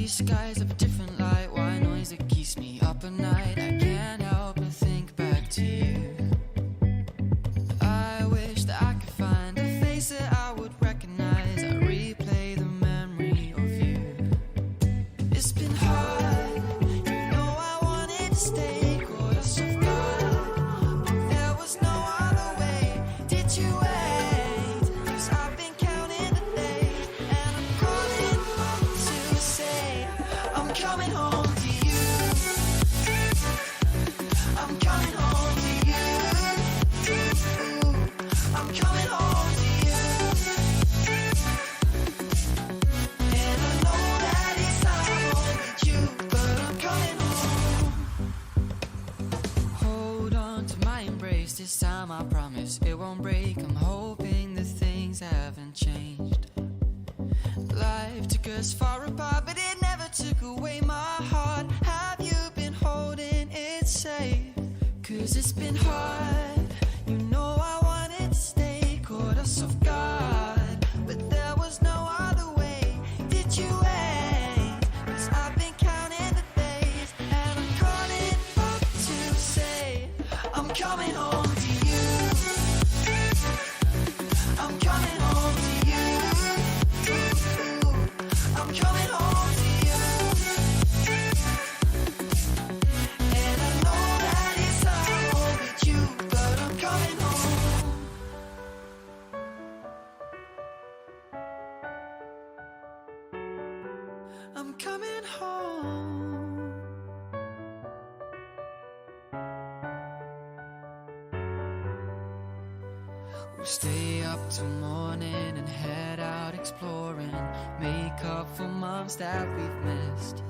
these skies of a different light? Why noise that keeps me up at night? I can't help but think back to you. I wish that I could find a face that I would recognize. I replay the memory of you. It's been hard, you know I wanted to stay, caught us off guard, but there was no other way. Did you wait? 'Cause I've been counting the days, and I'm calling up to say I'm coming home to you. I'm coming home to you. I'm coming home to you. And I know that it's not with you, but I'm coming home. Hold on to my embrace, this time I promise it won't break. I'm hoping that things haven't changed. Life took us far apart, but it never took away my heart. Have you been holding it safe? 'Cause it's been hard, you know I wanted to stay, caught us off guard, but there was no other way. Did you wait? 'Cause I've been counting the days, and I'm calling up to say I'm coming home to you. I'm coming home to you. I'm coming home to you. And I know that it's not with you, but I'm coming home. I'm coming home. We'll stay up till morning and head out exploring, make up for months that we've missed.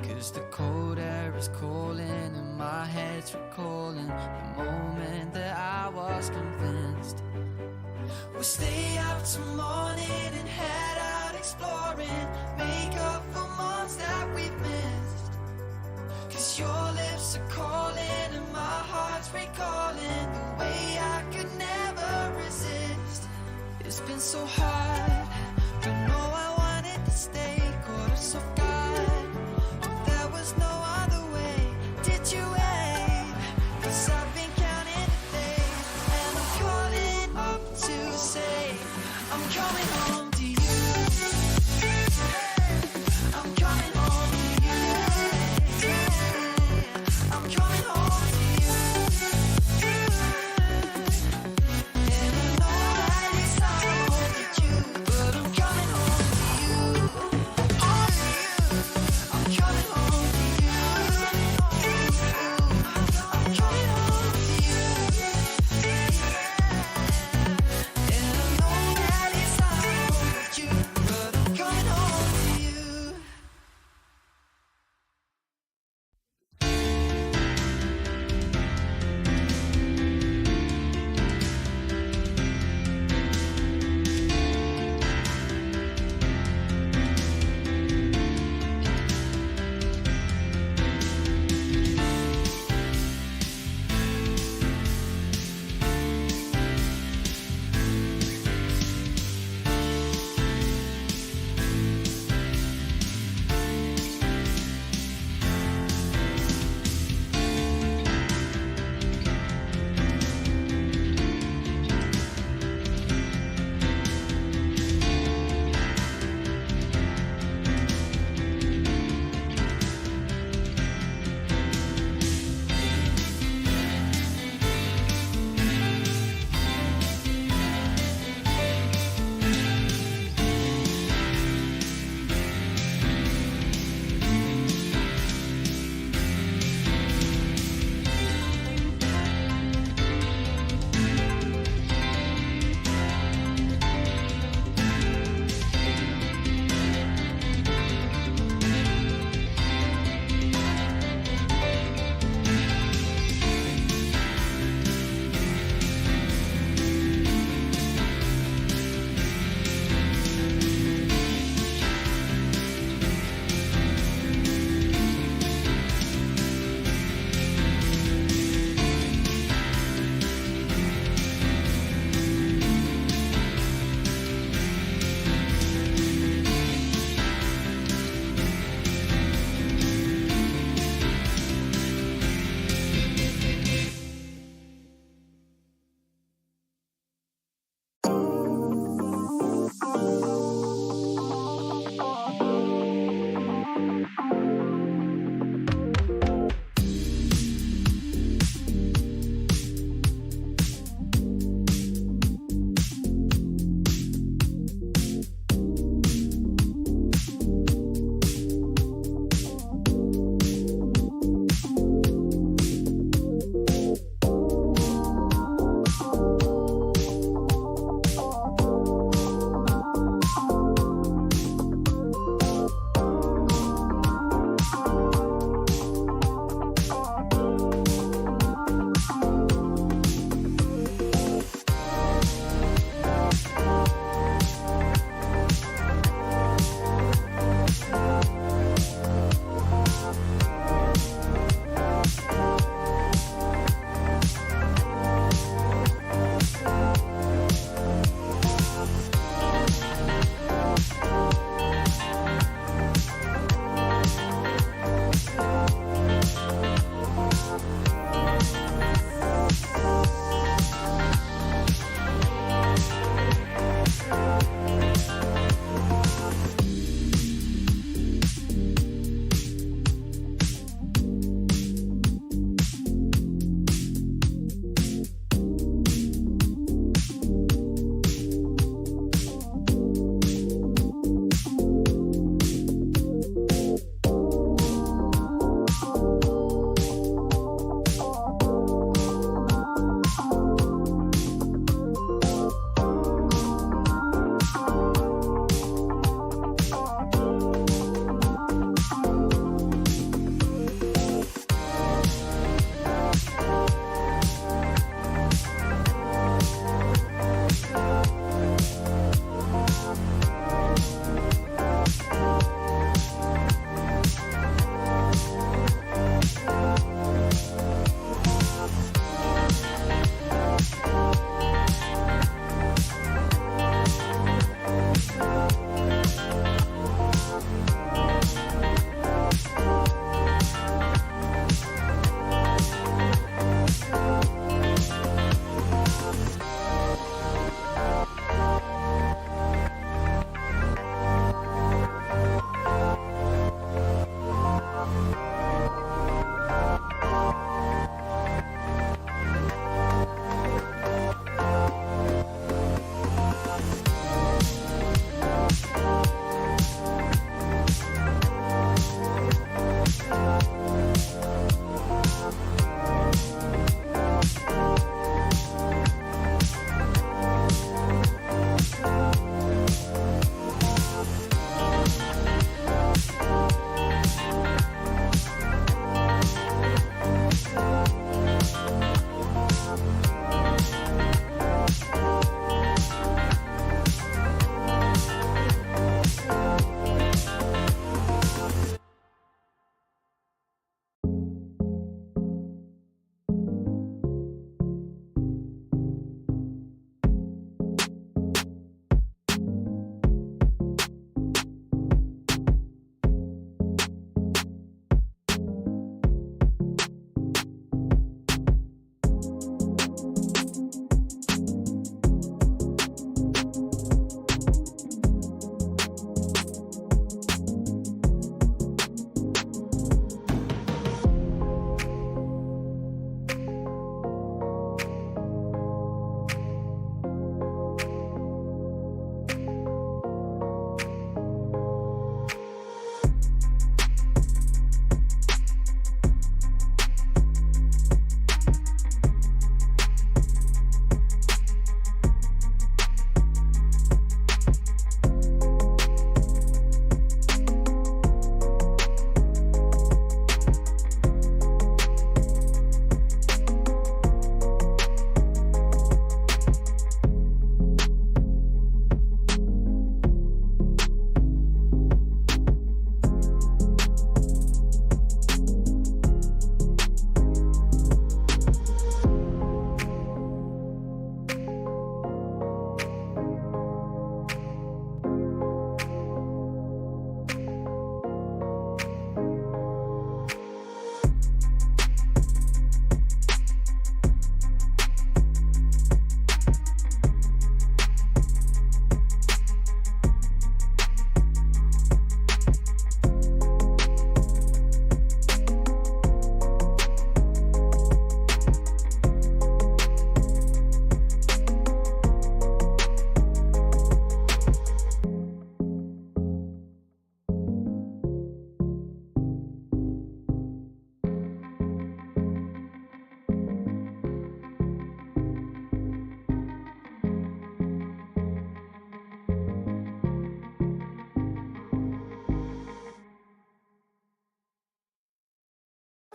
'Cause the cold air is calling and my head's recalling the moment that I was convinced. We'll stay up till morning and head out exploring, make up for months that we've missed. 'Cause your lips are calling and my heart's recalling the way I could never resist. It's been so hard, but no, I wanted to stay, caught us off guard, but there was no other way. Did you wait? 'Cause I've been counting the days, and I'm calling up to say I'm coming home to you.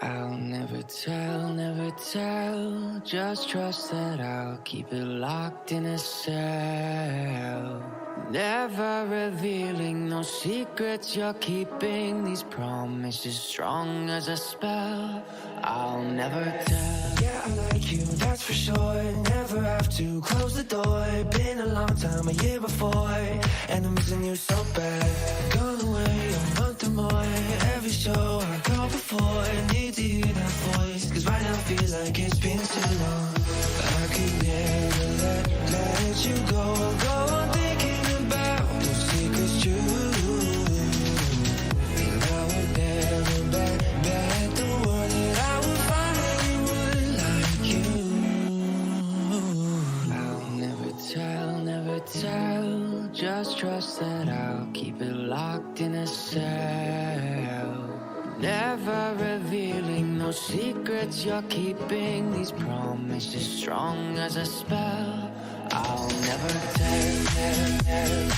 I'll never tell, never tell. Just trust that I'll keep it locked in a cell. Never revealing no secrets you're keeping. These promises strong as a spell. I'll never tell. Yeah, I like you, that's for sure. Never have to close the door. Been a long time, a year before, and I'm missing you so bad. Gone away a month or more. Every show I go before, I need to hear that voice, cause right now feels like it's been too long. I could never let you go on thinking about those secrets true. And I would never bet the world that I would find anyone like you. I'll never tell, never tell. Just trust that I'll keep it locked in a cell. Never revealing no secrets you're keeping. These promises strong as a spell. I'll never tell.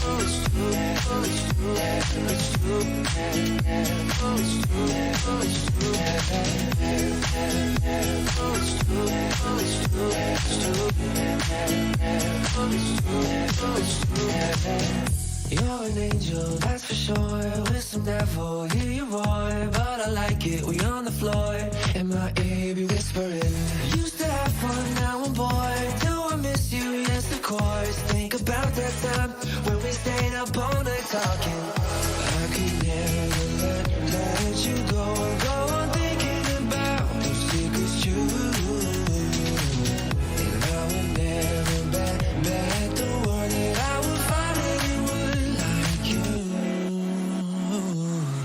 Oh, it's true. Oh, it's true. It's true. Oh, it's true. Oh, it's true. Oh, it's true. Oh, it's true. It's true. Oh, it's true. Oh, it's true. You're an angel, that's for sure. With some devil, hear you roar. But I like it, we on the floor. In my ear, be whispering. Used to have fun, now I'm bored. Do I miss you? Yes, of course. Think about that time when we stayed up all night talking. I could never let you go on thinking about those secrets true. And I would never bet the world that I would find anyone like you.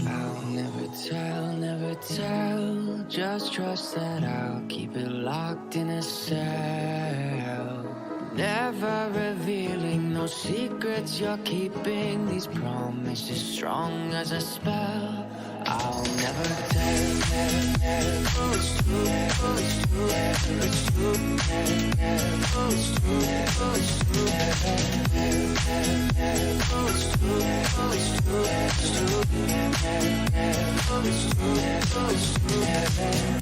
I'll never tell, never tell. Just trust that I'll keep it locked in a cell. Never revealing no secrets you're keeping. These promises strong as a spell. I'll never tell. Oh, it's true. Oh, it's true. It's true. Oh, it's true. Oh, it's true. Oh, it's true. Oh, it's true. It's true. Oh, it's true. Oh, it's true.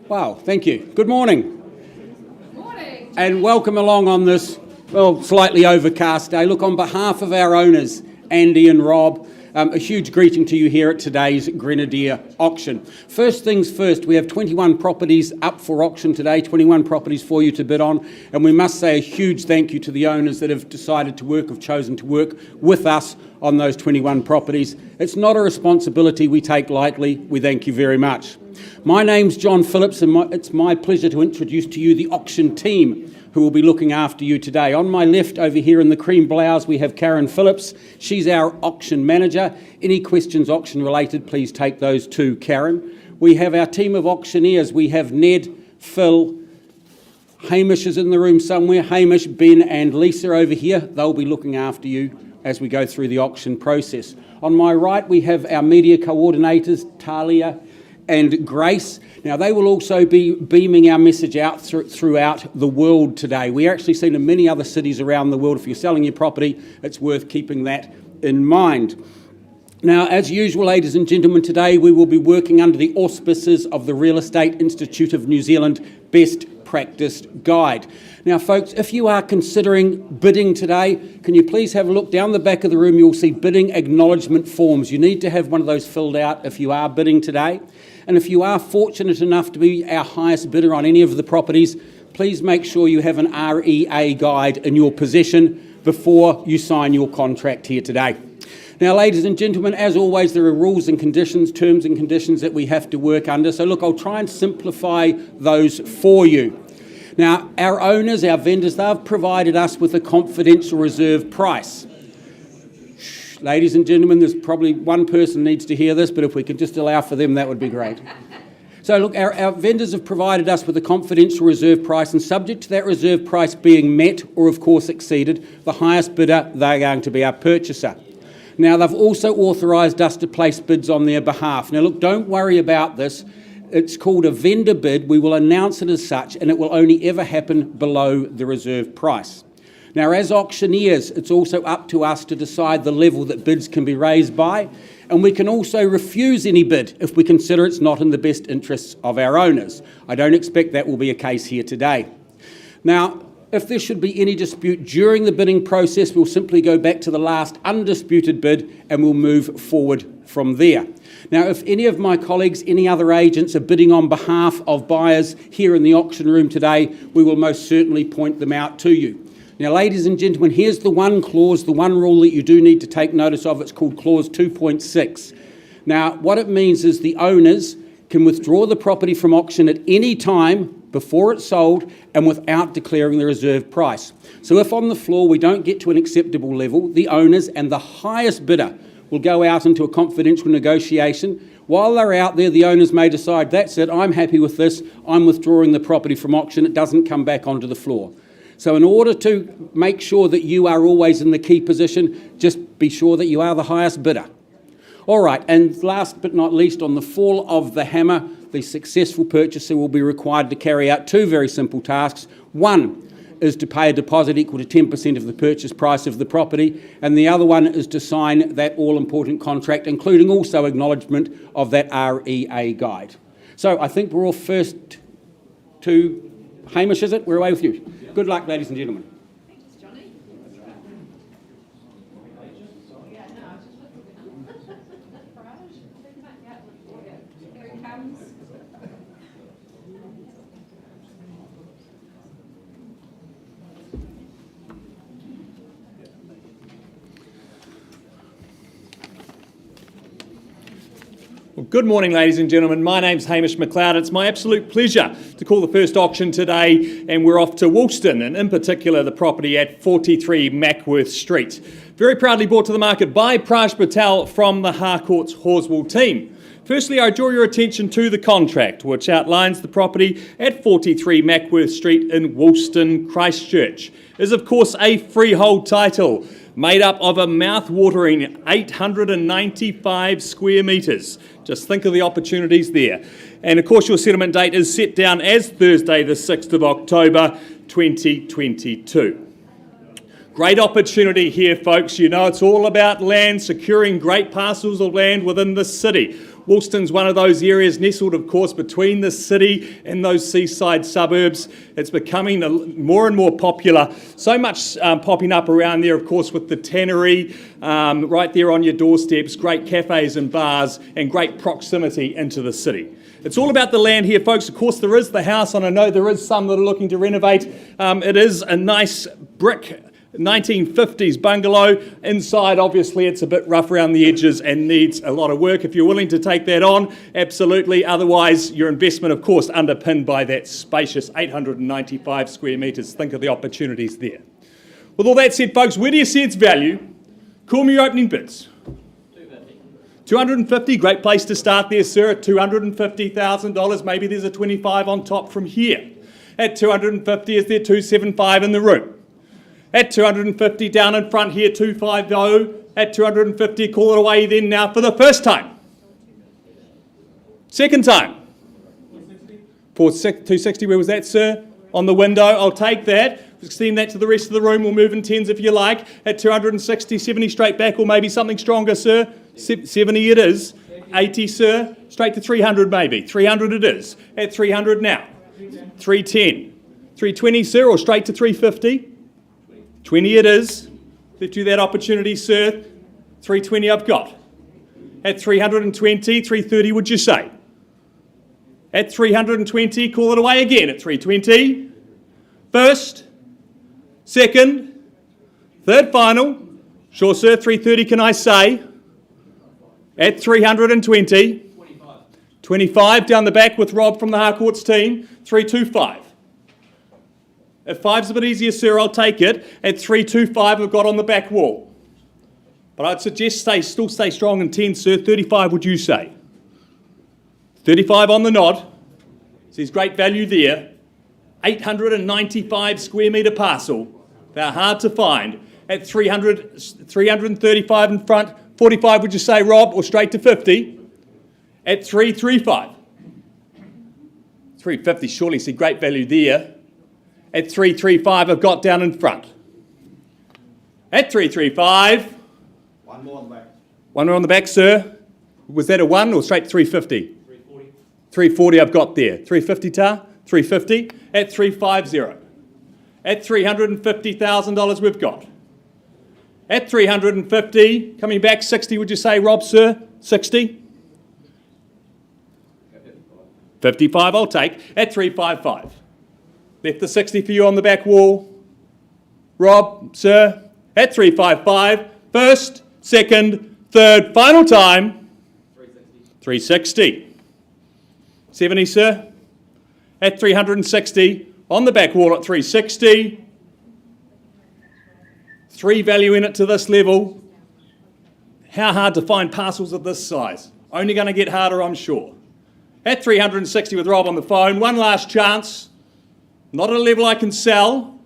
Wow, thank you. Good morning. Morning. And welcome along on this, slightly overcast day. Look, on behalf of our owners, Andy and Rob, a huge greeting to you here at today's Grenadier auction. First things first, we have 21 properties up for auction today, 21 properties for you to bid on, and we must say a huge thank you to the owners that have chosen to work with us on those 21 properties. It's not a responsibility we take lightly. We thank you very much. My name's John Phillips, and it's my pleasure to introduce to you the auction team who will be looking after you today. On my left over here in the cream blouse we have Karen Phillips. She's our auction manager. Any questions auction related, please take those to Karen. We have our team of auctioneers. We have Ned, Phil, Hamish is in the room somewhere. Hamish, Ben and Lisa over here. They'll be looking after you as we go through the auction process. On my right we have our media coordinators, Talia and Grace. Now they will also be beaming our message out throughout the world today. We're actually seen in many other cities around the world. If you're selling your property, it's worth keeping that in mind. Now, as usual, ladies and gentlemen, today we will be working under the auspices of the Real Estate Institute of New Zealand Best Practice Guide. Now, folks, if you are considering bidding today, can you please have a look down the back of the room? You'll see bidding acknowledgement forms. You need to have one of those filled out if you are bidding today. And if you are fortunate enough to be our highest bidder on any of the properties, please make sure you have an REA guide in your possession before you sign your contract here today. Now, ladies and gentlemen, as always, there are rules and conditions, terms and conditions that we have to work under. So look, I'll try and simplify those for you. Now, our owners, our vendors, they've provided us with a confidential reserve price. Ladies and gentlemen, there's probably one person needs to hear this, but if we could just allow for them, that would be great. So look, our vendors have provided us with a confidential reserve price, and subject to that reserve price being met or, of course, exceeded, the highest bidder, they're going to be our purchaser. Now, they've also authorised us to place bids on their behalf. Now, look, don't worry about this. It's called a vendor bid. We will announce it as such, and it will only ever happen below the reserve price. Now, as auctioneers, it's also up to us to decide the level that bids can be raised by, and we can also refuse any bid if we consider it's not in the best interests of our owners. I don't expect that will be a case here today. Now, if there should be any dispute during the bidding process, we'll simply go back to the last undisputed bid and we'll move forward from there. Now, if any of my colleagues, any other agents are bidding on behalf of buyers here in the auction room today, we will most certainly point them out to you. Now, ladies and gentlemen, here's the one clause, the one rule that you do need to take notice of. It's called Clause 2.6. Now, what it means is the owners can withdraw the property from auction at any time before it's sold and without declaring the reserve price. So if on the floor we don't get to an acceptable level, the owners and the highest bidder will go out into a confidential negotiation. While they're out there, the owners may decide, that's it, I'm happy with this, I'm withdrawing the property from auction, it doesn't come back onto the floor. So in order to make sure that you are always in the key position, just be sure that you are the highest bidder. All right, and last but not least, on the fall of the hammer, the successful purchaser will be required to carry out two very simple tasks. One is to pay a deposit equal to 10% of the purchase price of the property, and the other one is to sign that all-important contract, including also acknowledgement of that REA guide. So I think we're all first to Hamish, is it? We're away with you. Good luck, ladies and gentlemen. Thanks, Johnny. Here it comes. Well, good morning, ladies and gentlemen. My name's Hamish McLeod. It's my absolute pleasure to call the first auction today, and we're off to Woolston, and in particular the property at 43 Mackworth Street. Very proudly brought to the market by Praj Patel from the Harcourt's Horswell team. Firstly, I draw your attention to the contract, which outlines the property at 43 Mackworth Street in Woolston, Christchurch. It is, of course, a freehold title, made up of a mouth-watering 895 square metres. Just think of the opportunities there. And of course your settlement date is set down as Thursday the 6th of October 2022. Great opportunity here, folks. You know it's all about land, securing great parcels of land within the city. Woolston's one of those areas nestled, of course, between the city and those seaside suburbs. It's becoming more and more popular. So much popping up around there, of course, with the tannery right there on your doorsteps, great cafes and bars, and great proximity into the city. It's all about the land here, folks. Of course, there is the house, and I know there is some that are looking to renovate. It is a nice brick 1950s bungalow. Inside, obviously, it's a bit rough around the edges and needs a lot of work. If you're willing to take that on, absolutely. Otherwise, your investment, of course, underpinned by that spacious 895 square metres. Think of the opportunities there. With all that said, folks, where do you see its value? Call me your opening bids. 250, great place to start there, sir, at $250,000. Maybe there's a 25 on top from here. At 250, is there 275 in the room? At 250 down in front here, 250. At 250, call it away then now for the first time. Second time. 260, where was that, sir? On the window, I'll take that. Extend that to the rest of the room. We'll move in tens if you like. At 260, 70 straight back, or maybe something stronger, sir. 70 it is. 80, sir. Straight to 300 maybe. 300 it is. At 300 now. 310. 320, sir, or straight to 350. 20 it is. Left you that opportunity, sir. 320 I've got. At 320, 330 would you say? At 320, call it away again at 320. First, second, third final. Sure, sir, 330 can I say? At 320. 25 down the back with Rob from the Harcourt's team. 325. If five's a bit easier, sir, I'll take it. At 325, I've got on the back wall. But I'd suggest still stay strong in 10, sir. 35, would you say? 35 on the nod. Sees great value there. 895 square metre parcel. They're hard to find. At 335 in front. 45, would you say, Rob, or straight to 50? At 335. 350, surely see great value there. At 335, I've got down in front. At 335. One more on the back. One more on the back, sir. Was that a 1 or straight to 350? 340. 340 I've got there. 350, Tar? 350. At 350. At $350,000 we've got. At 350, coming back 60, would you say, Rob, sir? 60? 55 I'll take. At 355. Left the 60 for you on the back wall. Rob, sir, at 355. First, second, third, final time. 360. 70, sir. At 360. On the back wall at 360. 3 value in it to this level. How hard to find parcels of this size? Only going to get harder, I'm sure. At 360 with Rob on the phone. One last chance. Not at a level I can sell,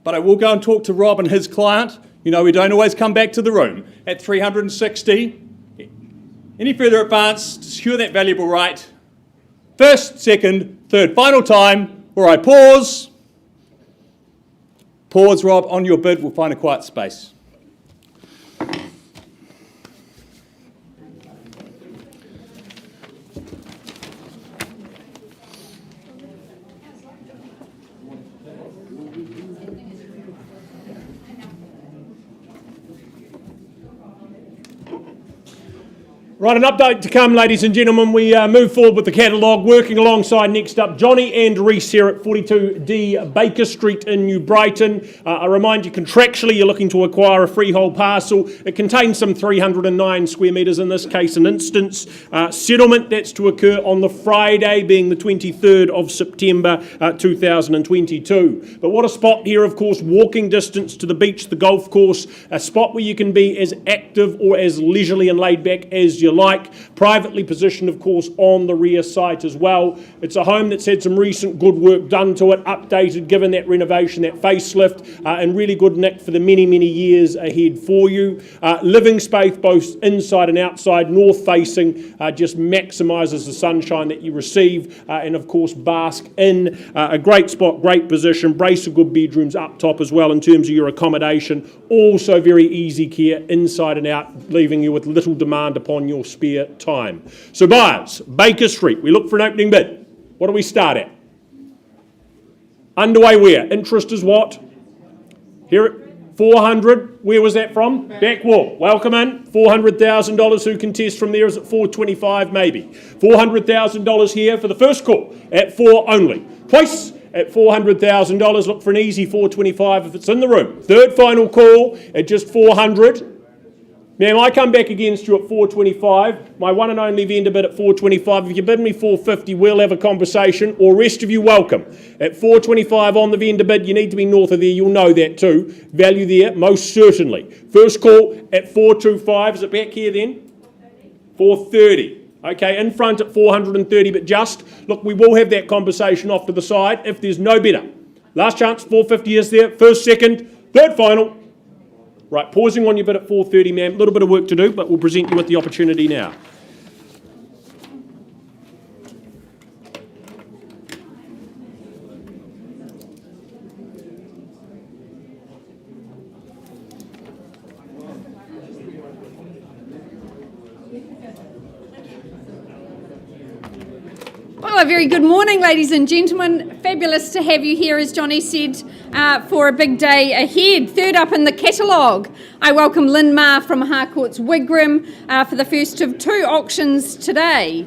but I will go and talk to Rob and his client. You know, we don't always come back to the room. At 360. Any further advance to secure that valuable right. First, second, third, final time, where I pause. Pause, Rob, on your bid. We'll find a quiet space. Right, an update to come, ladies and gentlemen. We move forward with the catalogue, working alongside next up Johnny and Reese here at 42D Baker Street in New Brighton. I remind you, contractually, you're looking to acquire a freehold parcel. It contains some 309 square metres, in this case an instance. Settlement, that's to occur on the Friday, being the 23rd of September 2022. But what a spot here, of course, walking distance to the beach, the golf course, a spot where you can be as active or as leisurely and laid back as you like. Privately positioned, of course, on the rear site as well. It's a home that's had some recent good work done to it, updated, given that renovation, that facelift, and really good nick for the many, many years ahead for you. Living space, both inside and outside, north facing, just maximises the sunshine that you receive, and of course bask in. A great spot, great position, brace of good bedrooms up top as well in terms of your accommodation. Also very easy care inside and out, leaving you with little demand upon your your spare time. So buyers, Baker Street, we look for an opening bid. What do we start at? Underway where? Interest is what? Here at 400. Where was that from? Back wall. Welcome in. $400,000. Who contests from there? Is it 425 maybe? $400,000 here for the first call at 4 only. Twice at $400,000. Look for an easy 425 if it's in the room. Third final call at just 400. Ma'am, I come back against you at 425. My one and only vendor bid at 425. If you bid me 450, we'll have a conversation. Or rest of you, welcome. At 425 on the vendor bid, you need to be north of there. You'll know that too. Value there, most certainly. First call at 425. Is it back here then? 430. Okay, in front at 430, but just, look, we will have that conversation off to the side if there's no bidder. Last chance, 450 is there. First, second, third, final. Right, pausing on your bid at 430, ma'am. A little bit of work to do, but we'll present you with the opportunity now. Well, a very good morning, ladies and gentlemen. Fabulous to have you here, as Johnny said, for a big day ahead. Third up in the catalogue, I welcome Lynn Ma from Harcourt's Wigram for the first of 2 auctions today.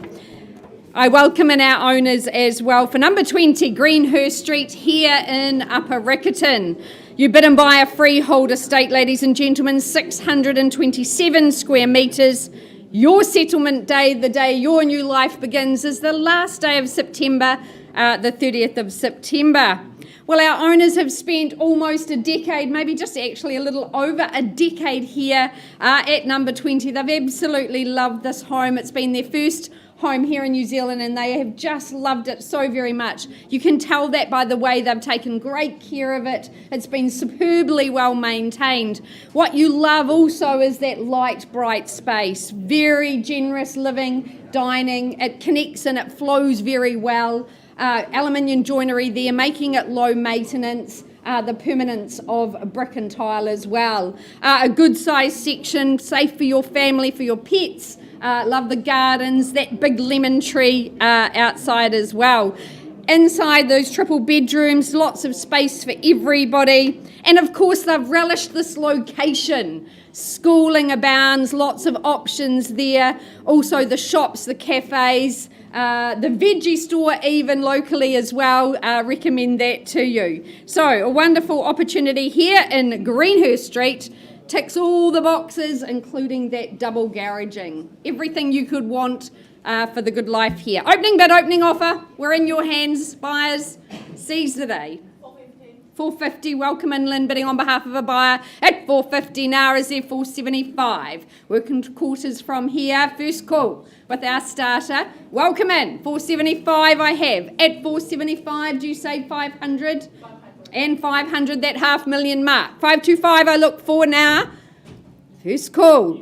I welcome in our owners as well for number 20, Greenhurst Street here in Upper Riccarton. You bid and buy a freehold estate, ladies and gentlemen, 627 square metres. Your settlement day, the day your new life begins, is the last day of September, the 30th of September. Well, our owners have spent almost a decade, maybe just actually a little over a decade here at number 20. They've absolutely loved this home. It's been their first home here in New Zealand and they have just loved it so very much. You can tell that by the way they've taken great care of it. It's been superbly well maintained. What you love also is that light, bright space. Very generous living, dining. It connects and it flows very well. Aluminium joinery there, making it low maintenance. The permanence of brick and tile as well. A good sized section, safe for your family, for your pets. Love the gardens, that big lemon tree outside as well. Inside those triple bedrooms, lots of space for everybody. And of course, they've relished this location. Schooling abounds, lots of options there. Also the shops, the cafes, the veggie store even locally as well. Recommend that to you. So a wonderful opportunity here in Greenhurst Street. Ticks all the boxes, including that double garaging. Everything you could want for the good life here. Opening bid, opening offer. We're in your hands, buyers. Seize the day. 450. Welcome in, Lynn, bidding on behalf of a buyer at 450. Now is there 475. Working quarters from here. First call with our starter. Welcome in. 475 I have. At 475, do you say 500? And 500, that $500,000 mark. 525 I look for now. First call.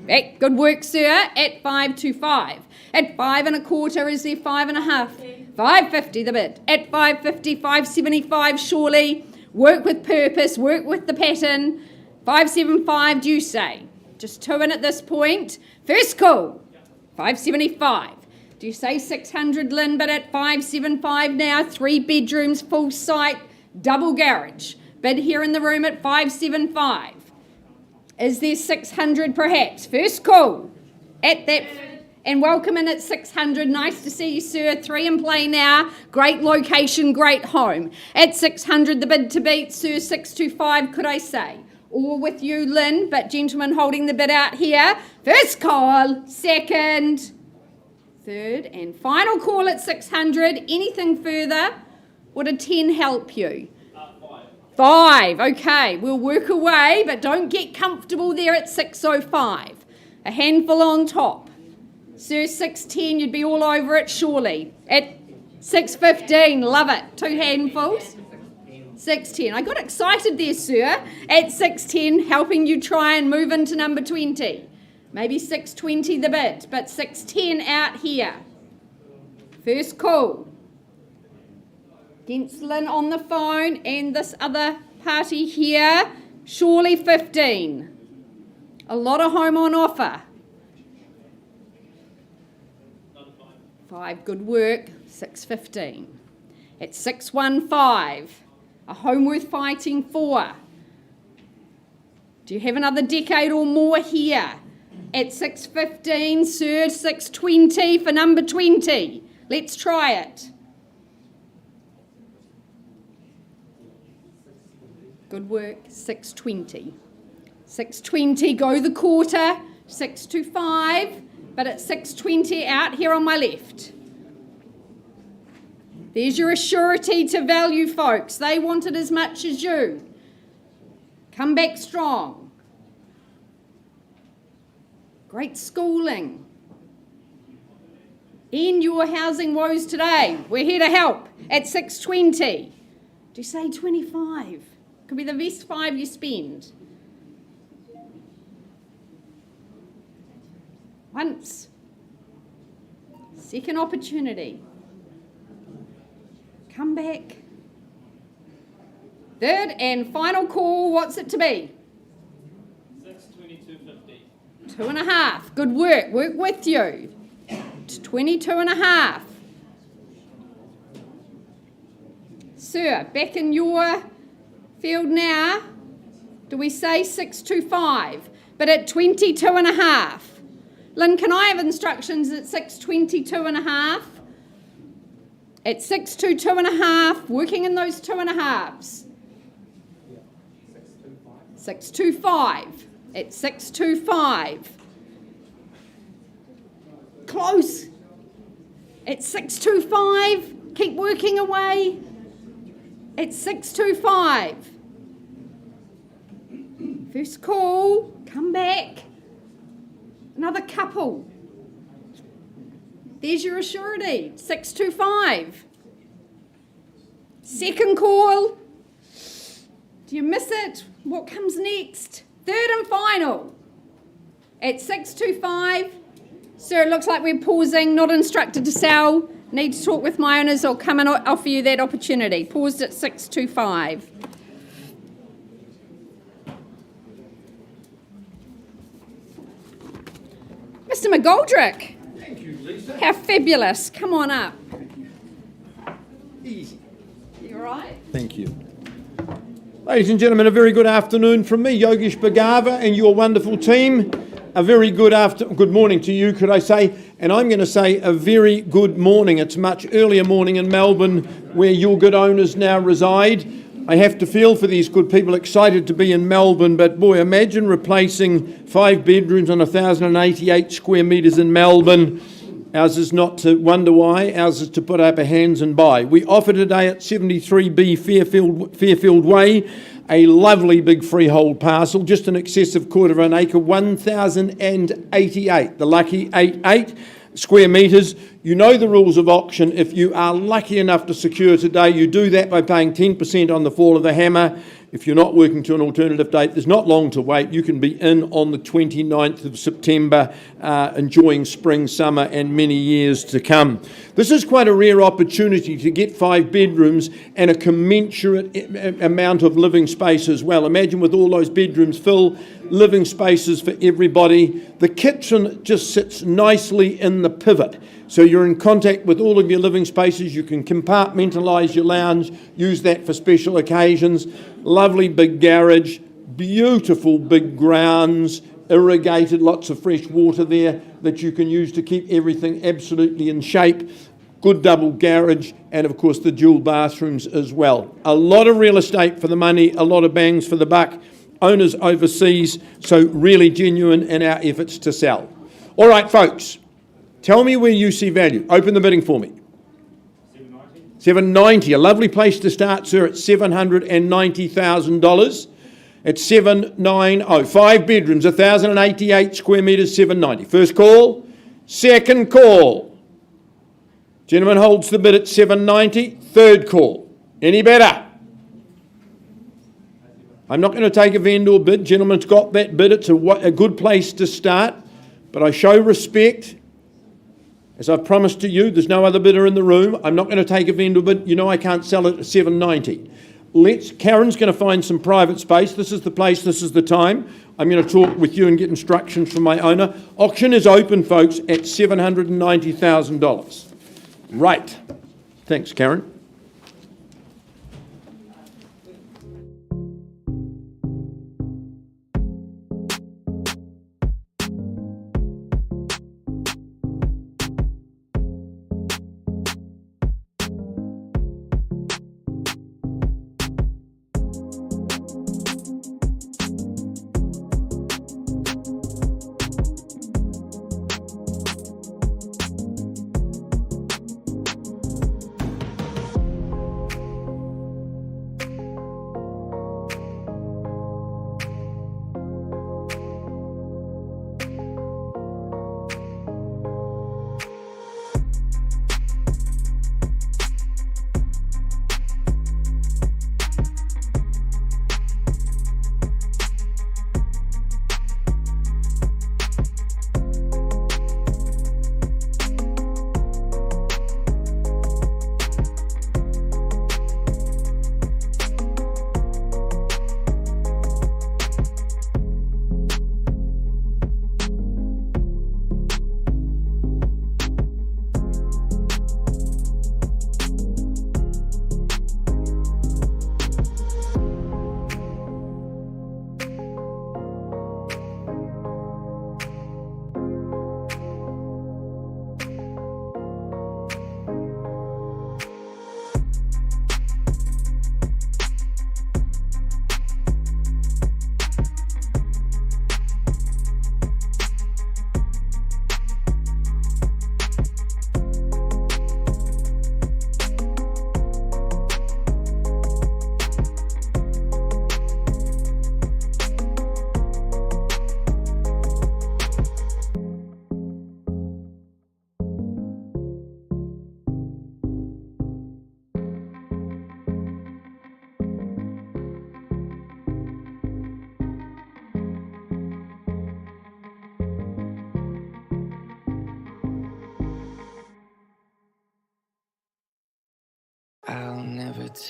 Good work, sir. At 525. At 5 1/4, is there 5 1/2? 550 the bid. At 550, 575 surely. Work with purpose, work with the pattern. 575 do you say? Just 2 in at this point. First call. 575. Do you say 600, Lynn? But at 575 now, 3 bedrooms, full site. Double garage. Bid here in the room at 575. Is there 600 perhaps? First call. At that. And welcome in at 600. Nice to see you, sir. 3 in play now. Great location, great home. At 600, the bid to beat, sir. 625, could I say? All with you, Lynn, but gentlemen holding the bid out here. First call. Second. Third and final call at 600. Anything further? Would a 10 help you? 5. Okay, we'll work away, but don't get comfortable there at 605. A handful on top. Sir, 610, you'd be all over it surely. At 615, love it. 2 handfuls. 610. I got excited there, sir. At 610, helping you try and move into number 20. Maybe 620 the bid, but 610 out here. First call. Against Lynn on the phone and this other party here. Surely 15. A lot of home on offer. 6:05. Good work. 6:15. At 6:15. A home worth fighting for. Do you have another decade or more here? At 6:15, Sir, 6:20 for number 20. Let's try it. Good work, 6:20. 6:20, go the quarter, 6:25, but at 6:20 out here on my left. There's your assurity to value, folks. They want it as much as you. Come back strong. Great schooling. End your housing woes today. We're here to help at 6:20. Do you say 25? Could be the best 5 you spend. Once. Second opportunity. Come back. Third and final call, what's it to be? 6:22.50. 2.5. Good work. Work with you. 22.5. Sir, back in your field now. Do we say 6:25? But at 22.5. Lynn, can I have instructions at 6:22.5? At 6:22.5, working in those 2.5s. 6:25. At 6:25. Close. At 6:25. Keep working away. At 6:25. First call. Come back. Another couple. There's your assurity. 6:25. Second call. Do you miss it? What comes next? Third and final. At 6:25. Sir, it looks like we're pausing, not instructed to sell. Need to talk with my owners or come and offer you that opportunity. Paused at 6:25. Mr. McGoldrick. Thank you, Lisa. How fabulous. Come on up. Easy. You all right? Thank you. Ladies and gentlemen, a very good afternoon from me, Yogesh Bhagava, and your wonderful team. A very good morning to you, could I say? And I'm going to say a very good morning. It's much earlier morning in Melbourne, where your good owners now reside. I have to feel for these good people, excited to be in Melbourne, but boy, imagine replacing 5 bedrooms on 1,088 square metres in Melbourne. Ours is not to wonder why, ours is to put up our hands and buy. We offer today at 73B Fairfield Way a lovely big freehold parcel, just in excess of 1/4 of an acre, 1,088, the lucky 88 square metres. You know the rules of auction. If you are lucky enough to secure today, you do that by paying 10% on the fall of the hammer. If you're not working to an alternative date, there's not long to wait. You can be in on the 29th of September, enjoying spring, summer and many years to come. This is quite a rare opportunity to get 5 bedrooms and a commensurate amount of living space as well. Imagine with all those bedrooms full, living spaces for everybody. The kitchen just sits nicely in the pivot. So you're in contact with all of your living spaces. You can compartmentalise your lounge, use that for special occasions. Lovely big garage, beautiful big grounds, irrigated, lots of fresh water there that you can use to keep everything absolutely in shape. Good double garage, and of course the dual bathrooms as well. A lot of real estate for the money, a lot of bangs for the buck. Owners overseas, so really genuine in our efforts to sell. All right, folks. Tell me where you see value. Open the bidding for me. 790, a lovely place to start, sir, at $790,000. It's 790, 5 bedrooms, 1,088 square metres, 790. First call, second call. Gentleman holds the bid at 790, third call. Any better? I'm not going to take a vendor bid. Gentleman's got that bid. It's a good place to start, but I show respect. As I've promised to you, there's no other bidder in the room. I'm not going to take a vendor bid. You know I can't sell it at 790. Karen's going to find some private space. This is the place, this is the time. I'm going to talk with you and get instructions from my owner. Auction is open, folks, at $790,000. Right. Thanks, Karen.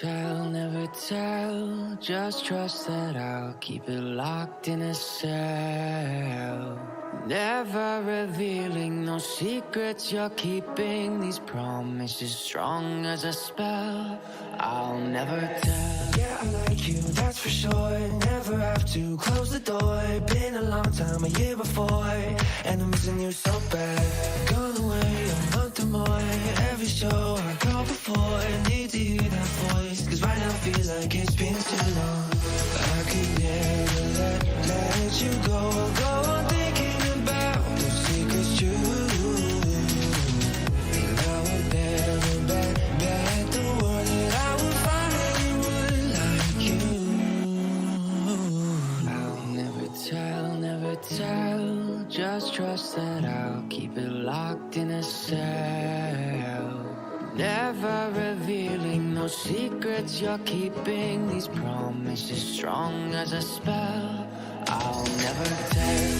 I'll never tell, just trust that I'll keep it locked in a cell. Never revealing no secrets you're keeping, these promises strong as a spell. I'll never tell. Yeah, I like you, that's for sure. Never have to close the door. Been a long time, a year before, and I'm missing you so bad. Gone away a month or more. Every show I go before, need to hear that voice, cause right now feels like it's been too long. I could never let you go on thinking about the secrets true. And I would never bet the world that I would find anyone like you. I'll never tell, just trust that I'll keep it locked in a cell. Never revealing no secrets you're keeping, these promises strong as a spell. I'll never tell.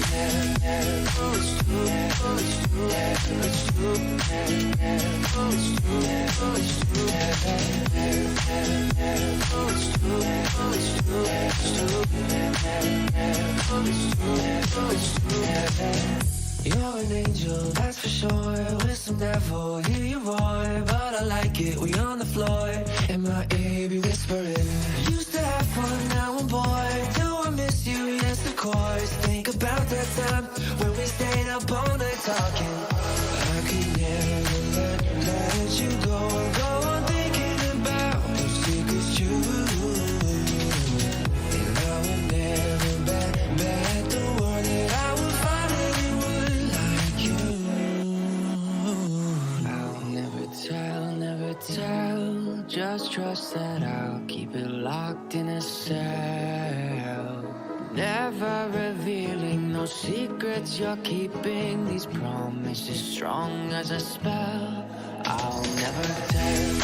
You're an angel, that's for sure. With some devil, hear you roar. But I like it, we on the floor. In my ear, be whispering. Used to have fun, now I'm bored. Do I miss you? Yes, of course. Think about that time when we stayed up all night talking. I could never let you go on thinking about those secrets true. And I would never bet the world that I would find anyone like you. I'll never tell, just trust that I'll keep it locked in a cell. Never revealing no secrets you're keeping, these promises strong as a spell. I'll never tell.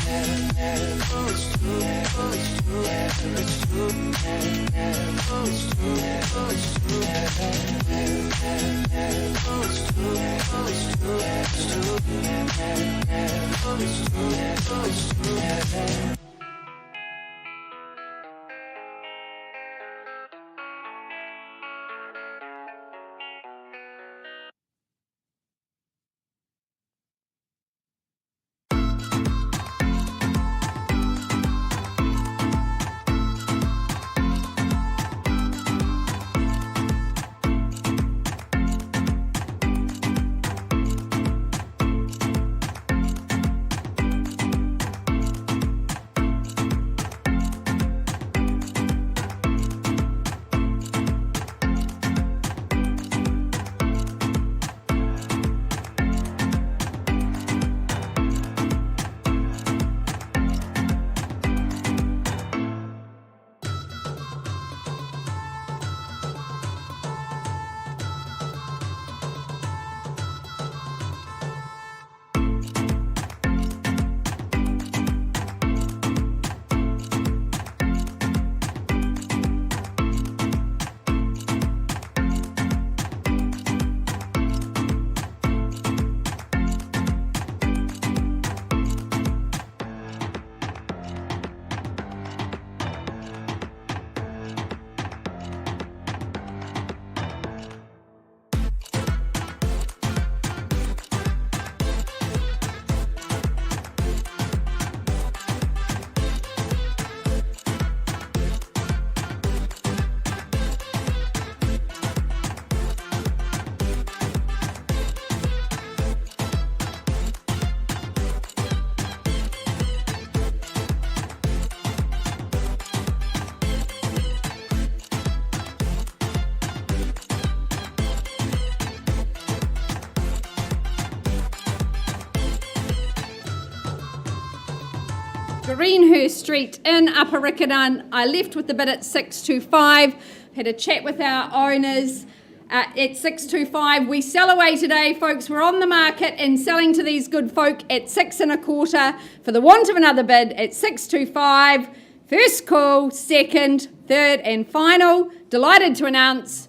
Greenhurst Street in Upper Riccarton. I left with the bid at 625. Had a chat with our owners at 625. We sell away today, folks. We're on the market and selling to these good folk at 625 for the want of another bid at 625. First call, second, third and final. Delighted to announce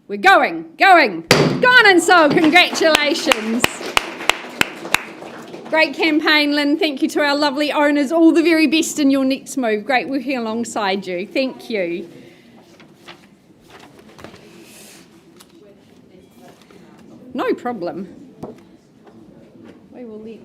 we're gone and sold. Congratulations. Great campaign, Lynn. Thank you to our lovely owners. All the very best in your next move. Great working alongside you. Thank you. No problem. We will let...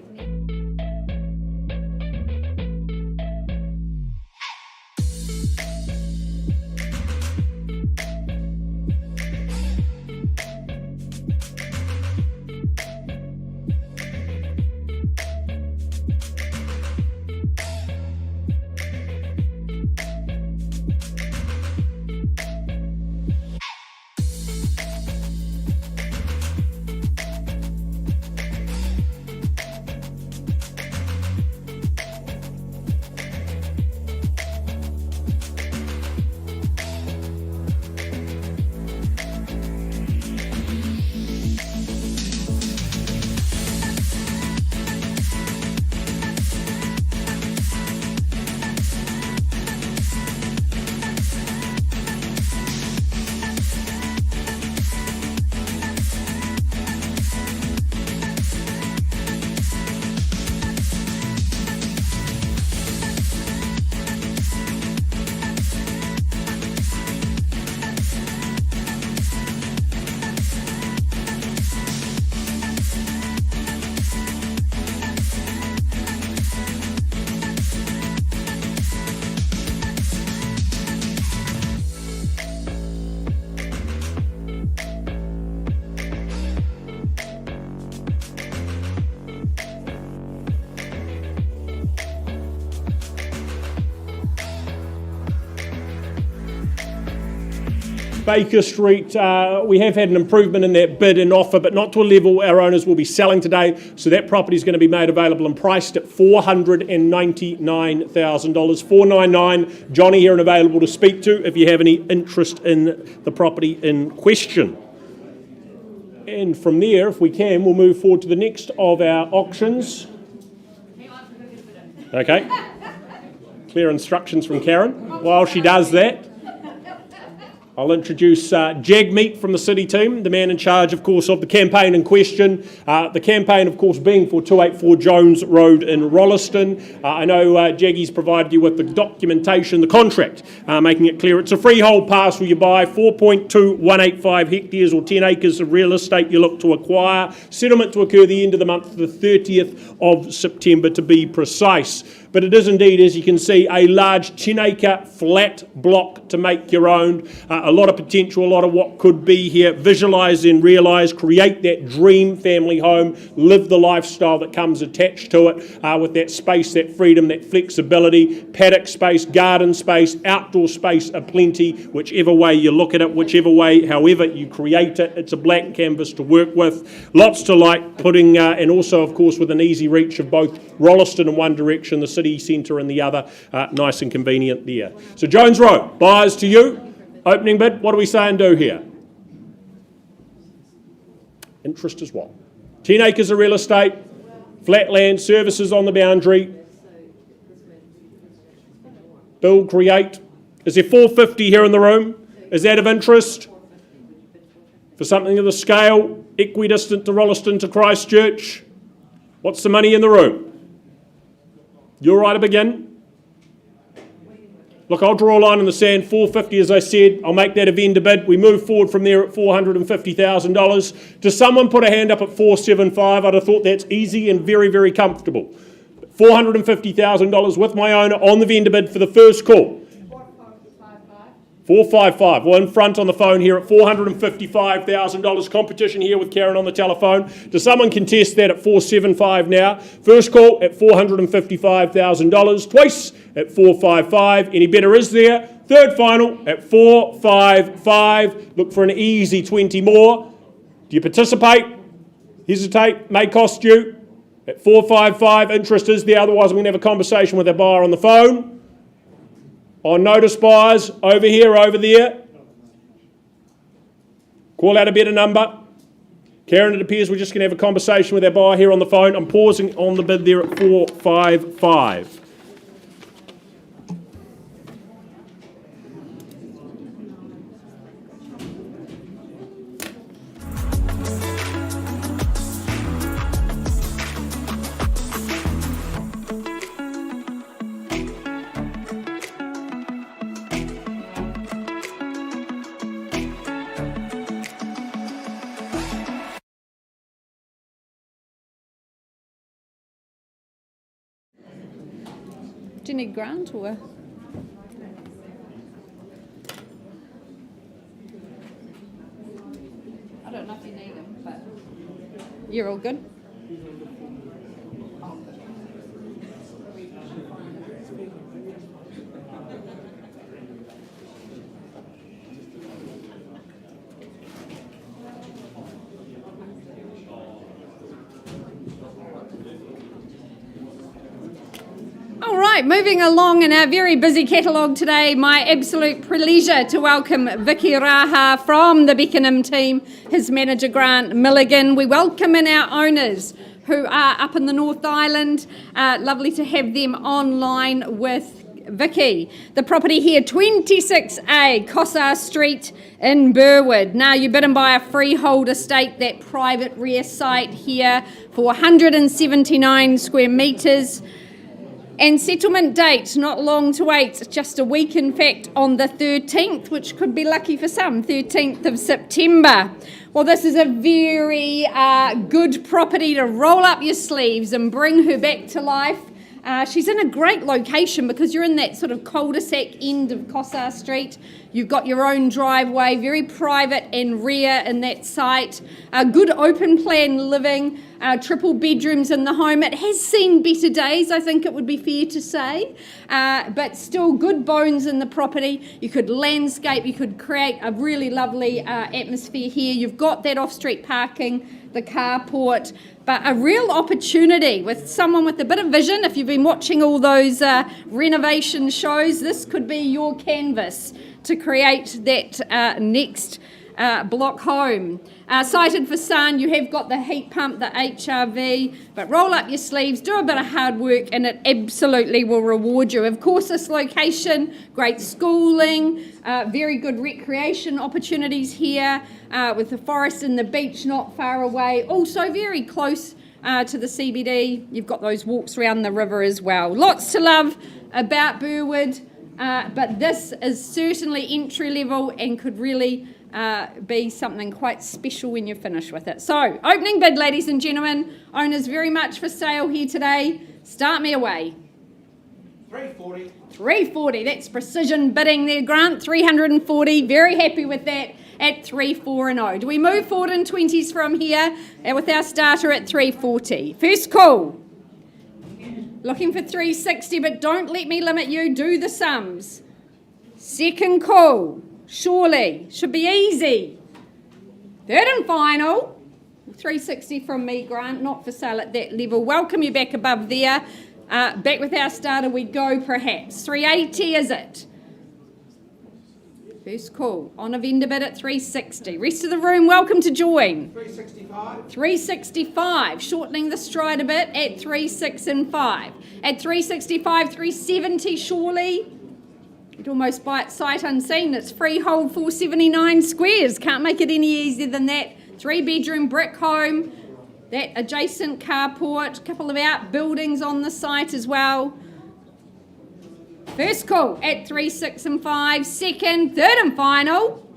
Baker Street, we have had an improvement in that bid and offer, but not to a level our owners will be selling today. So that property is going to be made available and priced at $499,000. $499,000. Johnny here and available to speak to if you have any interest in the property in question. And from there, if we can, we'll move forward to the next of our auctions. Okay. Clear instructions from Karen. While she does that, I'll introduce Jagmeet from the City team, the man in charge, of course, of the campaign in question. The campaign, of course, being for 284 Jones Road in Rolleston. I know Jaggy's provided you with the documentation, the contract, making it clear it's a freehold parcel you buy, 4.2185 hectares or 10 acres of real estate you look to acquire. Settlement to occur the end of the month, the 30th of September to be precise. But it is indeed, as you can see, a large 10-acre flat block to make your own. A lot of potential, a lot of what could be here. Visualise and realise, create that dream family home, live the lifestyle that comes attached to it with that space, that freedom, that flexibility, paddock space, garden space, outdoor space aplenty, whichever way you look at it, whichever way, however you create it. It's a blank canvas to work with. Lots to like putting, and also, of course, with an easy reach of both Rolleston in one direction, the city centre in the other, nice and convenient there. So Jones Road, buyers to you. Opening bid, what do we say and do here? Interest is what? 10 acres of real estate, flat land, services on the boundary. Build, create. Is there 450 here in the room? Is that of interest? For something of the scale, equidistant to Rolleston to Christchurch? What's the money in the room? You're right to begin. Look, I'll draw a line in the sand, 450 as I said. I'll make that a vendor bid. We move forward from there at $450,000. Does someone put a hand up at 475? I'd have thought that's easy and very, very comfortable. $450,000 with my owner on the vendor bid for the first call. 455. Well, in front on the phone here at $455,000. Competition here with Karen on the telephone. Does someone contest that at 475 now? First call at $455,000. Twice at 455. Any better is there? Third final at 455. Look for an easy 20 more. Do you participate? Hesitate? May cost you. At 455, interest is there, otherwise I'm going to have a conversation with our buyer on the phone. On notice buyers, over here, over there. Call out a better number. Karen, it appears we're just going to have a conversation with our buyer here on the phone. I'm pausing on the bid there at 455. Do you need grant or? I don't know if you need them, but you're all good. All right, moving along in our very busy catalogue today, my absolute pleasure to welcome Vicky Raha from the Beckenham team, his manager Grant Milligan. We welcome in our owners who are up in the North Island. Lovely to have them online with Vicky. The property here, 26A Kosa Street in Burwood. Now you're bidden by a freehold estate, that private rear site here for 179 square metres. And settlement date, not long to wait, just a week in fact, on the 13th, which could be lucky for some, 13th of September. Well, this is a very good property to roll up your sleeves and bring her back to life. She's in a great location because you're in that sort of cul-de-sac end of Kosa Street. You've got your own driveway, very private and rear in that site. Good open plan living, triple bedrooms in the home. It has seen better days, I think it would be fair to say, but still good bones in the property. You could landscape, you could create a really lovely atmosphere here. You've got that off-street parking, the carport, but a real opportunity with someone with a bit of vision. If you've been watching all those renovation shows, this could be your canvas to create that next block home. Sited for sun, you have got the heat pump, the HRV, but roll up your sleeves, do a bit of hard work, and it absolutely will reward you. Of course, this location, great schooling, very good recreation opportunities here, with the forest and the beach not far away, also very close to the CBD. You've got those walks around the river as well. Lots to love about Burwood, but this is certainly entry level and could really be something quite special when you finish with it. So, opening bid, ladies and gentlemen. Owners very much for sale here today. Start me away. 340. 340, that's precision bidding there, Grant. 340, very happy with that at 340. Do we move forward in 20s from here with our starter at 340? First call. Looking for 360, but don't let me limit you. Do the sums. Second call. Surely. Should be easy. Third and final. 360 from me, Grant. Not for sale at that level. Welcome you back above there. Back with our starter we go, perhaps. 380, is it? First call. On a vendor bid at 360. Rest of the room, welcome to join. 365. 365. Shortening the stride a bit at 365. At 365, 370, surely. You'd almost buy it sight unseen. It's freehold, 479 squares. Can't make it any easier than that. 3-bedroom brick home. That adjacent carport. A couple of outbuildings on the site as well. First call at 365. Second, third and final.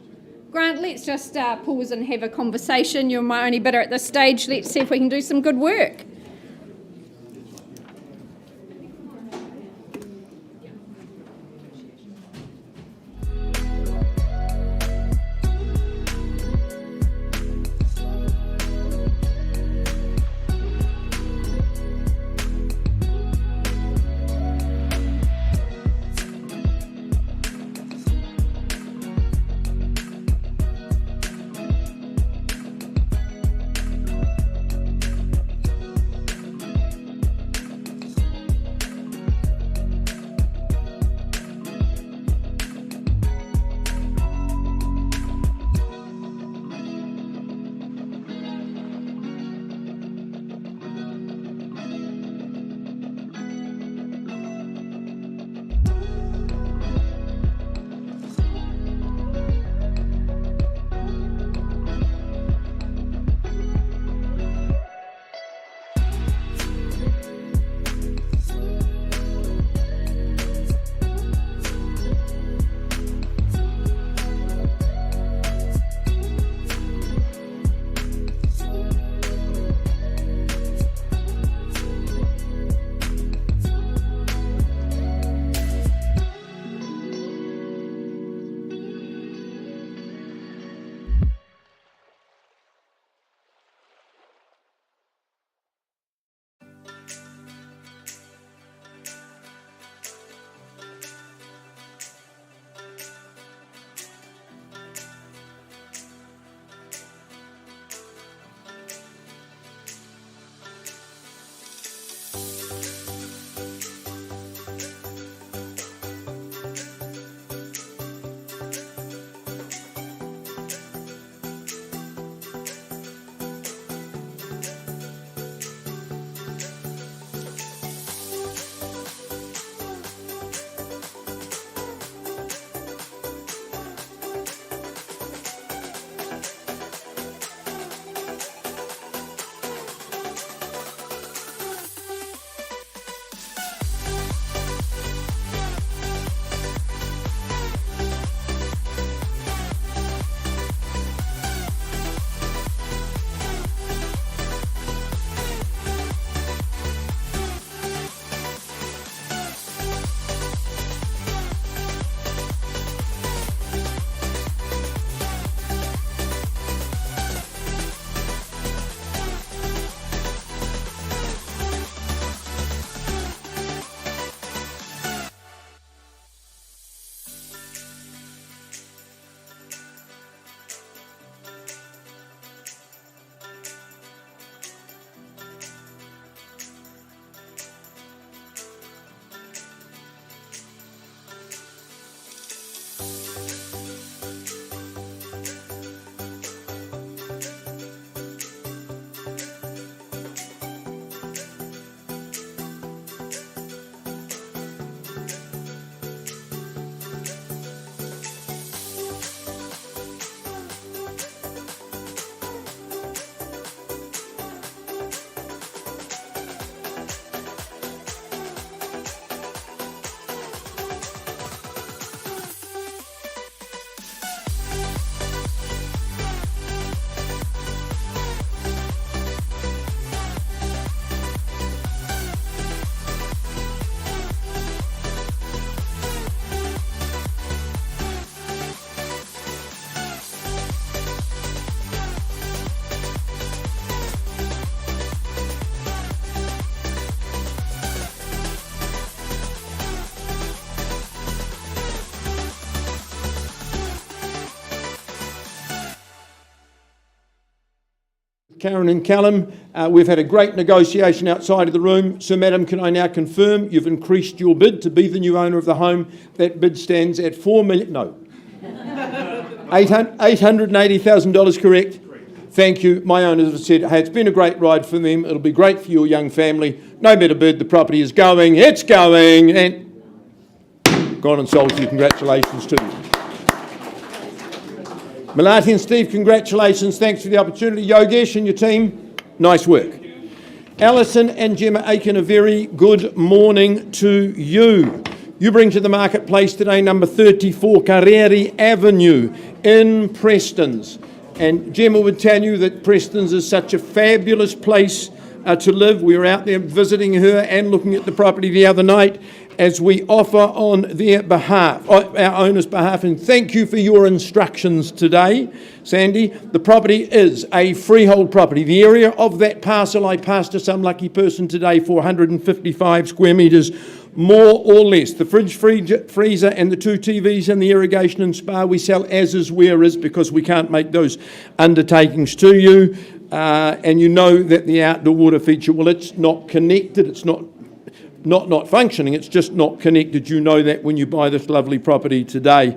Grant, let's just pause and have a conversation. You're my only bidder at this stage. Let's see if we can do some good work. Karen and Callum, we've had a great negotiation outside of the room. So, Madam, can I now confirm you've increased your bid to be the new owner of the home? That bid stands at $880,000, correct? Thank you. My owners have said, hey, it's been a great ride for them. It'll be great for your young family. No better bid. The property is going. It's going. And gone and sold you. Congratulations to you. Malati and Steve, congratulations. Thanks for the opportunity. Yogesh and your team, nice work. Alison and Gemma Aiken, a very good morning to you. You bring to the marketplace today number 34 Carrera Avenue in Prestons. And Gemma would tell you that Prestons is such a fabulous place to live. We were out there visiting her and looking at the property the other night as we offer on their behalf, our owner's behalf. And thank you for your instructions today, Sandy. The property is a freehold property. The area of that parcel I passed to some lucky person today, 455 square metres, more or less. The fridge, freezer and the 2 TVs and the irrigation and spa we sell as is where is, because we can't make those undertakings to you. And you know that the outdoor water feature, well, it's not connected. It's not functioning. It's just not connected. You know that when you buy this lovely property today.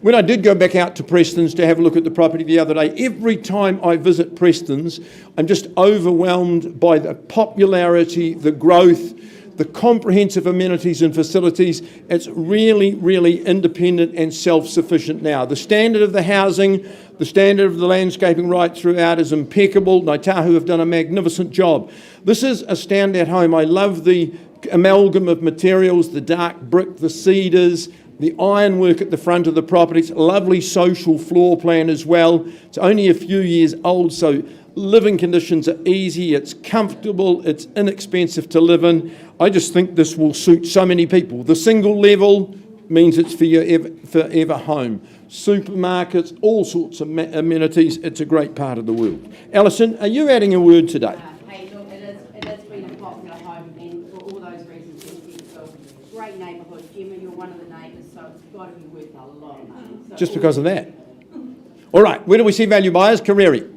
When I did go back out to Prestons to have a look at the property the other day, every time I visit Prestons, I'm just overwhelmed by the popularity, the growth, the comprehensive amenities and facilities. It's really, really independent and self-sufficient now. The standard of the housing, the standard of the landscaping right throughout is impeccable. Naitahu have done a magnificent job. This is a standout home. I love the amalgam of materials, the dark brick, the cedars, the ironwork at the front of the property. It's a lovely social floor plan as well. It's only a few years old, so living conditions are easy, it's comfortable, it's inexpensive to live in. I just think this will suit so many people. The single level means it's for your forever home. Supermarkets, all sorts of amenities. It's a great part of the world. Alison, are you adding a word today? Hey, look, it has been a popular home, and for all those reasons, it's a great neighbourhood. Gemma, you're one of the neighbours, so it's got to be worth a lot of money. So just because of that. All right, where do we see value buyers? Carrera.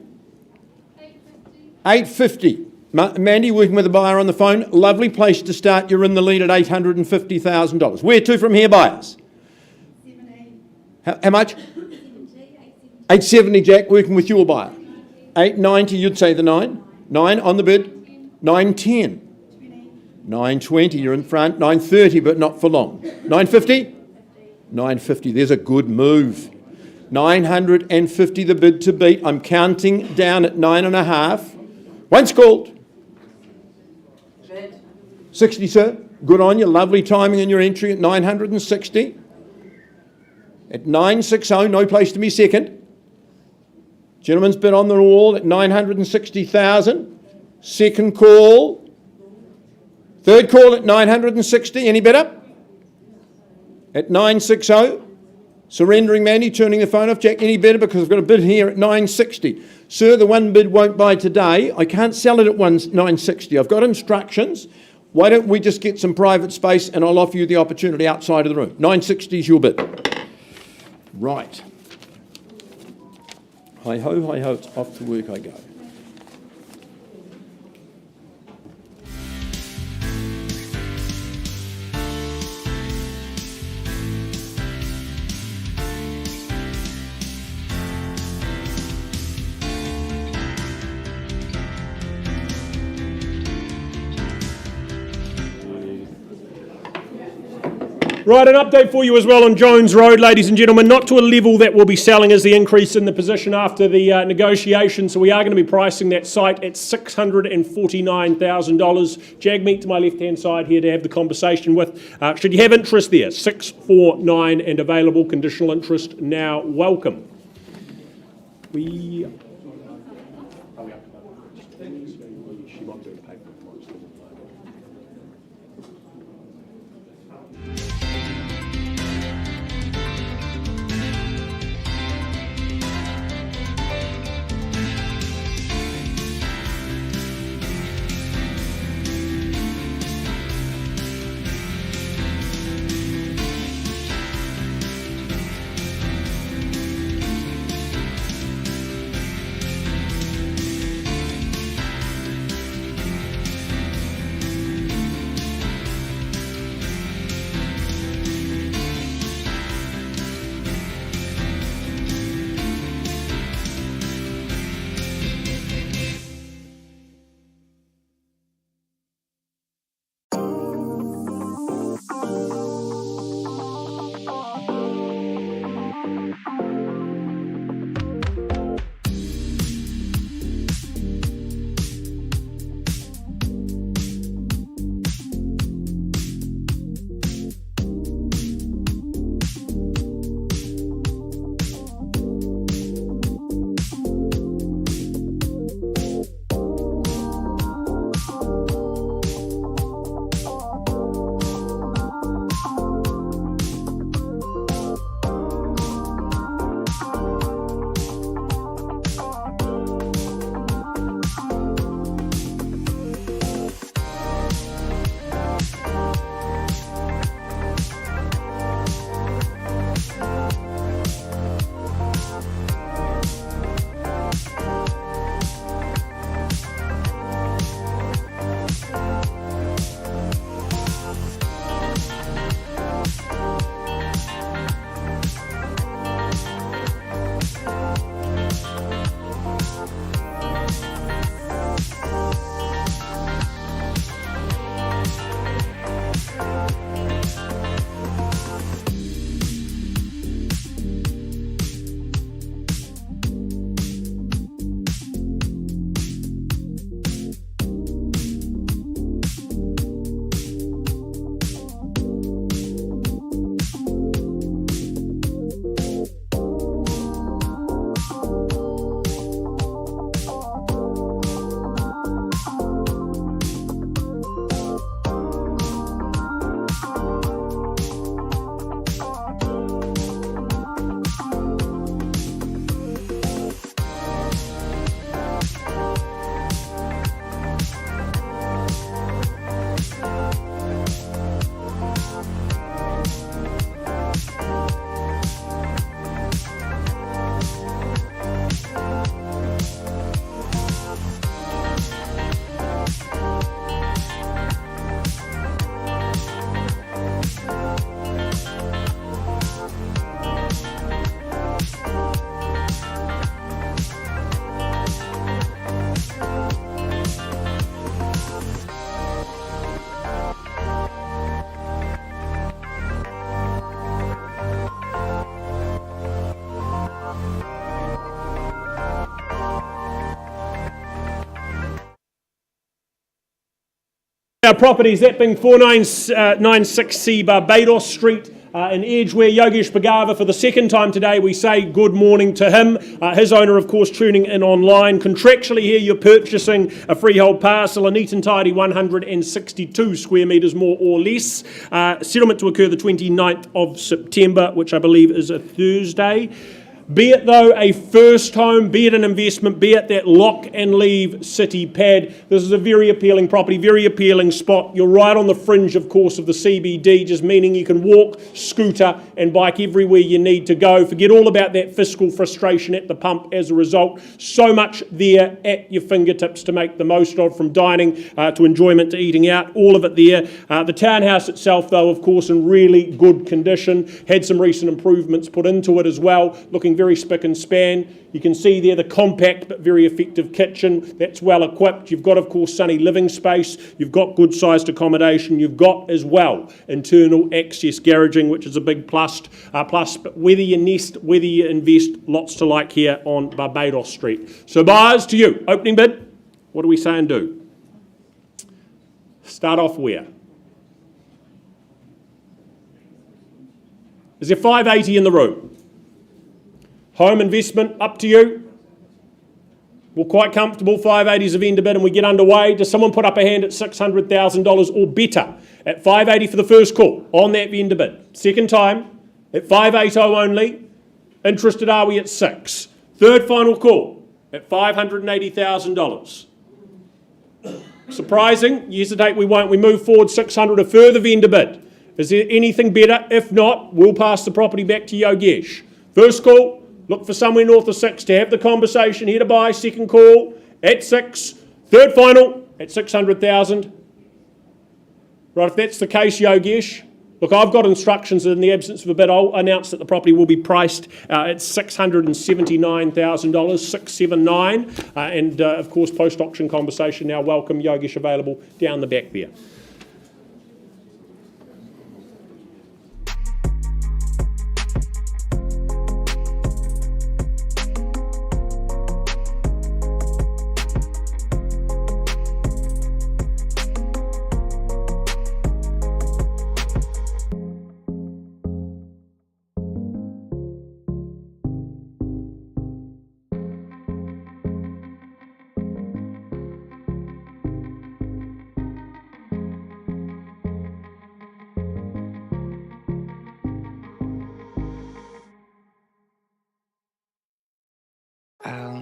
850. Mandy, working with a buyer on the phone. Lovely place to start. You're in the lead at $850,000. Where to from here, buyers? 780. How much? 870, 870, Jack, working with your buyer. 890, you'd say the 9. 9 on the bid. 910. 920, you're in front. 930, but not for long. 950? 950, there's a good move. 950, the bid to beat. I'm counting down at 9.5. Once called. 60, sir. Good on you. Lovely timing in your entry at 960. At 960, no place to be second. Gentleman's bid on the wall at 960,000. Second call. Third call at 960. Any better? At 960. Surrendering Mandy, turning the phone off. Jack, any better? Because I've got a bid here at 960. Sir, the one bid won't buy today. I can't sell it at 960. I've got instructions. Why don't we just get some private space and I'll offer you the opportunity outside of the room. 960 is your bid. Right. Hi-ho, it's off to work I go. Right, an update for you as well on Jones Road, ladies and gentlemen. Not to a level that we'll be selling as the increase in the position after the negotiation. So we are going to be pricing that site at $649,000. Jagmeet to my left-hand side here to have the conversation with. Should you have interest there, 649 and available. Conditional interest now welcome. Our properties, that being 4996C Barbados Street in Edgware. Yogesh Bhagava, for the second time today, we say good morning to him. His owner, of course, tuning in online. Contractually here, you're purchasing a freehold parcel, a neat and tidy 162 square metres, more or less. Settlement to occur the 29th of September, which I believe is a Thursday. Be it, though, a first home, be it an investment, be it that lock and leave city pad, this is a very appealing property, very appealing spot. You're right on the fringe, of course, of the CBD, just meaning you can walk, scooter and bike everywhere you need to go. Forget all about that fiscal frustration at the pump as a result. So much there at your fingertips to make the most of, from dining to enjoyment to eating out, all of it there. The townhouse itself, though, of course, in really good condition. Had some recent improvements put into it as well, looking very spick and span. You can see there the compact but very effective kitchen. That's well equipped. You've got, of course, sunny living space. You've got good sized accommodation. You've got as well internal access garaging, which is a big plus. But whether you nest, whether you invest, lots to like here on Barbados Street. So buyers, to you, opening bid, what do we say and do? Start off where? Is there 580 in the room? Home investment, up to you. We're quite comfortable, 580 is a vendor bid and we get underway. Does someone put up a hand at $600,000 or better? At 580 for the first call on that vendor bid. Second time, at 580 only. Interested are we at 6. Third final call at $580,000. Surprising, you hesitate, we won't. We move forward 600, a further vendor bid. Is there anything better? If not, we'll pass the property back to Yogesh. First call. Look for somewhere north of 6 to have the conversation. Here to buy. Second call at 6. Third final at 600,000. Right, if that's the case, Yogesh, look, I've got instructions in the absence of a bid. I'll announce that the property will be priced at $679,000, 679. And of course, post-auction conversation now. Welcome, Yogesh, available down the back there. I'll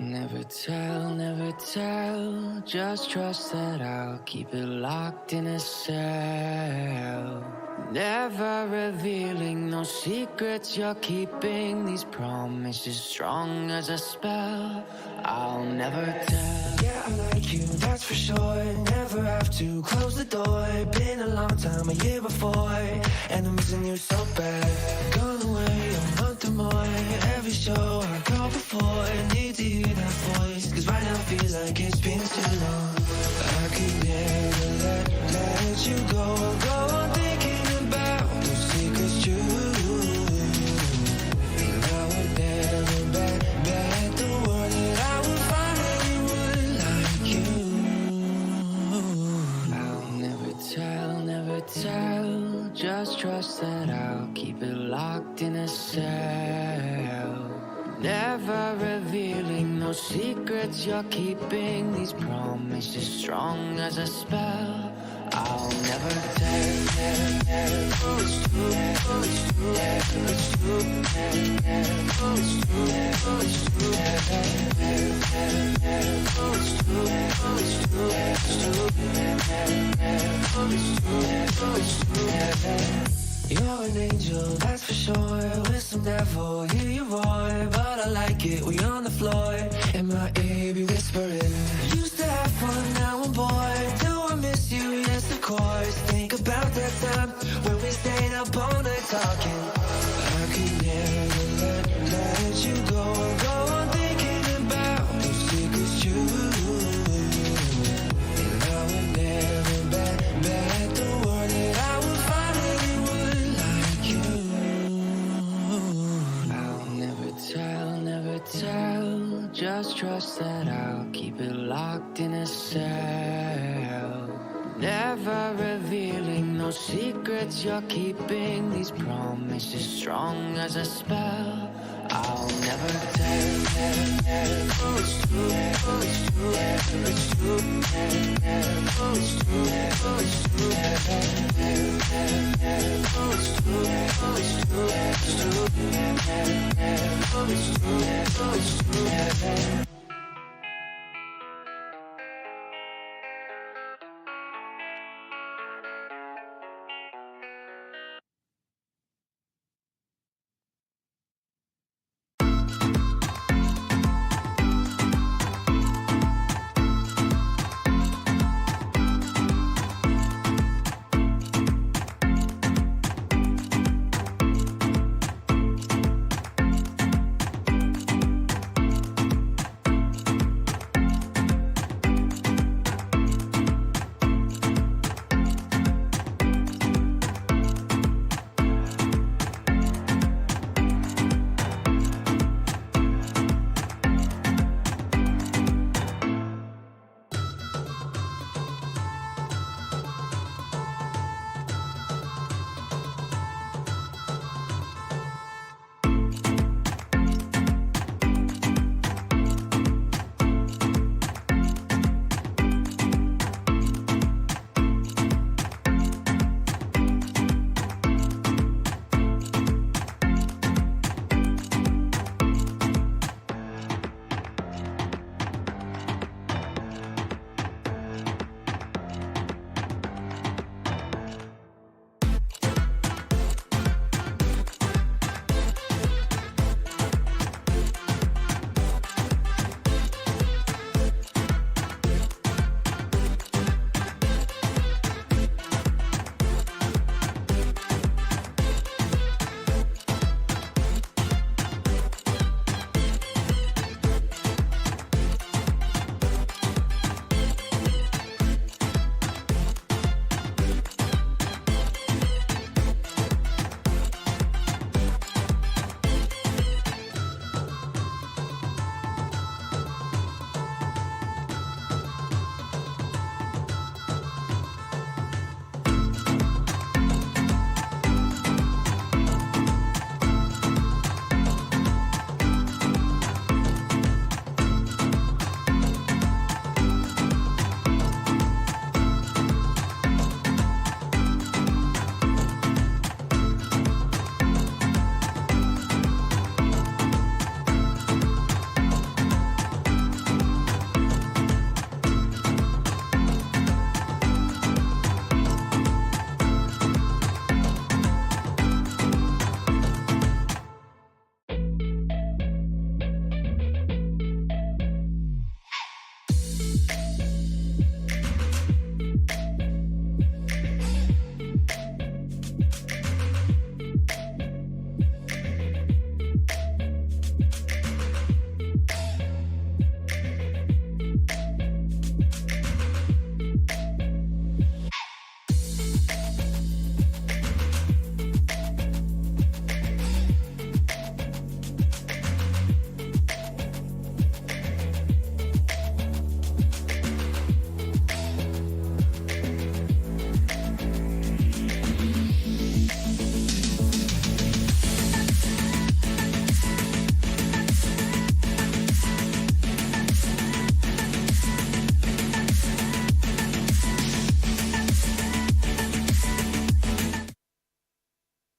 never tell, just trust that I'll keep it locked in a cell. Never revealing no secrets you're keeping, these promises strong as a spell. I'll never tell. Yeah, I like you, that's for sure. Never have to close the door. Been a long time, a year before, and I'm missing you so bad. Gone away a month or more. Every show I go before, I need to hear that voice, cause right now feels like it's been too long. I could never let you go on thinking about those secrets true. And I would never bet the world that I would find anyone like you. I'll never tell, just trust that I'll keep it locked in a cell. Never revealing no secrets you're keeping, these promises strong as a spell. I'll never tell. You're an angel, that's for sure. With some devil, hear you roar, but I like it. We on the floor, and my ear be whispering. Used to have fun, now I'm bored. Do I miss you? Yes, of course. Think about that time when we stayed up all night talking. I could never let you go on thinking about those secrets true. And I would never bet the world that I would find anyone like you. I'll never tell, just trust that I'll keep it locked in a cell. Never revealing no secrets you're keeping. These promises strong as a spell. I'll never tell. Oh, it's true. Oh, it's true. It's true. Oh, it's true. Oh, it's true. Oh, it's true. Oh, it's true. It's true. Oh, it's true. Oh, it's true.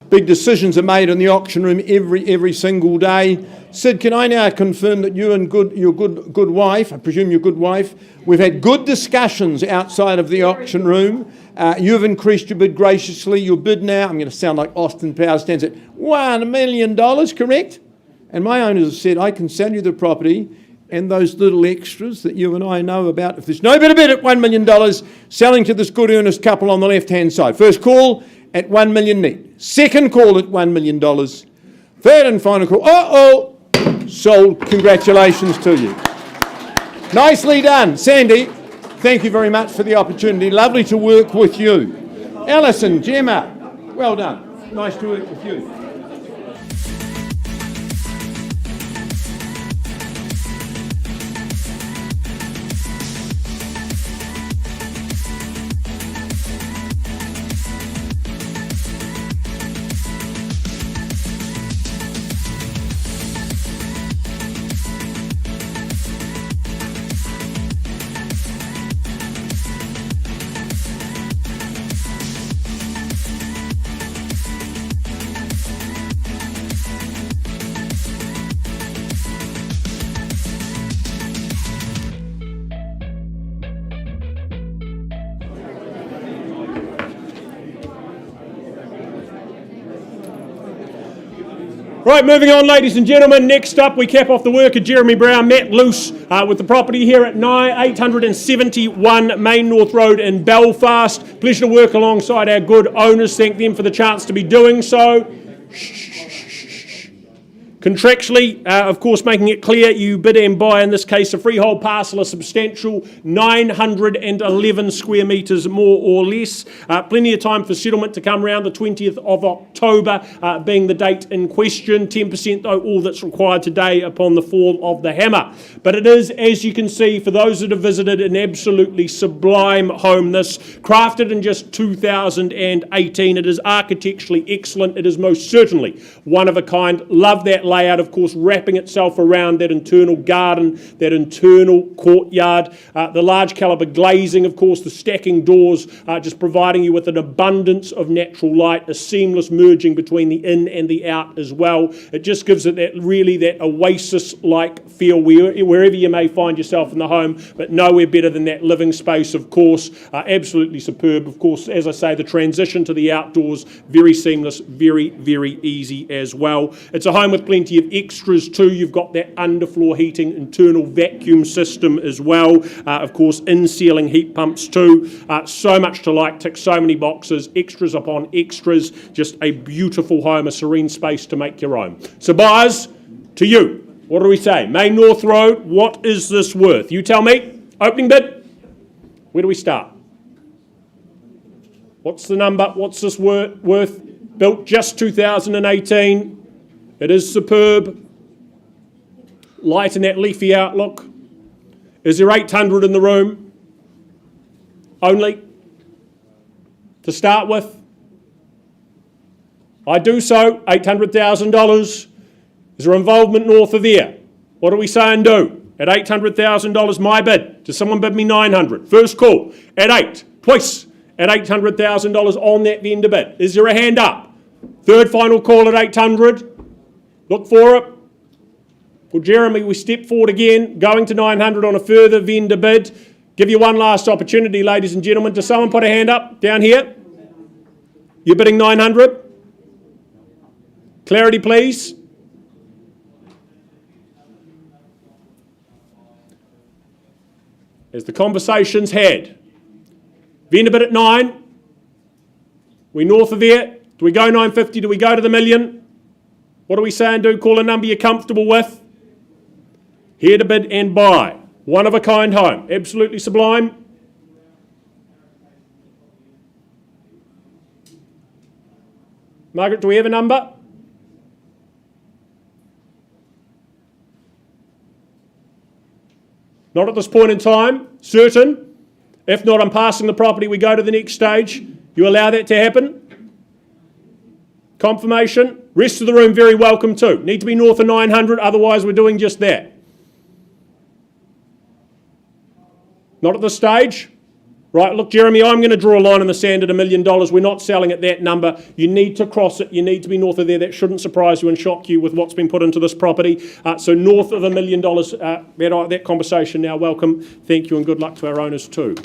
Big decisions are made in the auction room every single day. Sid, can I now confirm that you and your good wife, I presume your good wife, we've had good discussions outside of the auction room. You've increased your bid graciously. Your bid now, I'm going to sound like Austin Powers, stands at $1 million, correct? And my owners have said, I can sell you the property and those little extras that you and I know about. If there's no better bid at $1 million, selling to this good earnest couple on the left-hand side. First call at $1 million net. Second call at $1 million. Third and final call, sold. Congratulations to you. Nicely done. Sandy, thank you very much for the opportunity. Lovely to work with you. Alison, Gemma, well done. Nice to work with you. Right, moving on, ladies and gentlemen. Next up, we cap off the work of Jeremy Brown, Matt Luce, with the property here at 871 Main North Road in Belfast. Pleasure to work alongside our good owners. Thank them for the chance to be doing so. Contractually, of course, making it clear you bid and buy, in this case, a freehold parcel, a substantial 911 square metres, more or less. Plenty of time for settlement to come round, the 20th of October being the date in question. 10% though, all that's required today upon the fall of the hammer. But it is, as you can see, for those that have visited, an absolutely sublime home. This, crafted in just 2018. It is architecturally excellent. It is most certainly one of a kind. Love that layout, of course, wrapping itself around that internal garden, that internal courtyard, the large calibre glazing, of course, the stacking doors, just providing you with an abundance of natural light, a seamless merging between the in and the out as well. It just gives it that oasis-like feel wherever you may find yourself in the home, but nowhere better than that living space, of course. Absolutely superb. Of course, as I say, the transition to the outdoors, very seamless, very, very easy as well. It's a home with plenty of extras too. You've got that underfloor heating, internal vacuum system as well. Of course, in-ceiling heat pumps too. So much to like, tick so many boxes, extras upon extras. Just a beautiful home, a serene space to make your own. So buyers, to you, what do we say? Main North Road, what is this worth? You tell me. Opening bid. Where do we start? What's the number? What's this worth? Built just 2018. It is superb. Light in that leafy outlook. Is there 800 in the room? Only? To start with? I do so. $800,000. Is there involvement north of there? What do we say and do? At $800,000, my bid. Does someone bid me 900? First call. At 8. Twice. At $800,000 on that vendor bid. Is there a hand up? Third final call at 800. Look for it. Well, Jeremy, we step forward again, going to 900 on a further vendor bid. Give you one last opportunity, ladies and gentlemen. Does someone put a hand up down here? You're bidding 900? Clarity, please. As the conversation's had. Vendor bid at 9. We north of there. Do we go 950? Do we go to the million? What do we say and do? Call a number you're comfortable with. Here to bid and buy. One of a kind home. Absolutely sublime. Margaret, do we have a number? Not at this point in time. Certain. If not, I'm passing the property. We go to the next stage. You allow that to happen? Confirmation. Rest of the room very welcome too. Need to be north of 900, otherwise we're doing just that. Not at this stage? Right, look, Jeremy, I'm going to draw a line in the sand at $1 million. We're not selling at that number. You need to cross it. You need to be north of there. That shouldn't surprise you and shock you with what's been put into this property. So north of $1 million, that conversation now. Welcome. Thank you and good luck to our owners too.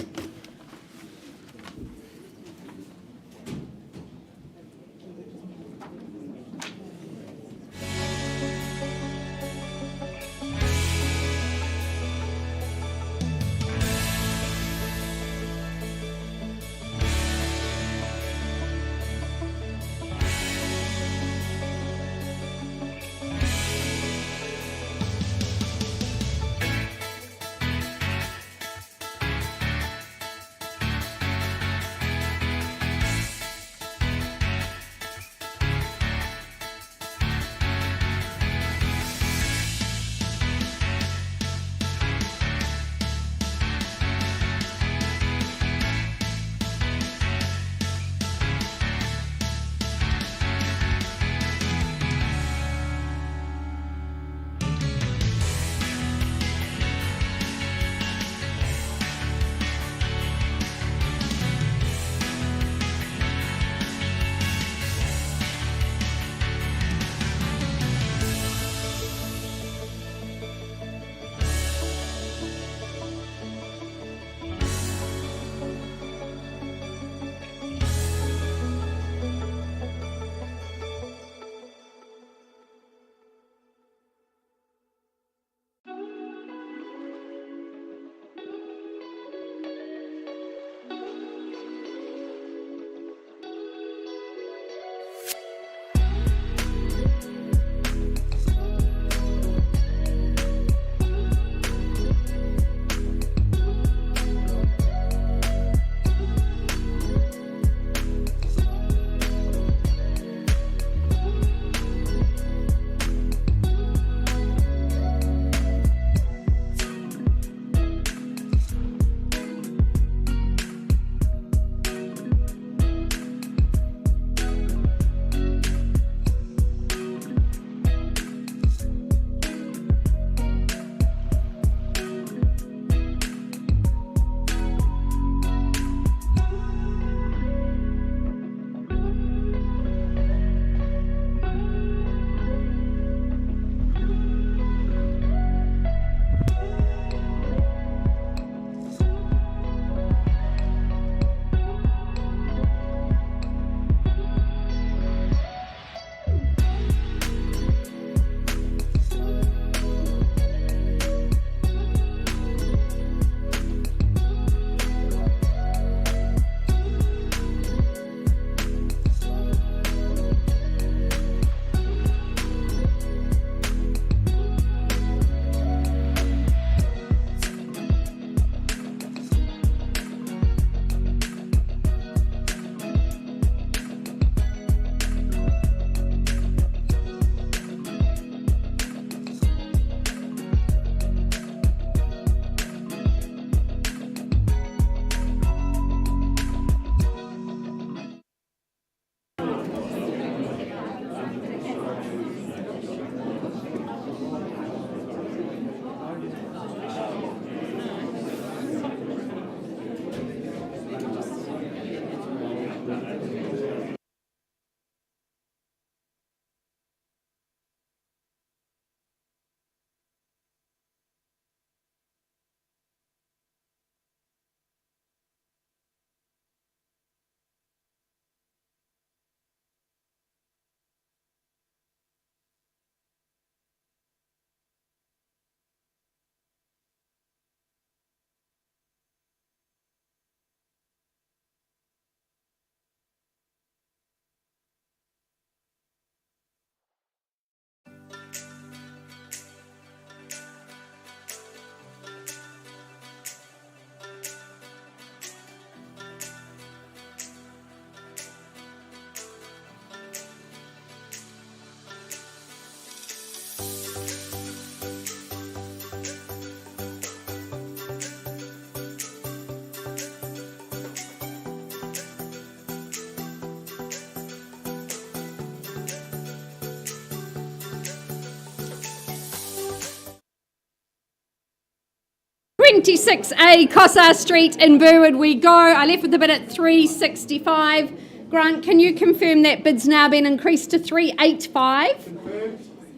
26A Kosa Street in Burwood we go. I left with the bid at 365. Grant, can you confirm that bid's now been increased to 385?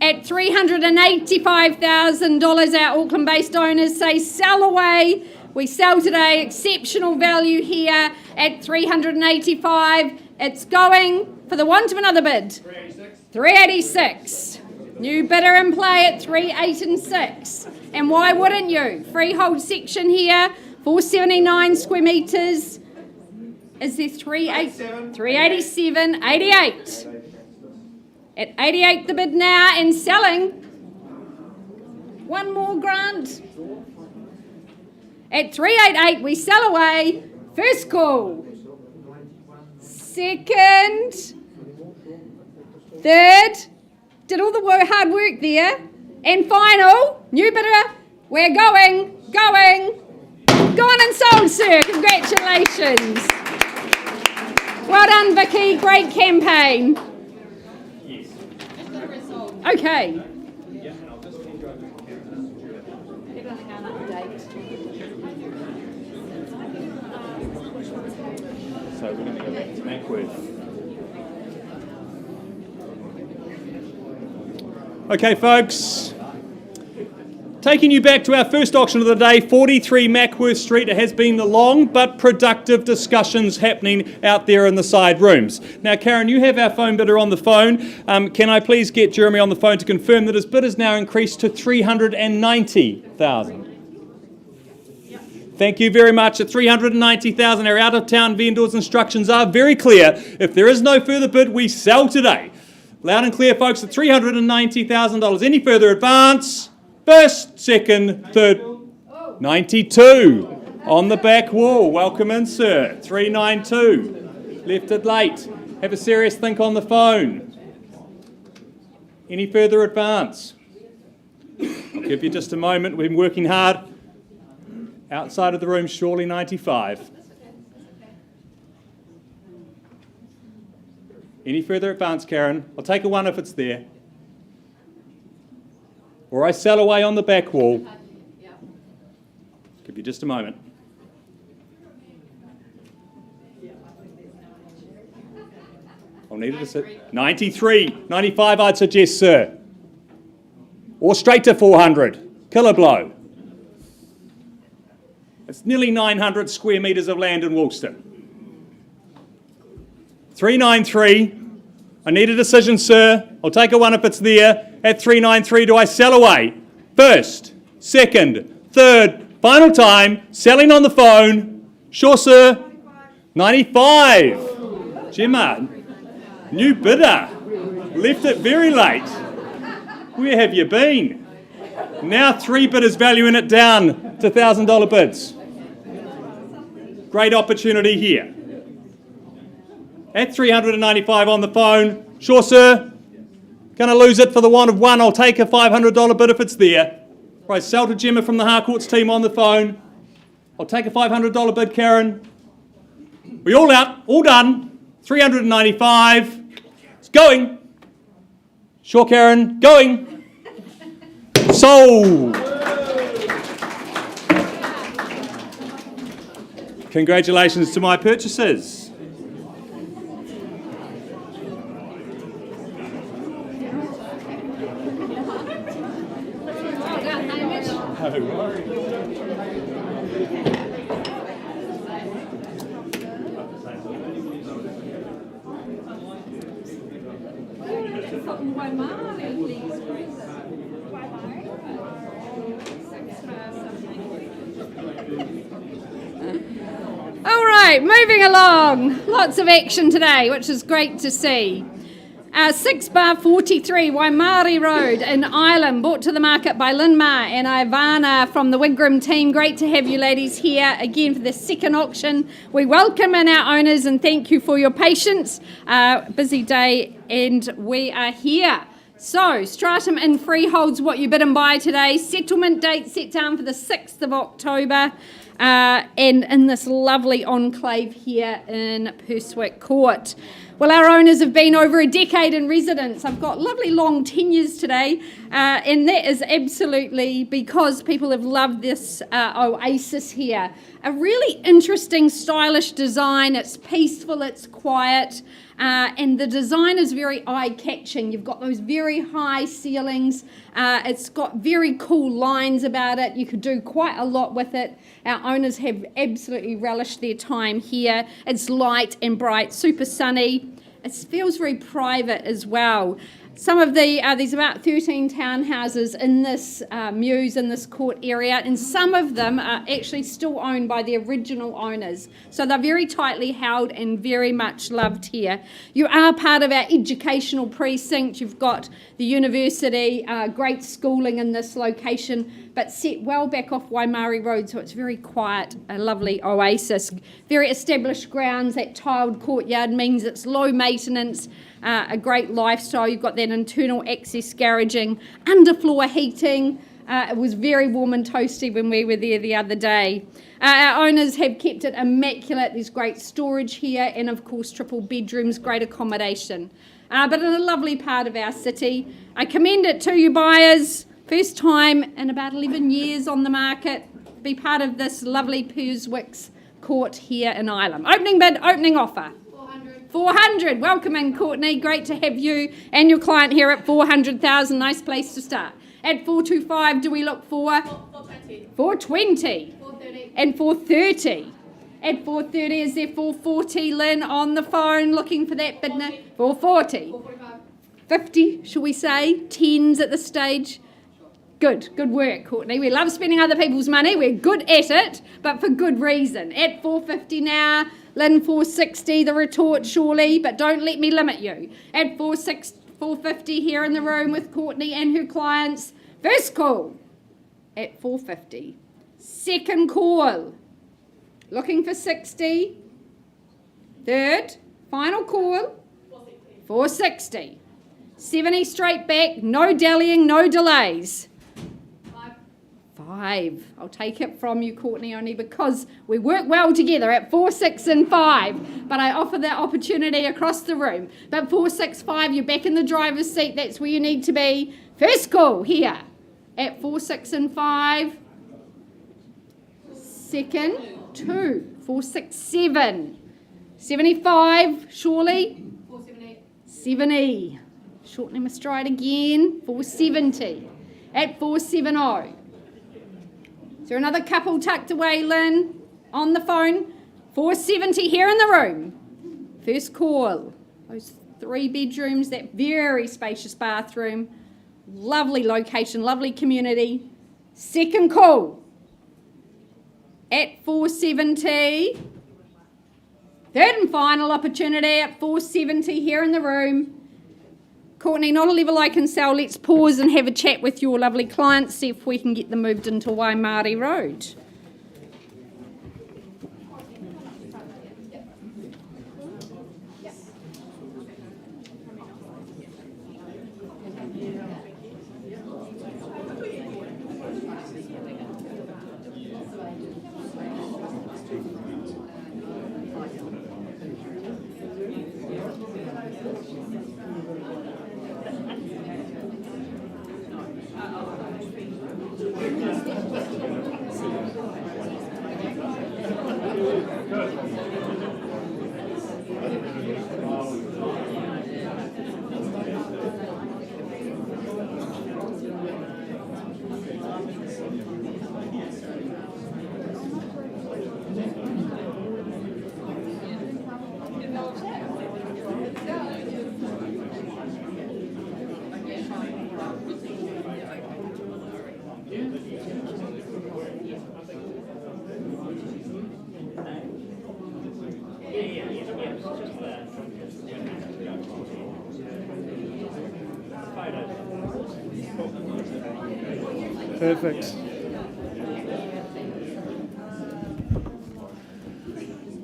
At $385,000, our Auckland-based owners say sell away. We sell today, exceptional value here at 385. It's going, for the want of another bid, 386. New bidder in play at 386. And why wouldn't you? Freehold section here, 479 square metres. Is there 387, 88. At 88 the bid now and selling. One more, Grant. At 388 we sell away. First call. Second. Third. Did all the hard work there. And final. New bidder. We're going. Gone and sold, sir. Congratulations. Well done, Vicky. Great campaign. Okay. So we're going to go back to Mackworth. Okay, folks. Taking you back to our first auction of the day, 43 Mackworth Street. It has been the long but productive discussions happening out there in the side rooms. Now, Karen, you have our phone bidder on the phone. Can I please get Jeremy on the phone to confirm that his bid is now increased to $390,000? Thank you very much. At $390,000, our out-of-town vendors' instructions are very clear. If there is no further bid, we sell today. Loud and clear, folks, at $390,000. Any further advance? First, second, third, 92 on the back wall. Welcome in, sir. 392. Left it late. Have a serious think on the phone. Any further advance? I'll give you just a moment. We've been working hard. Outside of the room, surely 95. Any further advance, Karen? I'll take a one if it's there. Or I sell away on the back wall. Give you just a moment. I'll need it to sit. 93, 95 I'd suggest, sir. Or straight to 400. Killer blow. It's nearly 900 square metres of land in Woolston. 393. I need a decision, sir. I'll take a one if it's there. At 393, do I sell away? First, second, third, final time. Selling on the phone. Sure, sir. 95. Gemma, new bidder. Left it very late. Where have you been? Now 3 bidders valuing it down to $1,000 bids. Great opportunity here. At 395 on the phone. Sure, sir. Going to lose it for the want of one. I'll take a $500 bid if it's there. Right, sell to Gemma from the Harcourts team on the phone. I'll take a $500 bid, Karen. We all out, all done. 395. It's going. Sure, Karen. Going. Sold. Congratulations to my purchasers. All right, moving along. Lots of action today, which is great to see. 6 bar 43 Waimairi Road in Ireland, brought to the market by Linmar and Ivana from the Wig Graham team. Great to have you ladies here again for the second auction. We welcome in our owners and thank you for your patience. Busy day and we are here. So, Stratum in freeholds what you bid and buy today. Settlement date set down for the 6th of October. And in this lovely enclave here in Purswick Court. Well, our owners have been over a decade in residence. I've got lovely long tenures today. And that is absolutely because people have loved this oasis here. A really interesting, stylish design. It's peaceful, it's quiet, and the design is very eye-catching. You've got those very high ceilings. It's got very cool lines about it. You could do quite a lot with it. Our owners have absolutely relished their time here. It's light and bright, super sunny. It feels very private as well. Some of there's about 13 townhouses in this mews, in this court area, and some of them are actually still owned by the original owners. So they're very tightly held and very much loved here. You are part of our educational precinct. You've got the university, great schooling in this location, but set well back off Waimairi Road, so it's very quiet, a lovely oasis. Very established grounds. That tiled courtyard means it's low maintenance, a great lifestyle. You've got that internal access garaging, underfloor heating. It was very warm and toasty when we were there the other day. Our owners have kept it immaculate. There's great storage here and, of course, triple bedrooms, great accommodation. But in a lovely part of our city. I commend it to you buyers. First time in about 11 years on the market. Be part of this lovely Purswicks court here in Ilam. Opening bid, opening offer. 400. Welcome in, Courtney. Great to have you and your client here at 400,000. Nice place to start. At 425, do we look for? 420. 420. 430. And 430. At 430, is there 440? Lynn on the phone looking for that bid. 440. 445. 50, shall we say? 10s at this stage. Good work, Courtney. We love spending other people's money. We're good at it, but for good reason. At 450 now. Lynn, 460, the retort surely, but don't let me limit you. At 450 here in the room with Courtney and her clients. First call at 450. Second call. Looking for 60. Third, final call. 460. 70 straight back, no dallying, no delays. 5. I'll take it from you, Courtney, only because we work well together at 4, 6 and 5, but I offer that opportunity across the room. But 4, 6, 5, you're back in the driver's seat. That's where you need to be. First call here at 4, 6 and 5. Second, 2, 4, 6, 7. 75, surely. 478. 70. Shortening my stride again. 470. At 470. Is there another couple tucked away, Lynn? On the phone. 470 here in the room. First call. Those 3 bedrooms, that very spacious bathroom. Lovely location, lovely community. Second call. At 470. Third and final opportunity at 470 here in the room. Courtney, not a level I can sell. Let's pause and have a chat with your lovely clients, see if we can get them moved into Waimairi Road. Perfect.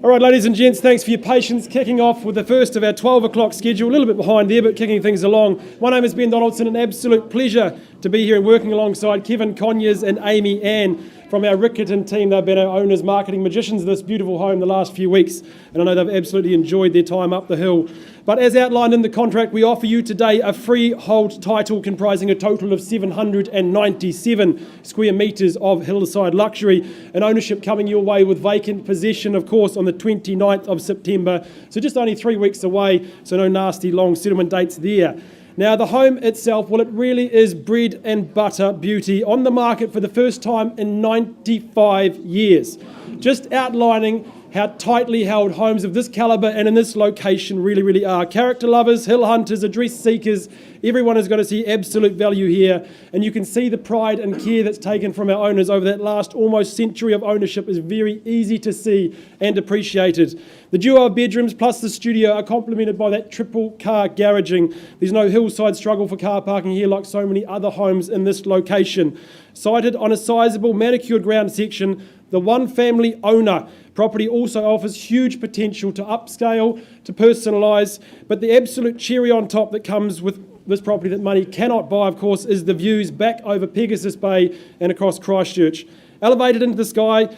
All right, ladies and gents, thanks for your patience. Kicking off with the first of our 12 o'clock schedule, a little bit behind there, but kicking things along. My name is Ben Donaldson, an absolute pleasure to be here and working alongside Kevin Conyers and Amy Ann. from our Rickerton team. They've been our owners, marketing magicians of this beautiful home the last few weeks, and I know they've absolutely enjoyed their time up the hill. But as outlined in the contract, we offer you today a freehold title comprising a total of 797 square metres of hillside luxury, and ownership coming your way with vacant possession, of course, on the 29th of September. So just only 3 weeks away, so no nasty long settlement dates there. Now, the home itself, well, it really is bread and butter beauty, on the market for the first time in 95 years. Just outlining how tightly held homes of this calibre and in this location really are. Character lovers, hill hunters, address seekers, everyone is going to see absolute value here, and you can see the pride and care that's taken from our owners over that last almost century of ownership is very easy to see and appreciated. The duo of bedrooms plus the studio are complemented by that triple car garaging. There's no hillside struggle for car parking here like so many other homes in this location. Sited on a sizable manicured ground section, the one family owner property also offers huge potential to upscale, to personalise, but the absolute cherry on top that comes with this property that money cannot buy, of course, is the views back over Pegasus Bay and across Christchurch. Elevated into the sky,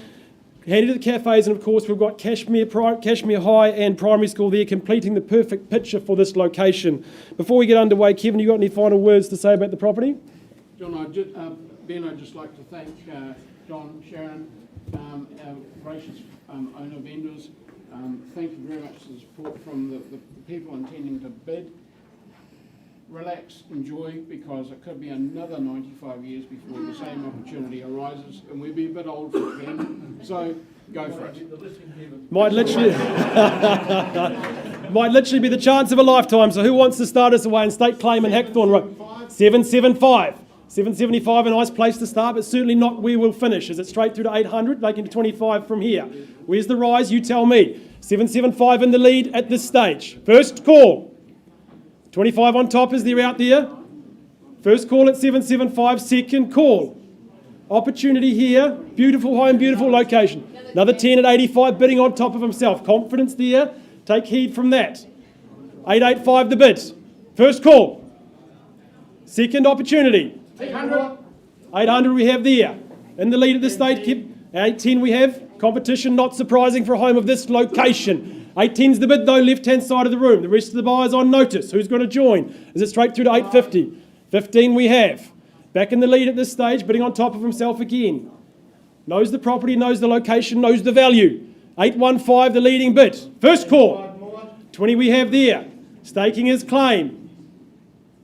handy to the cafes, and of course we've got Cashmere High and Primary School there, completing the perfect picture for this location. Before we get underway, Kevin, you got any final words to say about the property? John, I'd just like to thank John, Sharon, our gracious owner vendors. Thank you very much for the support from the people intending to bid. Relax, enjoy, because it could be another 95 years before the same opportunity arises, and we'll be a bit old for it then, so go for it. Might literally be the chance of a lifetime, so who wants to start us away and stake claim in Hackthorne Road? 775. 775, a nice place to start, but certainly not where we'll finish. Is it straight through to 800, making to 25 from here? Where's the rise? You tell me. 775 in the lead at this stage. First call. 25 on top, is there out there? First call at 775, second call. Opportunity here, beautiful home, beautiful location. Another 10 at 85, bidding on top of himself. Confidence there, take heed from that. 885 the bid. First call. Second opportunity. 800 we have there. In the lead at this stage, 810 we have. Competition not surprising for a home of this location. 810's the bid though, left-hand side of the room. The rest of the buyers on notice. Who's going to join? Is it straight through to 850? 15 we have. Back in the lead at this stage, bidding on top of himself again. Knows the property, knows the location, knows the value. 815 the leading bid. First call. 20 we have there. Staking his claim.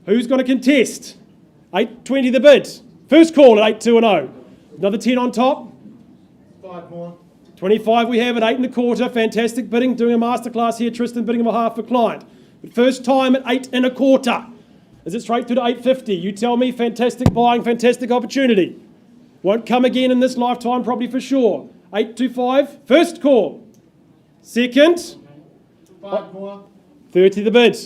Who's going to contest? 820 the bid. First call at 8210. Another 10 on top. 5 more. 25 we have at 8 1/4. Fantastic bidding. Doing a masterclass here. Tristan bidding on behalf of client. But first time at 8 1/4. Is it straight through to 850? You tell me. Fantastic buying. Fantastic opportunity. Won't come again in this lifetime, probably for sure. 825. First call. Second. 5 more. 30 the bid.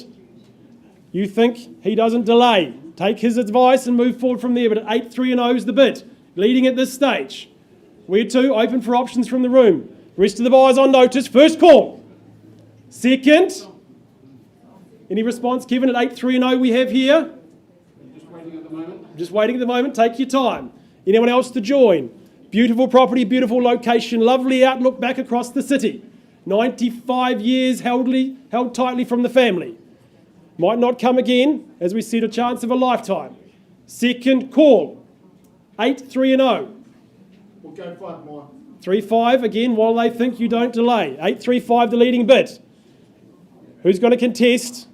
You think he doesn't delay. Take his advice and move forward from there. But at 8-3-0 is the bid. Leading at this stage. Where to? Open for options from the room. Rest of the buyers on notice. First call. Second. Any response, Kevin? At 8-3-0 we have here. Just waiting at the moment. Just waiting at the moment. Take your time. Anyone else to join? Beautiful property, beautiful location, lovely outlook back across the city. 95 years held tightly from the family. Might not come again, as we said, a chance of a lifetime. Second call. 8-3-0. We'll go 5 more. 3-5 again, while they think you don't delay. 8-3-5 the leading bid. Who's going to contest?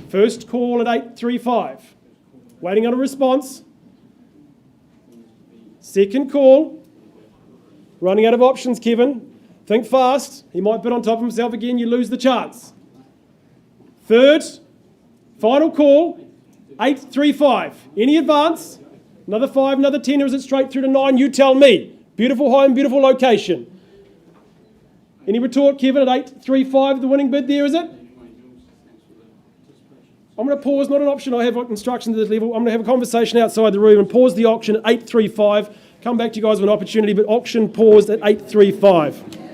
First call at 8-3-5. Waiting on a response. Second call. Running out of options, Kevin. Think fast. He might bid on top of himself again. You lose the chance. Third. Final call. 8-3-5. Any advance? Another 5, another 10, or is it straight through to 9? You tell me. Beautiful home, beautiful location. Any retort, Kevin, at 8-3-5, the winning bid there, is it? I'm going to pause, not an option. I have instructions at this level. I'm going to have a conversation outside the room and pause the auction at 8-3-5. Come back to you guys with an opportunity, but auction paused at 8-3-5.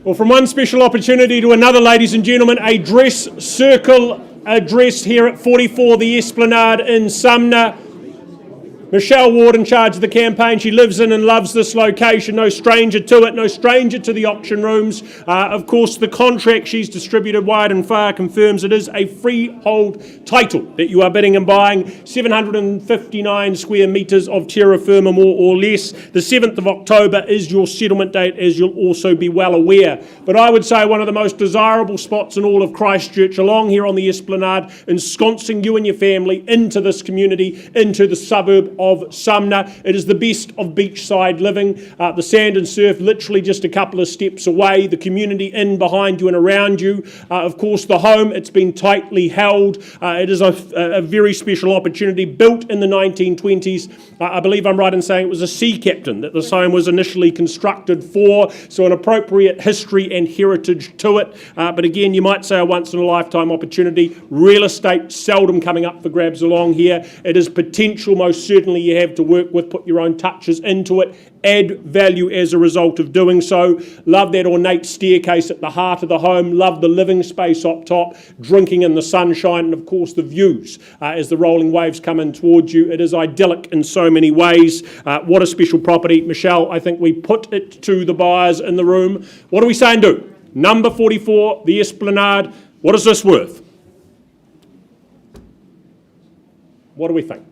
Well, from one special opportunity to another, ladies and gentlemen, a dress circle address here at 44 the Esplanade in Sumner. Michelle Ward in charge of the campaign. She lives in and loves this location. No stranger to it, no stranger to the auction rooms. Of course, the contract she's distributed wide and far confirms it is a freehold title that you are bidding and buying. 759 square metres of terra firma, more or less. The 7th of October is your settlement date, as you'll also be well aware. But I would say one of the most desirable spots in all of Christchurch, along here on the Esplanade, ensconcing you and your family into this community, into the suburb of Sumner. It is the best of beachside living. The sand and surf literally just a couple of steps away. The community in behind you and around you. Of course, the home, it's been tightly held. It is a very special opportunity, built in the 1920s. I believe I'm right in saying it was a sea captain that this home was initially constructed for, so an appropriate history and heritage to it. But again, you might say a once-in-a-lifetime opportunity. Real estate seldom coming up for grabs along here. It is potential, most certainly, you have to work with, put your own touches into it, add value as a result of doing so. Love that ornate staircase at the heart of the home, love the living space up top, drinking in the sunshine, and of course the views as the rolling waves come in towards you. It is idyllic in so many ways. What a special property. Michelle, I think we put it to the buyers in the room. What are we saying do? Number 44, the Esplanade. What is this worth? What do we think?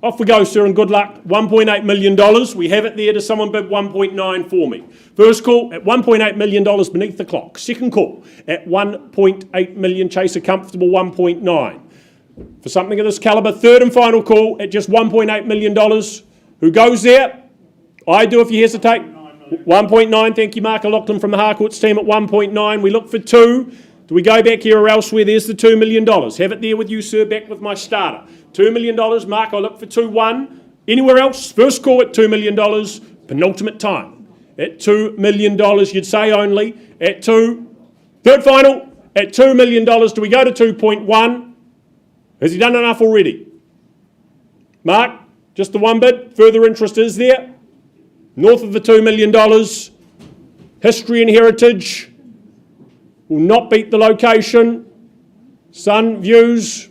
Off we go, sir, and good luck. $1.8 million. We have it there. Does someone bid 1.9 for me? First call at $1.8 million beneath the clock. Second call at 1.8 million. Chase a comfortable 1.9. For something of this calibre, third and final call at just $1.8 million. Who goes there? I do if you hesitate. 1.9. Thank you, Mark. I locked him from the Harcourts team at 1.9. We look for 2. Do we go back here or elsewhere? There's the $2 million. Have it there with you, sir, back with my starter. $2 million, Mark, I look for 2-1. Anywhere else? First call at $2 million, penultimate time. At $2 million, you'd say only. At 2. Third final, at $2 million, do we go to 2.1? Has he done enough already? Mark, just the one bid. Further interest is there. North of the $2 million. History and heritage. Will not beat the location. Sun views.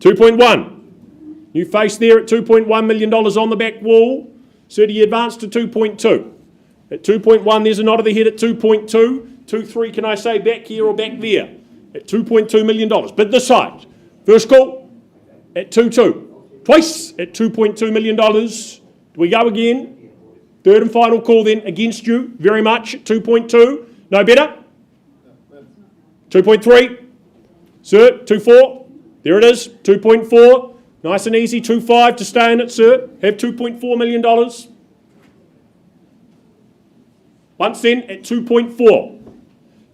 2.1. New face there at $2.1 million on the back wall. So do you advance to 2.2? At 2.1, there's a nod of the head at 2.2. 2.3, can I say back here or back there? At $2.2 million. Bid this side. First call at 2.2. Twice at $2.2 million. Do we go again? Third and final call then against you very much at 2.2. No better? 2.3. Sir, 2.4. There it is, 2.4. Nice and easy, 2.5 to stay in it, sir. Have $2.4 million. Once then, at 2.4.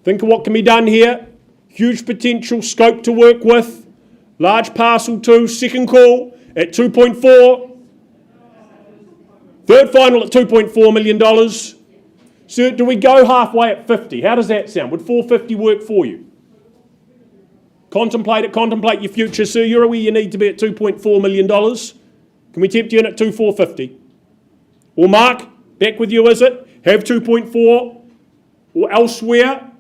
Think of what can be done here. Huge potential, scope to work with. Large parcel 2, second call at 2.4. Third final at $2.4 million. Sir, do we go halfway at 50? How does that sound? Would 450 work for you? Contemplate it, contemplate your future, sir. You're where you need to be at $2.4 million. Can we tempt you in at 2.450? Or Mark, back with you, is it? Have 2.4 or elsewhere?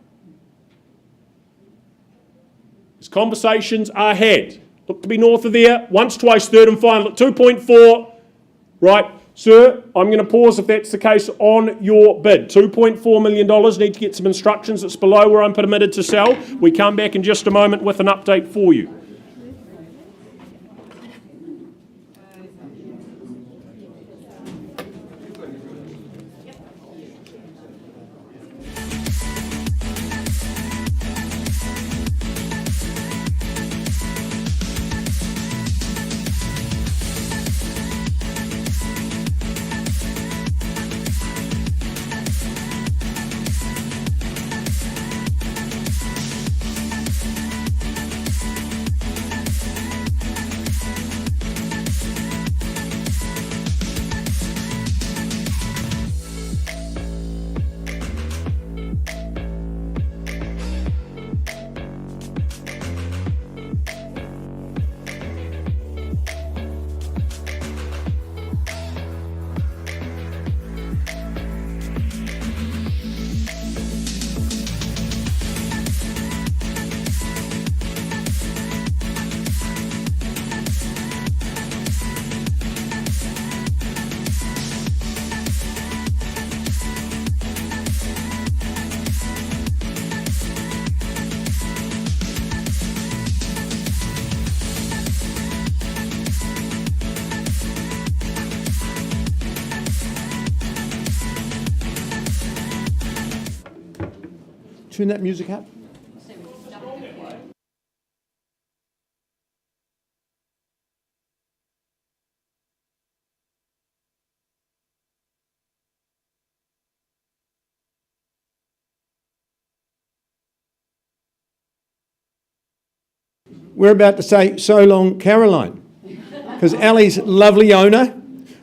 As conversations are had. Look to be north of there. Once, twice, third and final at 2.4. Right. Sir, I'm going to pause if that's the case on your bid. $2.4 million. Need to get some instructions. It's below where I'm permitted to sell. We come back in just a moment with an update for you. Turn that music up. We're about to say so long, Caroline, because Ali's lovely owner,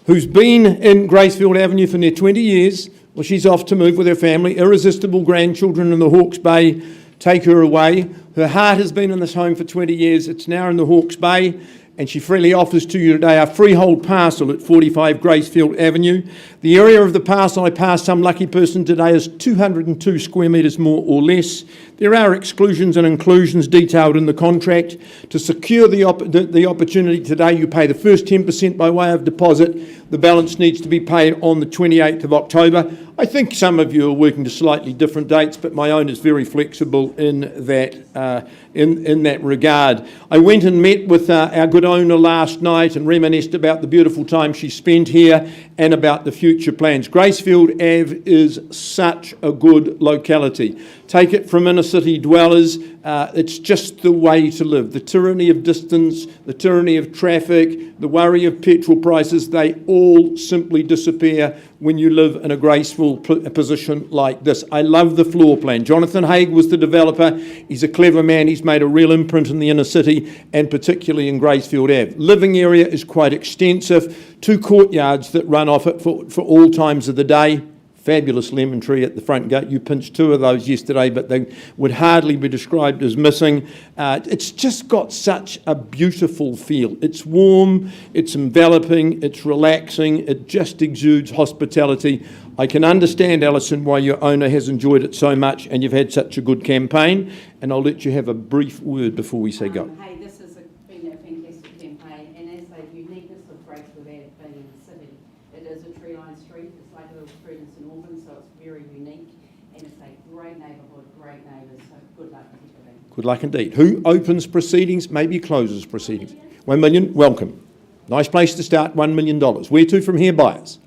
who's been in Gracefield Avenue for near 20 years, well, she's off to move with her family, irresistible grandchildren in the Hawke's Bay, take her away. Her heart has been in this home for 20 years, it's now in the Hawke's Bay, and she freely offers to you today a freehold parcel at 45 Gracefield Avenue. The area of the parcel I passed some lucky person today is 202 square metres more or less. There are exclusions and inclusions detailed in the contract. To secure the opportunity today, you pay the first 10% by way of deposit. The balance needs to be paid on the 28th of October. I think some of you are working to slightly different dates, but my own is very flexible in that regard. I went and met with our good owner last night and reminisced about the beautiful time she spent here and about the future plans. Gracefield Ave is such a good locality. Take it from inner city dwellers, it's just the way to live. The tyranny of distance, the tyranny of traffic, the worry of petrol prices, they all simply disappear when you live in a graceful position like this. I love the floor plan. Jonathan Haig was the developer. He's a clever man. He's made a real imprint in the inner city and particularly in Gracefield Ave. Living area is quite extensive. 2 courtyards that run off it for all times of the day. Fabulous lemon tree at the front gate. You pinched 2 of those yesterday, but they would hardly be described as missing. It's just got such a beautiful feel. It's warm, it's enveloping, it's relaxing, it just exudes hospitality. I can understand, Alison, why your owner has enjoyed it so much and you've had such a good campaign, and I'll let you have a brief word before we say go. Hey, this has been a fantastic campaign, and as the uniqueness of Gracefield Ave being in the city, it is a tree-lined street. It's like a little street in St Albans, so it's very unique, and it's a great neighbourhood, great neighbours, so good luck with everything. Good luck indeed. Who opens proceedings, maybe closes proceedings? 1 million, welcome. Nice place to start, $1 million. Where to from here, buyers?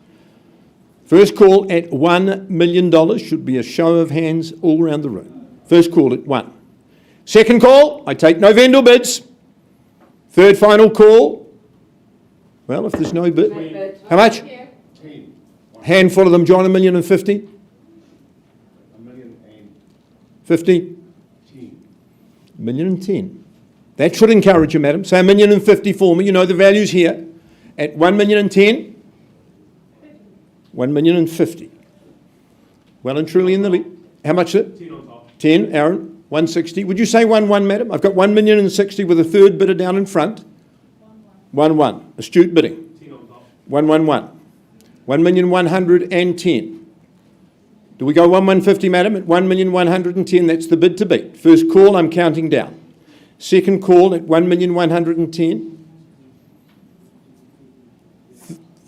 First call at $1 million. Should be a show of hands all around the room. First call at 1. Second call, I take no vendor bids. Third final call. Well, if there's no bid. How much? Handful of them, John, 1,050,000. 50. 1,010,000. That should encourage you, madam. Say 1,050,000 for me. You know the values here. At 1,010,000. 1,050,000. Well and truly in the lead. How much is it? 10 on top. 10, Aaron. 160. Would you say 1-1, madam? I've got 1,060,000 with a third bidder down in front. 1-1. Astute bidding. 10 on top. 1-1-1. 1,110,000. Do we go 1,150, madam? At 1,110,000, that's the bid to beat. First call, I'm counting down. Second call at 1,110,000.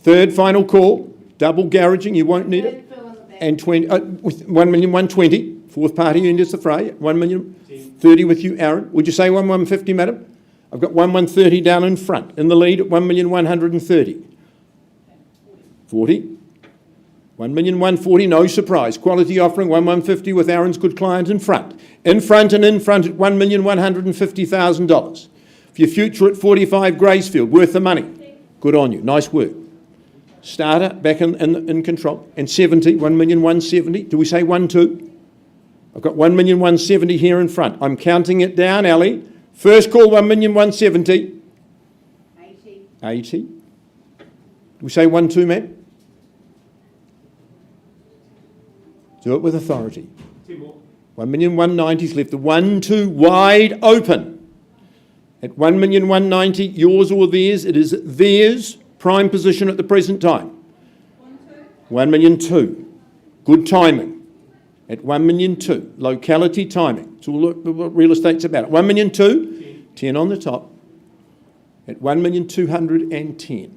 Third final call, double garaging, you won't need it. And 1,120,000. Fourth party enters the fray. 1,030,000 with you, Aaron. Would you say 1,150, madam? I've got 1,130 down in front. In the lead at 1,130,000. 40. 1,140,000, no surprise. Quality offering, 1,150 with Aaron's good client in front. In front and in front at $1,150,000. For your future at 45 Gracefield, worth the money. Good on you, nice work. Starter, back in control. And 70, 1,170,000. Do we say 1-2? I've got 1,170,000 here in front. I'm counting it down, Ali. First call, 1,170,000. 80. 80. Do we say 1-2, ma'am? Do it with authority. 10 more. 1,190,000's left. The 1-2 wide open. At 1,190,000, yours or theirs. It is theirs. Prime position at the present time. 1,200,000. Good timing. At 1,200,000. Locality timing. It's all what real estate's about. 1,200,000. 10 on the top. At 1,210,000.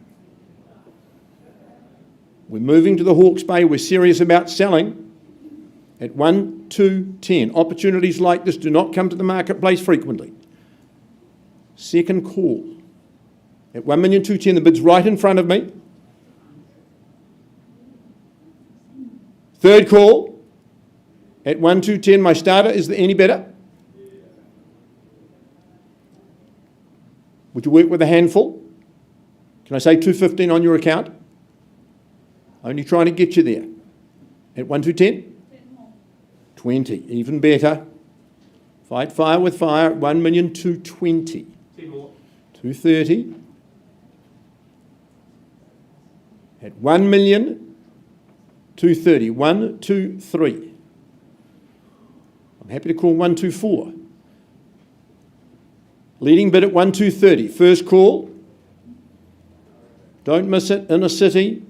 We're moving to the Hawke's Bay. We're serious about selling. At 1,210. Opportunities like this do not come to the marketplace frequently. Second call. At 1,210,000. The bid's right in front of me. Third call. At 1,210, my starter, is there any better? Would you work with a handful? Can I say 215 on your account? Only trying to get you there. At 1,210? 20, even better. Fight fire with fire at 1,220,000. 230. At 1,230,000. 123. I'm happy to call 124. Leading bid at 1,230. First call. Don't miss it. Inner city.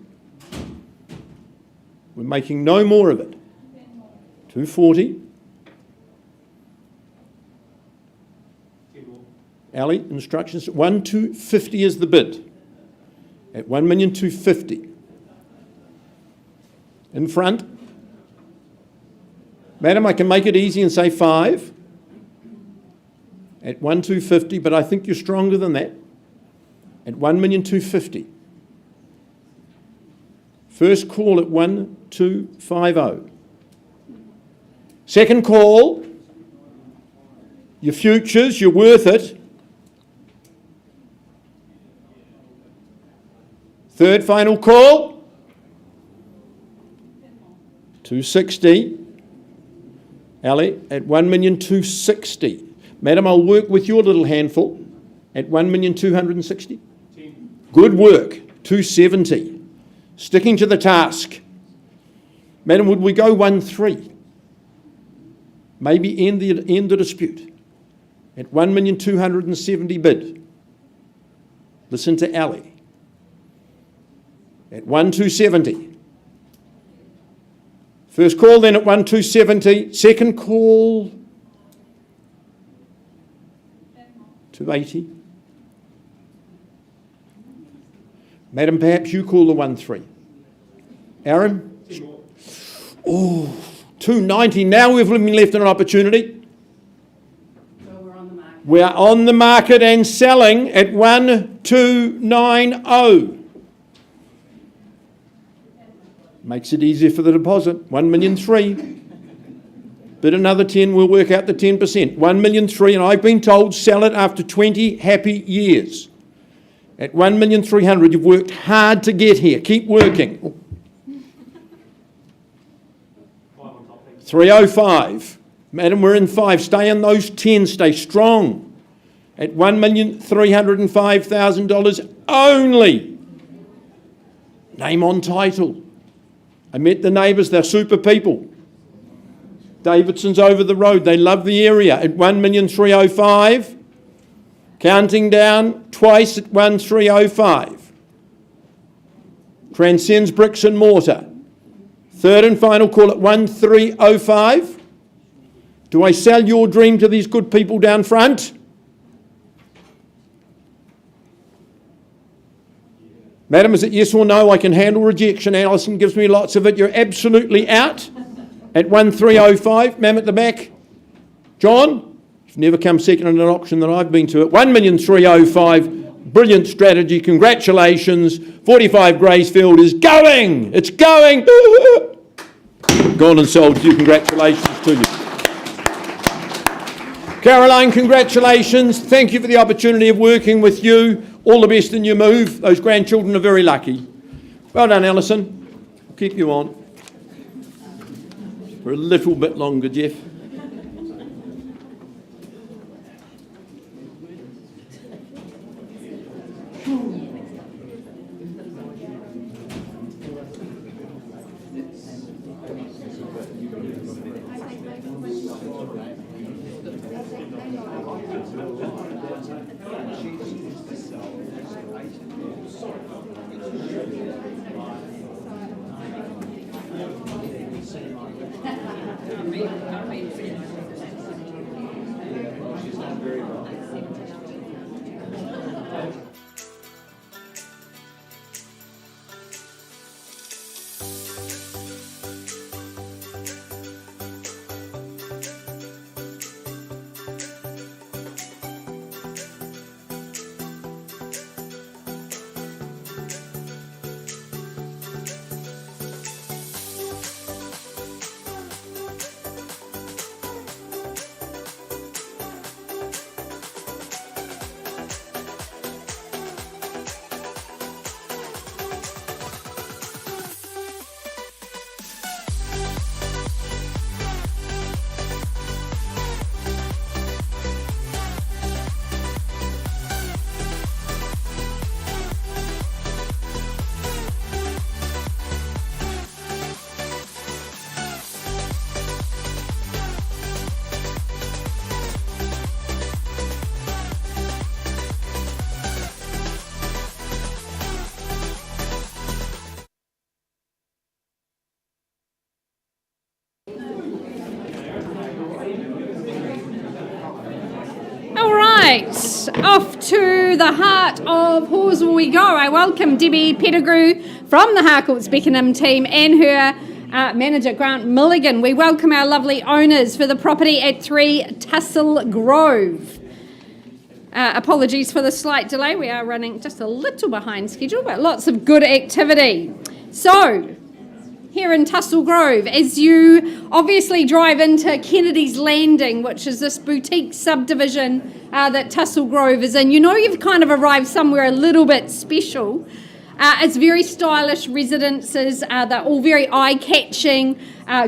We're making no more of it. 240. Ali, instructions. 1,250 is the bid. At 1,250,000. In front. Madam, I can make it easy and say 5. At 1,250,000, but I think you're stronger than that. At 1,250,000. First call at 1,250,000. Second call. Your futures, you're worth it. Third final call. 260. Ali, at 1,260,000. Madam, I'll work with your little handful at 1,260,000. Good work. 270. Sticking to the task. Madam, would we go 1,300,000? Maybe end the dispute. At 1,270,000 bid. Listen to Ali. At 1,270,000. First call then at 1,270,000. Second call. 280. Madam, perhaps you call the 1,300,000. Aaron? Oh, 290. Now we've been left an opportunity. So we're on the market. We're on the market and selling at 1,290,000. Makes it easier for the deposit. 1,300,000. Bid another 10, we'll work out the 10%. 1,300,000, and I've been told sell it after 20 happy years. At 1,300,000, you've worked hard to get here. Keep working. 305. Madam, we're in 5. Stay in those 10. Stay strong. At $1,305,000 only. Name on title. I met the neighbours. They're super people. Davidson's over the road. They love the area. At 1,305,000. Counting down twice at 1,305,000. Transcends bricks and mortar. Third and final call at 1,305,000. Do I sell your dream to these good people down front? Madam, is it yes or no? I can handle rejection. Alison gives me lots of it. You're absolutely out at 1,305,000. Ma'am at the back. John? You've never come second in an auction that I've been to at 1,305,000. Brilliant strategy. Congratulations. 45 Gracefield is going. It's going. Gone and sold you. Congratulations to you. Caroline, congratulations. Thank you for the opportunity of working with you. All the best in your move. Those grandchildren are very lucky. Well done, Alison. I'll keep you on for a little bit longer, Jeff. Right, off to the heart of Horsell we go. I welcome Debbie Pettigrew from the Harcourts Beckenham team and her manager Grant Milligan. We welcome our lovely owners for the property at 3 Tussle Grove. Apologies for the slight delay. We are running just a little behind schedule, but lots of good activity. So, here in Tussle Grove, as you obviously drive into Kennedy's Landing, which is this boutique subdivision that Tussle Grove is in, you know you've kind of arrived somewhere a little bit special. It's very stylish residences, they're all very eye-catching,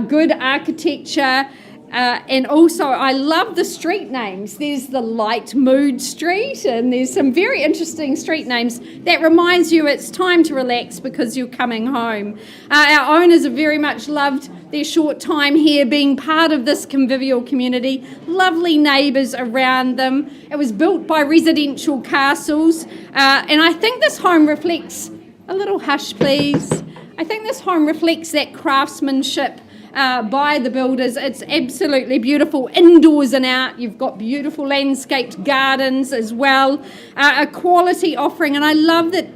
good architecture, and also I love the street names. There's the Light Mood Street, and there's some very interesting street names that reminds you it's time to relax because you're coming home. Our owners have very much loved their short time here being part of this convivial community. Lovely neighbours around them. It was built by Residential Castles, and I think this home reflects, a little hush please, I think this home reflects that craftsmanship by the builders. It's absolutely beautiful indoors and out. You've got beautiful landscaped gardens as well, a quality offering, and I love that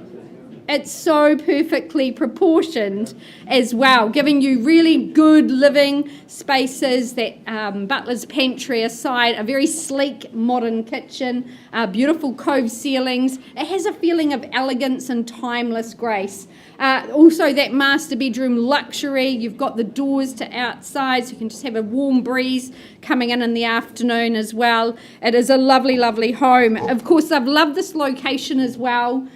it's so perfectly proportioned as well, giving you really good living spaces. That butler's pantry aside, a very sleek modern kitchen, beautiful cove ceilings. It has a feeling of elegance and timeless grace. Also that master bedroom luxury. You've got the doors to outside, so you can just have a warm breeze coming in the afternoon as well. It is a lovely, lovely home. Of course, I've loved this location as well.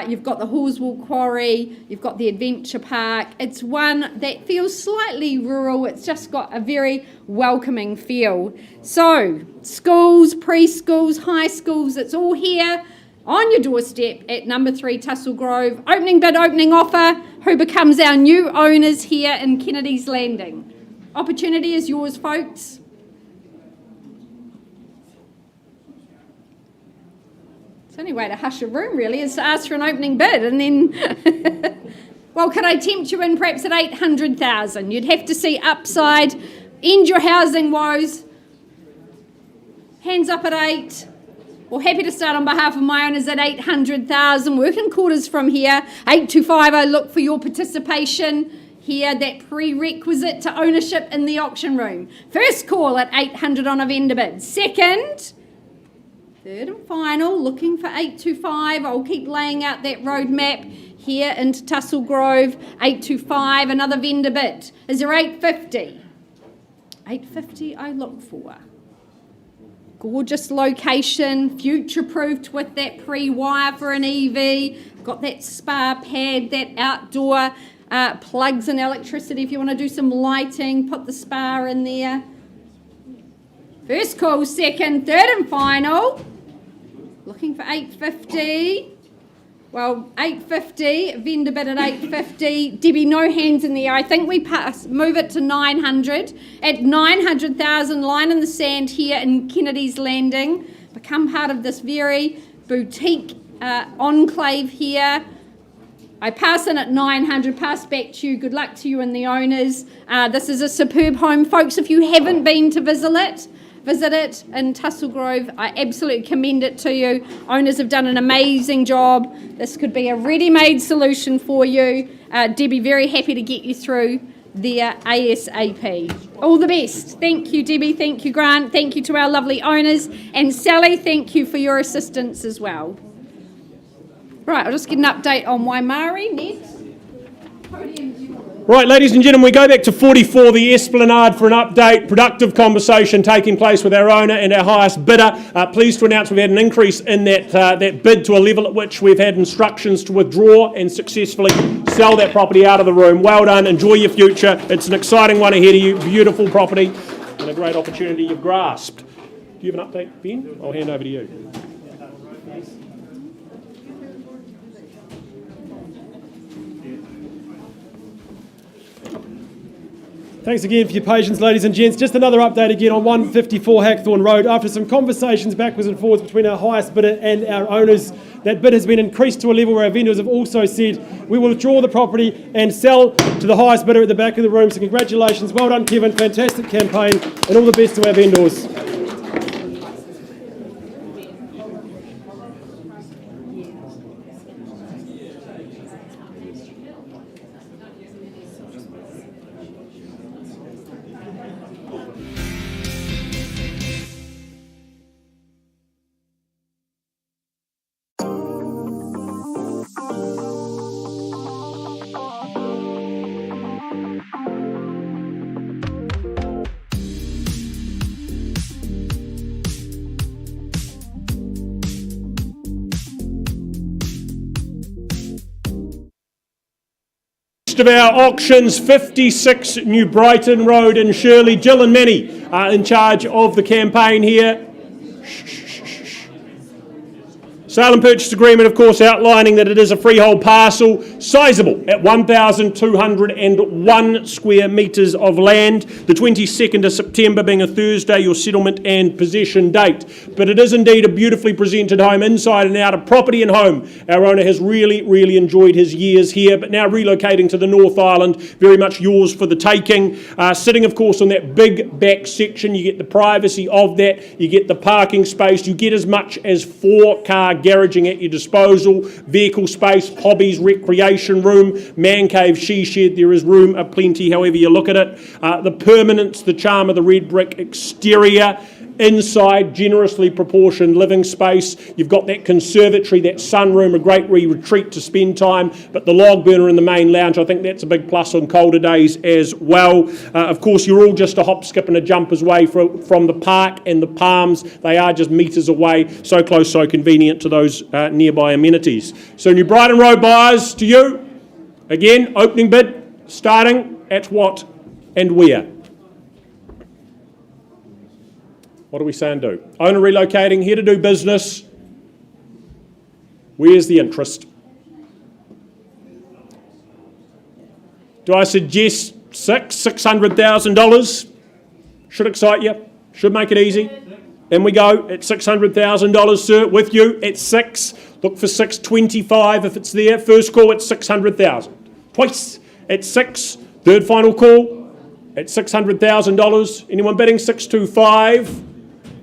You've got the Horsell Quarry, you've got the Adventure Park. It's one that feels slightly rural. It's just got a very welcoming feel. So, schools, preschools, high schools, it's all here on your doorstep at number 3 Tussle Grove. Opening bid, opening offer. Who becomes our new owners here in Kennedy's Landing? Opportunity is yours, folks. The only way to hush a room really is to ask for an opening bid, and then well, could I tempt you in perhaps at 800,000? You'd have to see upside, end your housing woes. Hands up at 8. Well, happy to start on behalf of my owners at 800,000. Working quarters from here. 825, I look for your participation here, that prerequisite to ownership in the auction room. First call at 800 on a vendor bid. Second, third and final, looking for 825. I'll keep laying out that roadmap here into Tussle Grove. 825, another vendor bid. Is there 850? 850 I look for. Gorgeous location, future-proofed with that pre-wire for an EV. Got that spa pad, that outdoor plugs and electricity if you want to do some lighting. Put the spa in there. First call, second, third and final. Looking for 850. Well, 850, vendor bid at 850. Debbie, no hands in the air. I think we move it to 900. At 900,000, line in the sand here in Kennedy's Landing. Become part of this very boutique enclave here. I pass in at 900, pass back to you. Good luck to you and the owners. This is a superb home. Folks, if you haven't been to visit it in Tussle Grove. I absolutely commend it to you. Owners have done an amazing job. This could be a ready-made solution for you. Debbie, very happy to get you through there ASAP. All the best. Thank you, Debbie. Thank you, Grant. Thank you to our lovely owners. And Sally, thank you for your assistance as well. Right, I'll just get an update on Waimairi next. Right, ladies and gentlemen, we go back to 44, the Esplanade, for an update. Productive conversation taking place with our owner and our highest bidder. Pleased to announce we've had an increase in that bid to a level at which we've had instructions to withdraw and successfully sell that property out of the room. Well done, enjoy your future. It's an exciting one ahead of you, beautiful property and a great opportunity you've grasped. Do you have an update, Ben? I'll hand over to you. Thanks again for your patience, ladies and gents. Just another update again on 154 Hackthorne Road. After some conversations backwards and forwards between our highest bidder and our owners, that bid has been increased to a level where our vendors have also said we will withdraw the property and sell to the highest bidder at the back of the room. So congratulations, well done Kevin, fantastic campaign, and all the best to our vendors. Next of our auctions, 56 New Brighton Road in Shirley. Jill and Manny are in charge of the campaign here. Sale and purchase agreement, of course, outlining that it is a freehold parcel, sizeable at 1,201 square metres of land. The 22nd of September being a Thursday, your settlement and possession date. But it is indeed a beautifully presented home, inside and out, of property and home. Our owner has really enjoyed his years here, but now relocating to the North Island, very much yours for the taking. Sitting, of course, on that big back section, you get the privacy of that, you get the parking space, you get as much as 4-car garaging at your disposal, vehicle space, hobbies, recreation room, man cave, she shed. There is room aplenty however you look at it. The permanence, the charm of the red brick exterior. Inside, generously proportioned living space. You've got that conservatory, that sunroom, a great retreat to spend time, but the log burner in the main lounge, I think that's a big plus on colder days as well. Of course, you're all just a hop, skip and a jump away from the park and the palms. They are just metres away, so close, so convenient to those nearby amenities. So New Brighton Road buyers, to you, again, opening bid, starting at what and where? What do we say and do? Owner relocating, here to do business. Where's the interest? Do I suggest $600,000? Should excite you, should make it easy. In we go at $600,000, sir, with you at 6. Look for 625 if it's there. First call at 600,000. Twice at 6. Third final call at $600,000. Anyone bidding 625?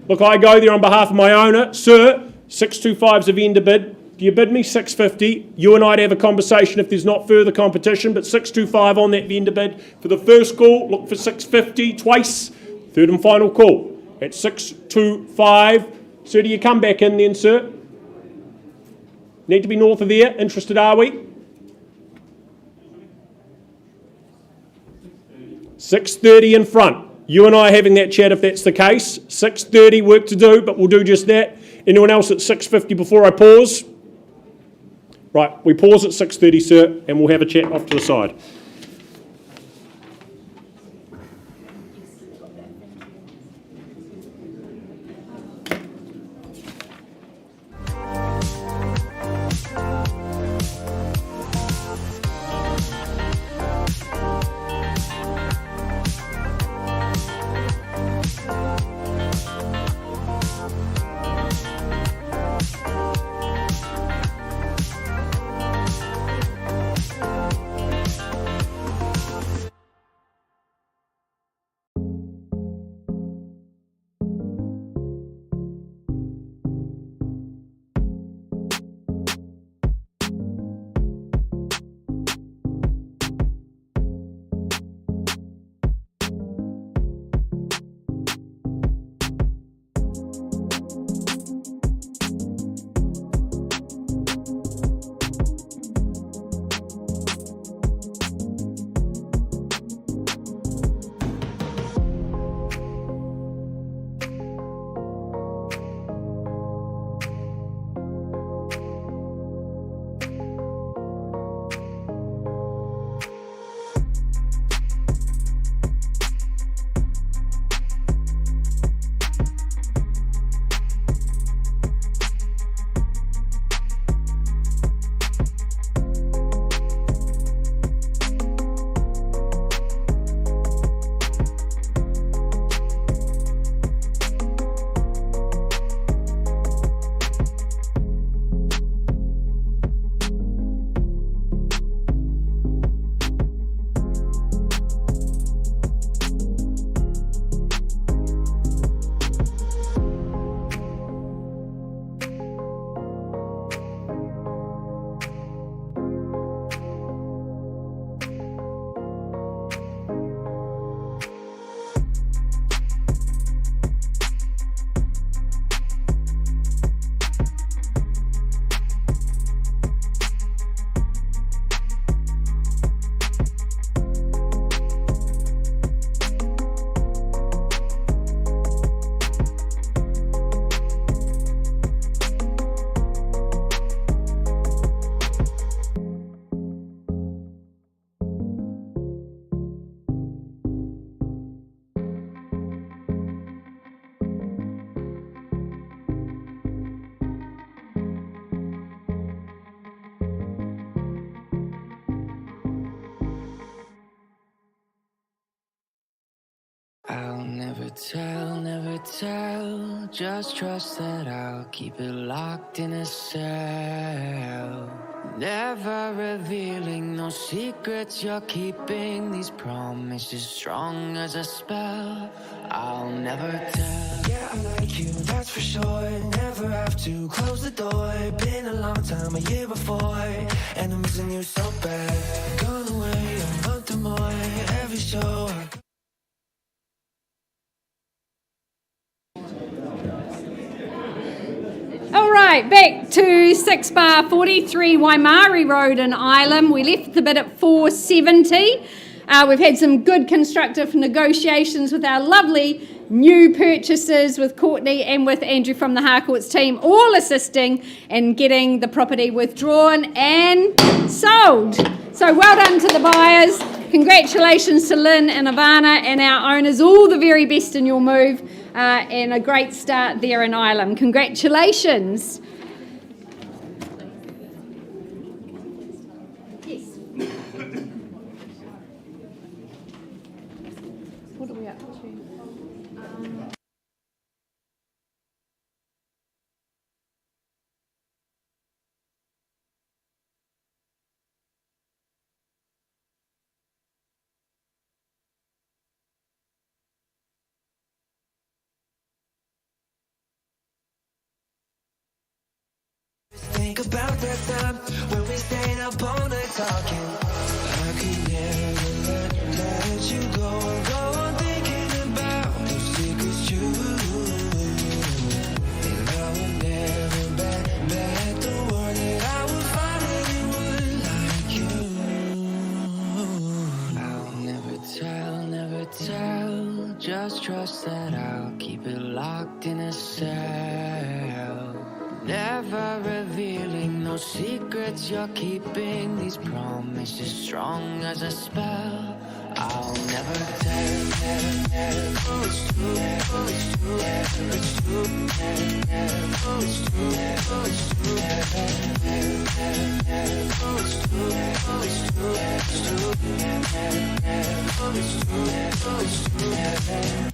Look, I go there on behalf of my owner. Sir, 625's a vendor bid. Do you bid me 650? You and I'd have a conversation if there's not further competition, but 625 on that vendor bid. For the first call, look for 650 twice. Third and final call at 625. Sir, do you come back in then, sir? Need to be north of there. Interested, are we? 630 in front. You and I having that chat if that's the case. 630, work to do, but we'll do just that. Anyone else at 650 before I pause? Right, we pause at 630, sir, and we'll have a chat off to the side. I'll never tell, just trust that I'll keep it locked in a cell. Never revealing no secrets you're keeping, these promises strong as a spell. I'll never tell. Yeah, I like you, that's for sure. Never have to close the door. Been a long time, a year before, and I'm missing you so bad. Gone away a month or more, every show All right, back to 6 bar 43 Waimairi Road in Ilam. We left the bid at 470. We've had some good constructive negotiations with our lovely new purchasers, with Courtney and with Andrew from the Harcourts team, all assisting in getting the property withdrawn and sold. So well done to the buyers. Congratulations to Lynn and Ivana and our owners. All the very best in your move. And a great start there in Ilam. Congratulations. Yes. What are we up to? think about that time when we stayed up all night talking. I could never let you go on thinking about those secrets you. And I would never bet the word that I would find anyone like you. I'll never tell, just trust that I'll keep it locked in a cell. Never revealing no secrets you're keeping, these promises strong as a spell. I'll never tell, it's true, it's true, it's true, it's true, it's true, it's true.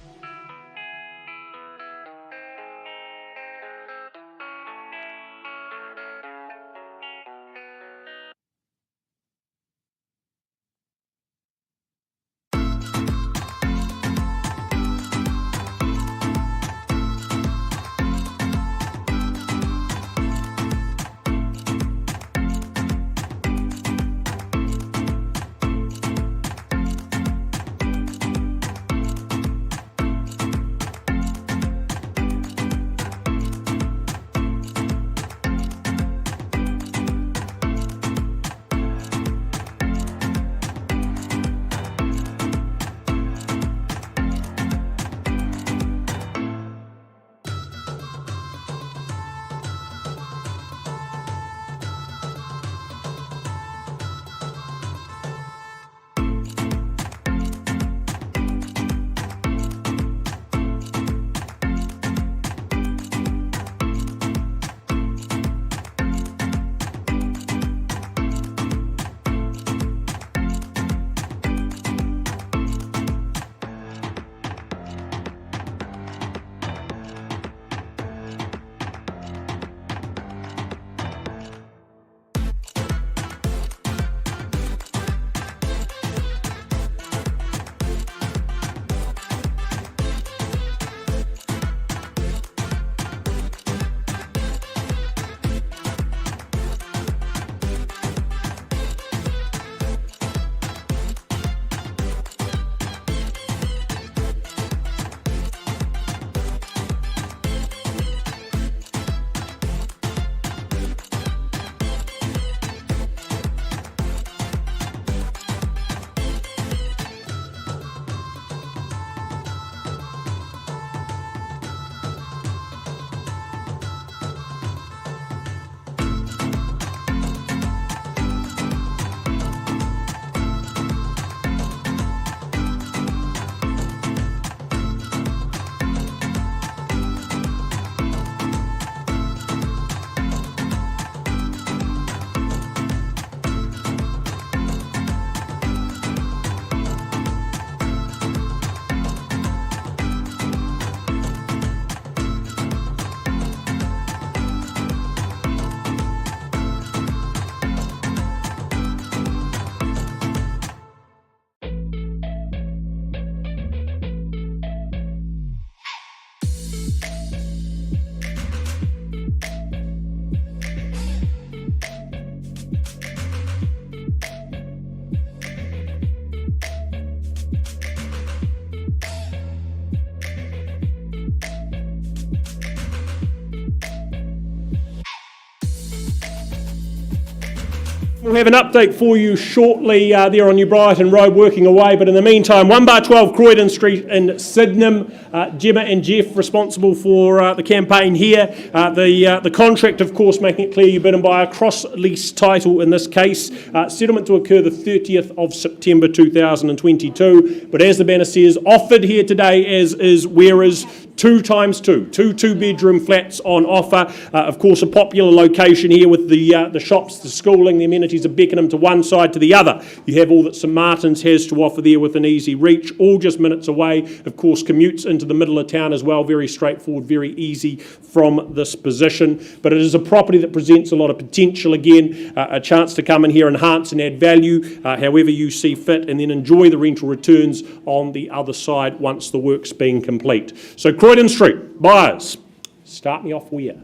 We'll have an update for you shortly there on New Brighton Road, working away. But in the meantime, 1/12 Croydon Street in Sydenham. Gemma and Jeff responsible for the campaign here. The contract, of course, making it clear you bid and buy a cross-lease title in this case. Settlement to occur the 30th of September 2022. But as the banner says, offered here today as is, whereas 2 times 2, two two-bedroom flats on offer. Of course, a popular location here with the shops, the schooling, the amenities of Beckenham to one side to the other. You have all that St Martin's has to offer there with an easy reach, all just minutes away. Of course, commutes into the middle of town as well, very straightforward, very easy from this position. But it is a property that presents a lot of potential again, a chance to come in here, enhance and add value, however you see fit, and then enjoy the rental returns on the other side once the work's been complete. So Croydon Street, buyers, start me off where?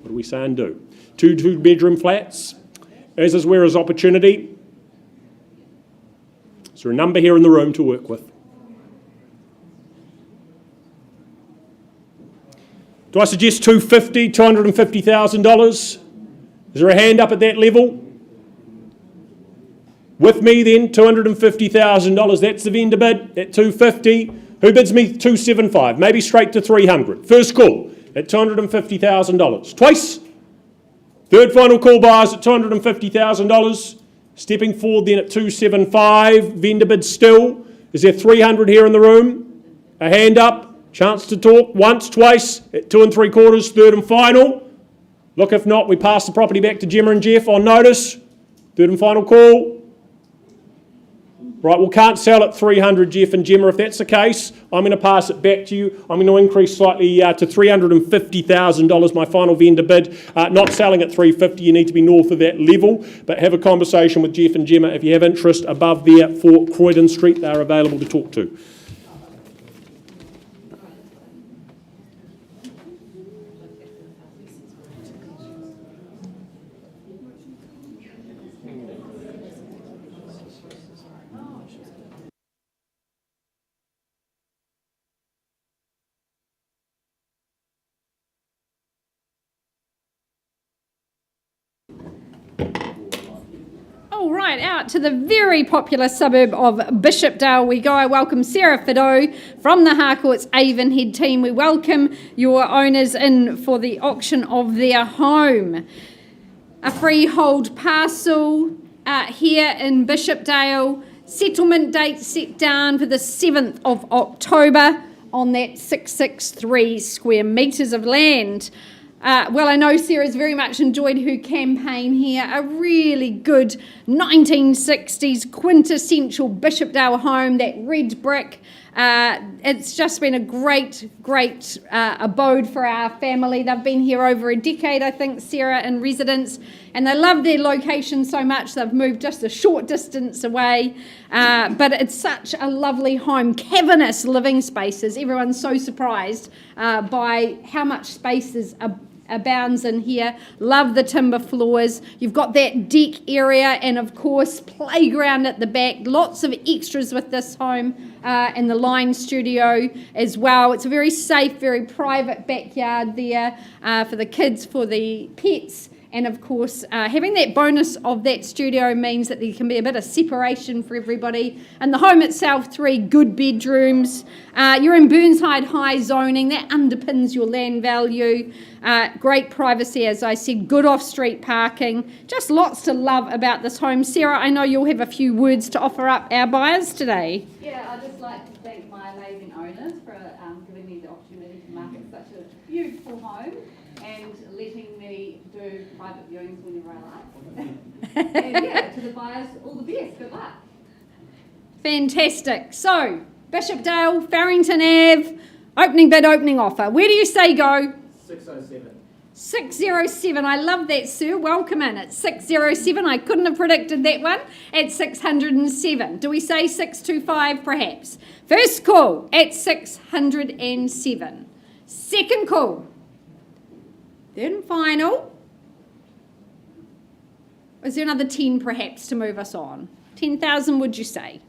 What do we say and do? 2 two-bedroom flats, as is where is opportunity. Is there a number here in the room to work with? Do I suggest $250,000? Is there a hand up at that level? With me then, $250,000. That's the vendor bid at $250,000. Who bids me $275,000? Maybe straight to $300,000. First call at $250,000. Twice. Third final call, buyers at $250,000. Stepping forward then at $275,000. Vendor bid still. Is there $300,000 here in the room? A hand up. Chance to talk once, twice, at 2 3/4, third and final. Look, if not, we pass the property back to Gemma and Jeff on notice. Third and final call. Right, we can't sell at $300,000, Jeff and Gemma. If that's the case, I'm going to pass it back to you. I'm going to increase slightly to $350,000, my final vendor bid. Not selling at $350,000, you need to be north of that level. But have a conversation with Jeff and Gemma. If you have interest above there for Croydon Street, they're available to talk to. All right, out to the very popular suburb of Bishopdale we go. I welcome Sarah Fido from the Harcourt's Avonhead team. We welcome your owners in for the auction of their home. A freehold parcel here in Bishopdale. Settlement date set down for the 7th of October on that 663 square metres of land. Well, I know Sarah's very much enjoyed her campaign here. A really good 1960s quintessential Bishopdale home, that red brick. It's just been a great abode for our family. They've been here over a decade, I think, Sarah, in residence, and they love their location so much they've moved just a short distance away. But it's such a lovely home, cavernous living spaces. Everyone's so surprised by how much space abounds in here. Love the timber floors. You've got that deck area and of course playground at the back. Lots of extras with this home and the line studio as well. It's a very safe, very private backyard there for the kids, for the pets. And of course, having that bonus of that studio means that there can be a bit of separation for everybody. And the home itself, 3 good bedrooms. You're in Burnside High zoning. That underpins your land value. Great privacy, as I said. Good off-street parking. Just lots to love about this home. Sarah, I know you'll have a few words to offer up our buyers today. Yeah, I'd just like to thank my amazing owners for giving me the opportunity to market such a beautiful home and letting me do private viewings whenever I like. And yeah, to the buyers, all the best. Good luck. Fantastic. So, Bishopdale, Farrington Ave, opening bid, opening offer. Where do you say go? 607. 607. I love that, sir. Welcome in. It's 607. I couldn't have predicted that one. At 607. Do we say 625 perhaps? First call at 607. Second call. Third and final. Is there another 10 perhaps to move us on? 10,000 would you say?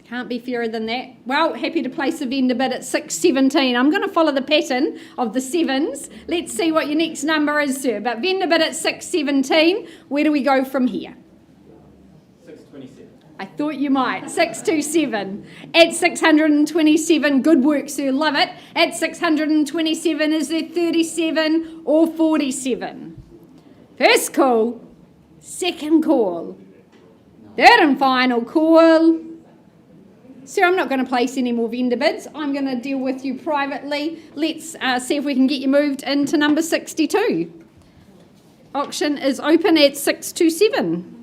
Can't be fairer than that. Well, happy to place a vendor bid at 617. I'm going to follow the pattern of the sevens. Let's see what your next number is, sir. But vendor bid at 617. Where do we go from here? 627. I thought you might. 627. At 627. Good work, sir. Love it. At 627, is there 37 or 47? First call. Second call. Third and final call. Sir, I'm not going to place any more vendor bids. I'm going to deal with you privately. Let's see if we can get you moved into number 62. Auction is open at 627.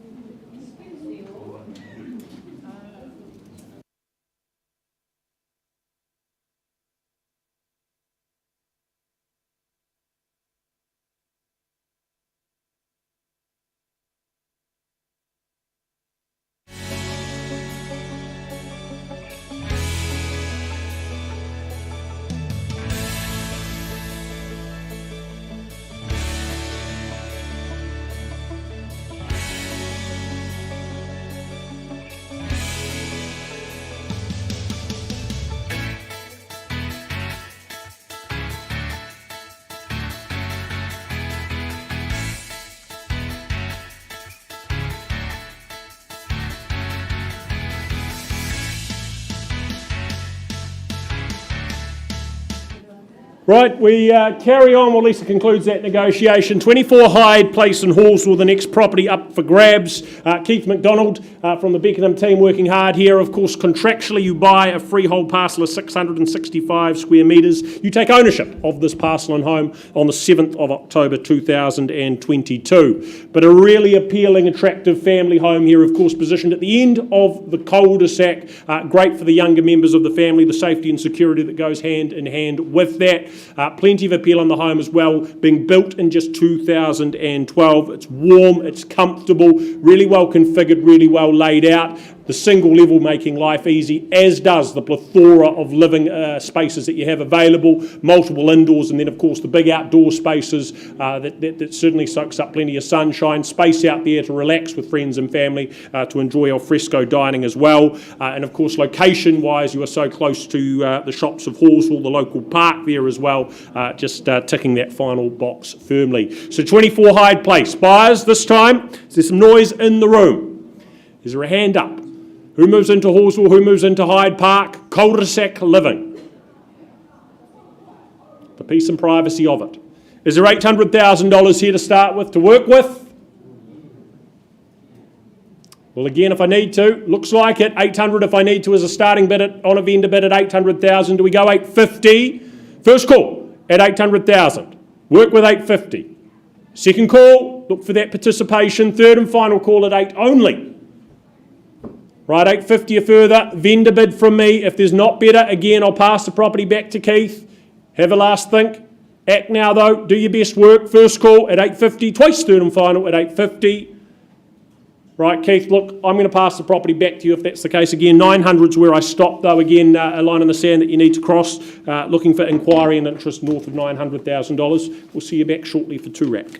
Right, we carry on. Well, Lisa concludes that negotiation. 24 Hyde Place in Hallsville, the next property up for grabs. Keith McDonald from the Beckenham team working hard here. Of course, contractually you buy a freehold parcel of 665 square metres. You take ownership of this parcel and home on the 7th of October 2022. But a really appealing, attractive family home here, of course, positioned at the end of the cul-de-sac. Great for the younger members of the family, the safety and security that goes hand in hand with that. Plenty of appeal on the home as well, being built in just 2012. It's warm, it's comfortable, really well configured, really well laid out. The single level making life easy, as does the plethora of living spaces that you have available, multiple indoors, and then of course the big outdoor spaces that certainly soaks up plenty of sunshine, space out there to relax with friends and family, to enjoy al fresco dining as well, and of course location wise you are so close to the shops of Hallsville, the local park there as well, just ticking that final box firmly. So 24 Hyde Place. Buyers this time, is there some noise in the room? Is there a hand up? Who moves into Hallsville? Who moves into Hyde Park? Cul-de-sac living. The peace and privacy of it. Is there $800,000 here to start with, to work with? Well, again, if I need to, looks like it. 800 if I need to as a starting bid on a vendor bid at 800,000. Do we go 850? First call at 800,000. Work with 850. Second call, look for that participation. Third and final call at 8 only. Right, 850 or further, vendor bid from me. If there's not better, again, I'll pass the property back to Keith. Have a last think. Act now, though. Do your best work. First call at 850, twice third and final at 850. Right, Keith, look, I'm going to pass the property back to you if that's the case. Again, 900's where I stopped, though. Again, a line in the sand that you need to cross. Looking for inquiry and interest north of $900,000. We'll see you back shortly for Turak.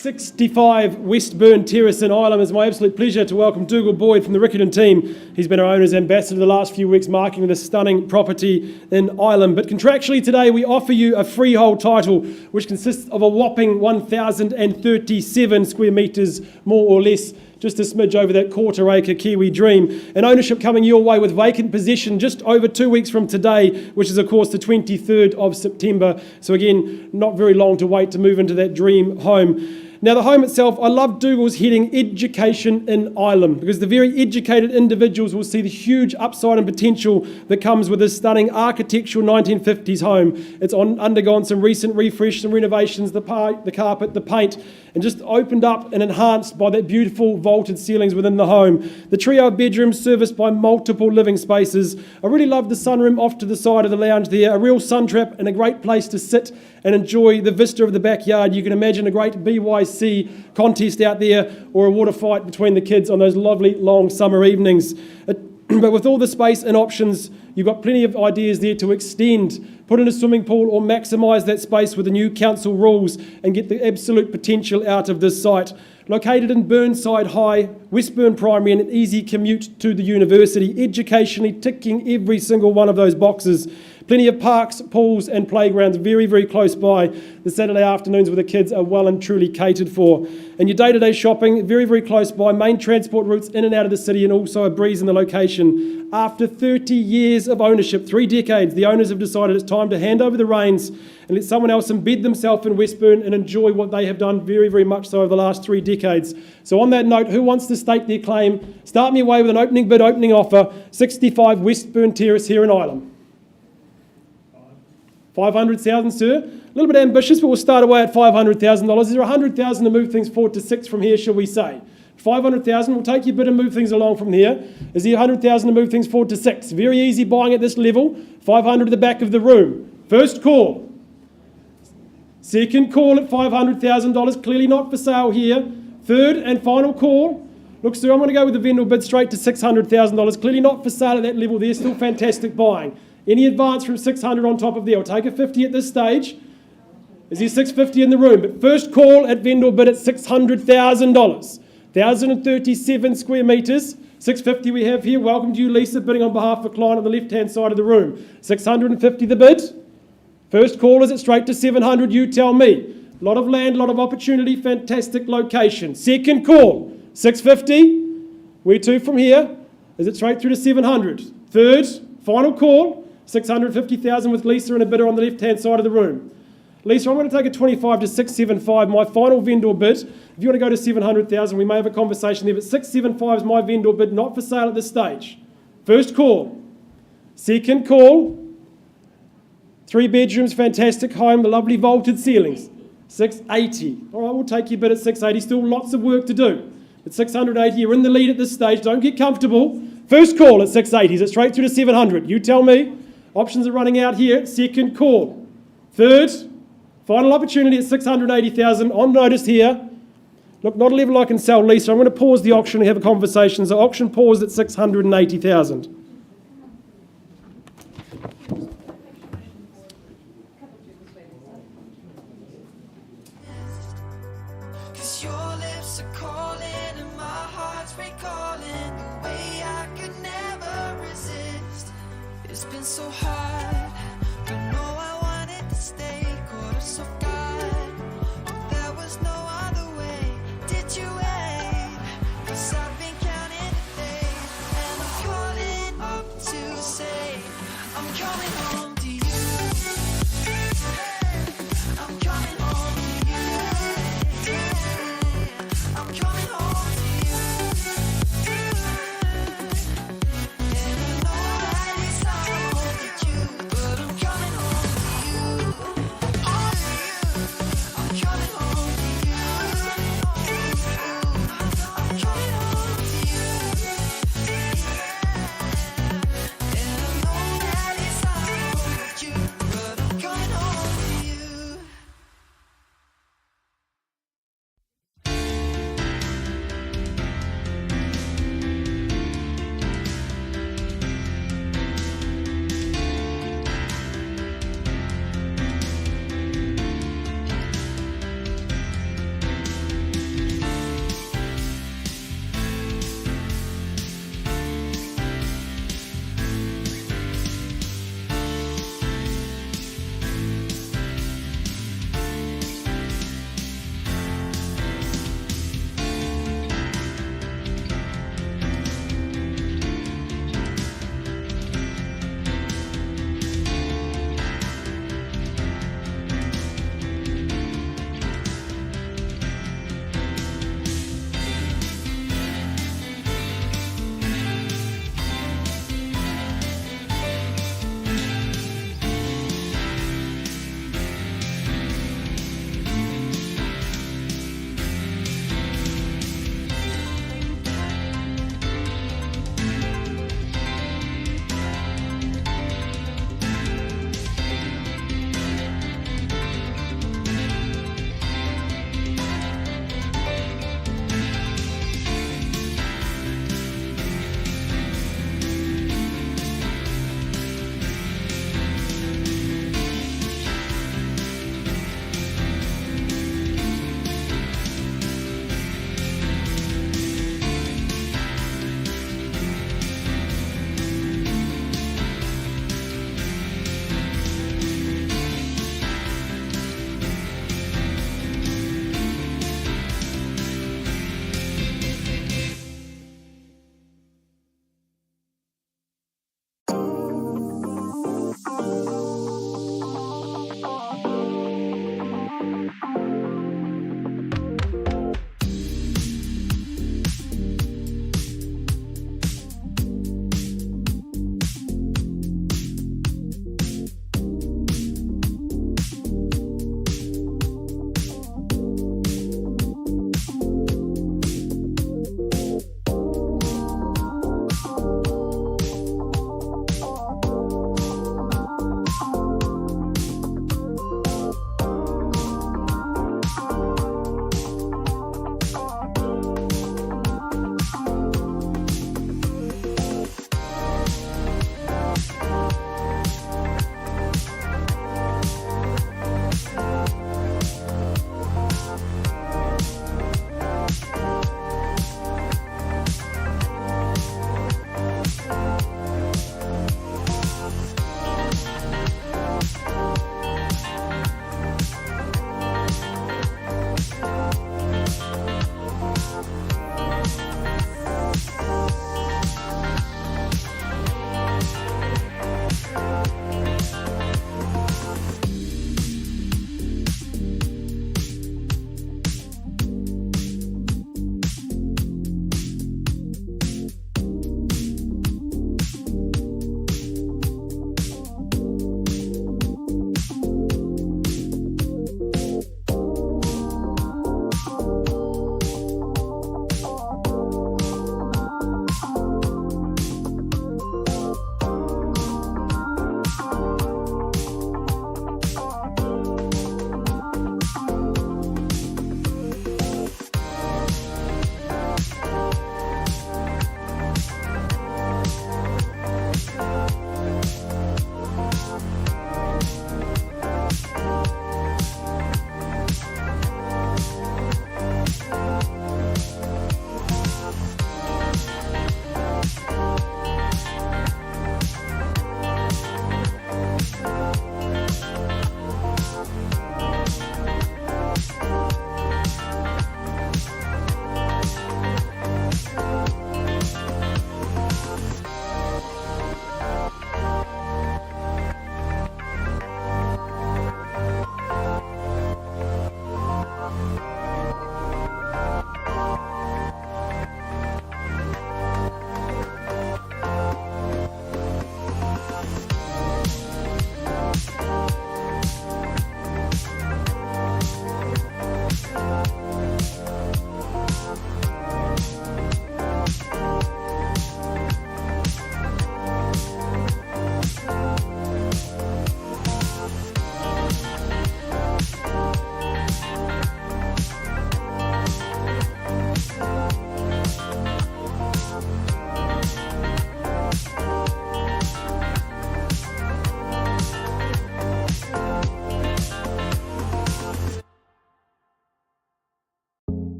65 Westburn Terrace in Ireland. It's my absolute pleasure to welcome Dougal Boyd from the Riccarton team. He's been our owner's ambassador the last few weeks, marking this stunning property in Ireland. But contractually today, we offer you a freehold title, which consists of a whopping 1,037 square metres, more or less, just a smidge over that quarter-acre Kiwi dream. And ownership coming your way with vacant possession just over 2 weeks from today, which is, of course, the 23rd of September. So again, not very long to wait to move into that dream home. Now, the home itself, I love Dougal's heading Education in Ireland, because the very educated individuals will see the huge upside and potential that comes with this stunning architectural 1950s home. It's undergone some recent refresh, some renovations, the carpet, the paint, and just opened up and enhanced by that beautiful vaulted ceilings within the home. The trio of bedrooms serviced by multiple living spaces. I really love the sunroom off to the side of the lounge there, a real sun trap and a great place to sit and enjoy the vista of the backyard. You can imagine a great BYC contest out there, or a water fight between the kids on those lovely long summer evenings. But with all the space and options, you've got plenty of ideas there to extend, put in a swimming pool, or maximise that space with the new council rules and get the absolute potential out of this site. Located in Burnside High, Westburn Primary, and an easy commute to the university, educationally ticking every single one of those boxes. Plenty of parks, pools and playgrounds very, very close by. The Saturday afternoons with the kids are well and truly catered for. And your day-to-day shopping, very, very close by. Main transport routes in and out of the city, and also a breeze in the location. After 30 years of ownership, 3 decades, the owners have decided it's time to hand over the reins and let someone else embed themselves in Westburn and enjoy what they have done very, very much so over the last 3 decades. So on that note, who wants to stake their claim? Start me away with an opening bid, opening offer, 65 Westburn Terrace here in Ireland. 500,000, sir. A little bit ambitious, but we'll start away at $500,000. Is there 100,000 to move things forward to 6 from here, shall we say? 500,000, we'll take your bid and move things along from here. Is there 100,000 to move things forward to 6? Very easy buying at this level. 500 at the back of the room. First call. Second call at $500,000, clearly not for sale here. Third and final call. Look, sir, I'm going to go with the vendor bid straight to $600,000. Clearly not for sale at that level there, still fantastic buying. Any advance from 600 on top of there? I'll take a 50 at this stage. Is there 650 in the room? But first call at vendor bid at $600,000. 1,037 square metres. 650 we have here. Welcome to you, Lisa, bidding on behalf of a client on the left-hand side of the room. 650 the bid. First call, is it straight to 700? You tell me. A lot of land, a lot of opportunity, fantastic location. Second call, 650. Where to from here? Is it straight through to 700? Third, final call, 650,000 with Lisa and a bidder on the left-hand side of the room. Lisa, I'm going to take a 25 to 675, my final vendor bid. If you want to go to 700,000, we may have a conversation there, but 675 is my vendor bid, not for sale at this stage. First call. Second call. 3 bedrooms, fantastic home, the lovely vaulted ceilings. 680. All right, we'll take your bid at 680. Still lots of work to do. At 680, you're in the lead at this stage. Don't get comfortable. First call at 680. Is it straight through to 700? You tell me. Options are running out here. Second call. Third, final opportunity at 680,000 on notice here. Look, not a level I can sell, Lisa. I'm going to pause the auction and have a conversation. So auction paused at 680,000. Cause your lips are calling and my heart's recalling the way I could never resist. It's been so hard, but no, I wanted to stay. Caught us off guard, but there was no other way. Did you wait? Cause I've been counting the days, and I'm calling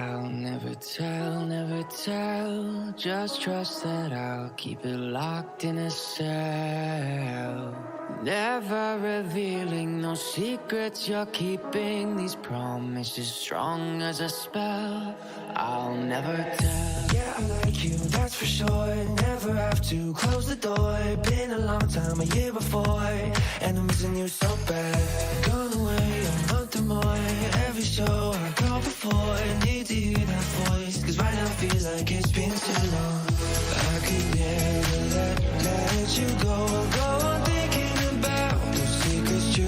I'll never tell, just trust that I'll keep it locked in a cell. Never revealing no secrets you're keeping, these promises strong as a spell. I'll never tell. Yeah, I like you, that's for sure. Never have to close the door. Been a long time, a year before, and I'm missing you so bad. Gone away a month or more. Every show I go before, need to hear that voice, cause right now feels like it's been too long. I could never let you go on thinking about those secrets true.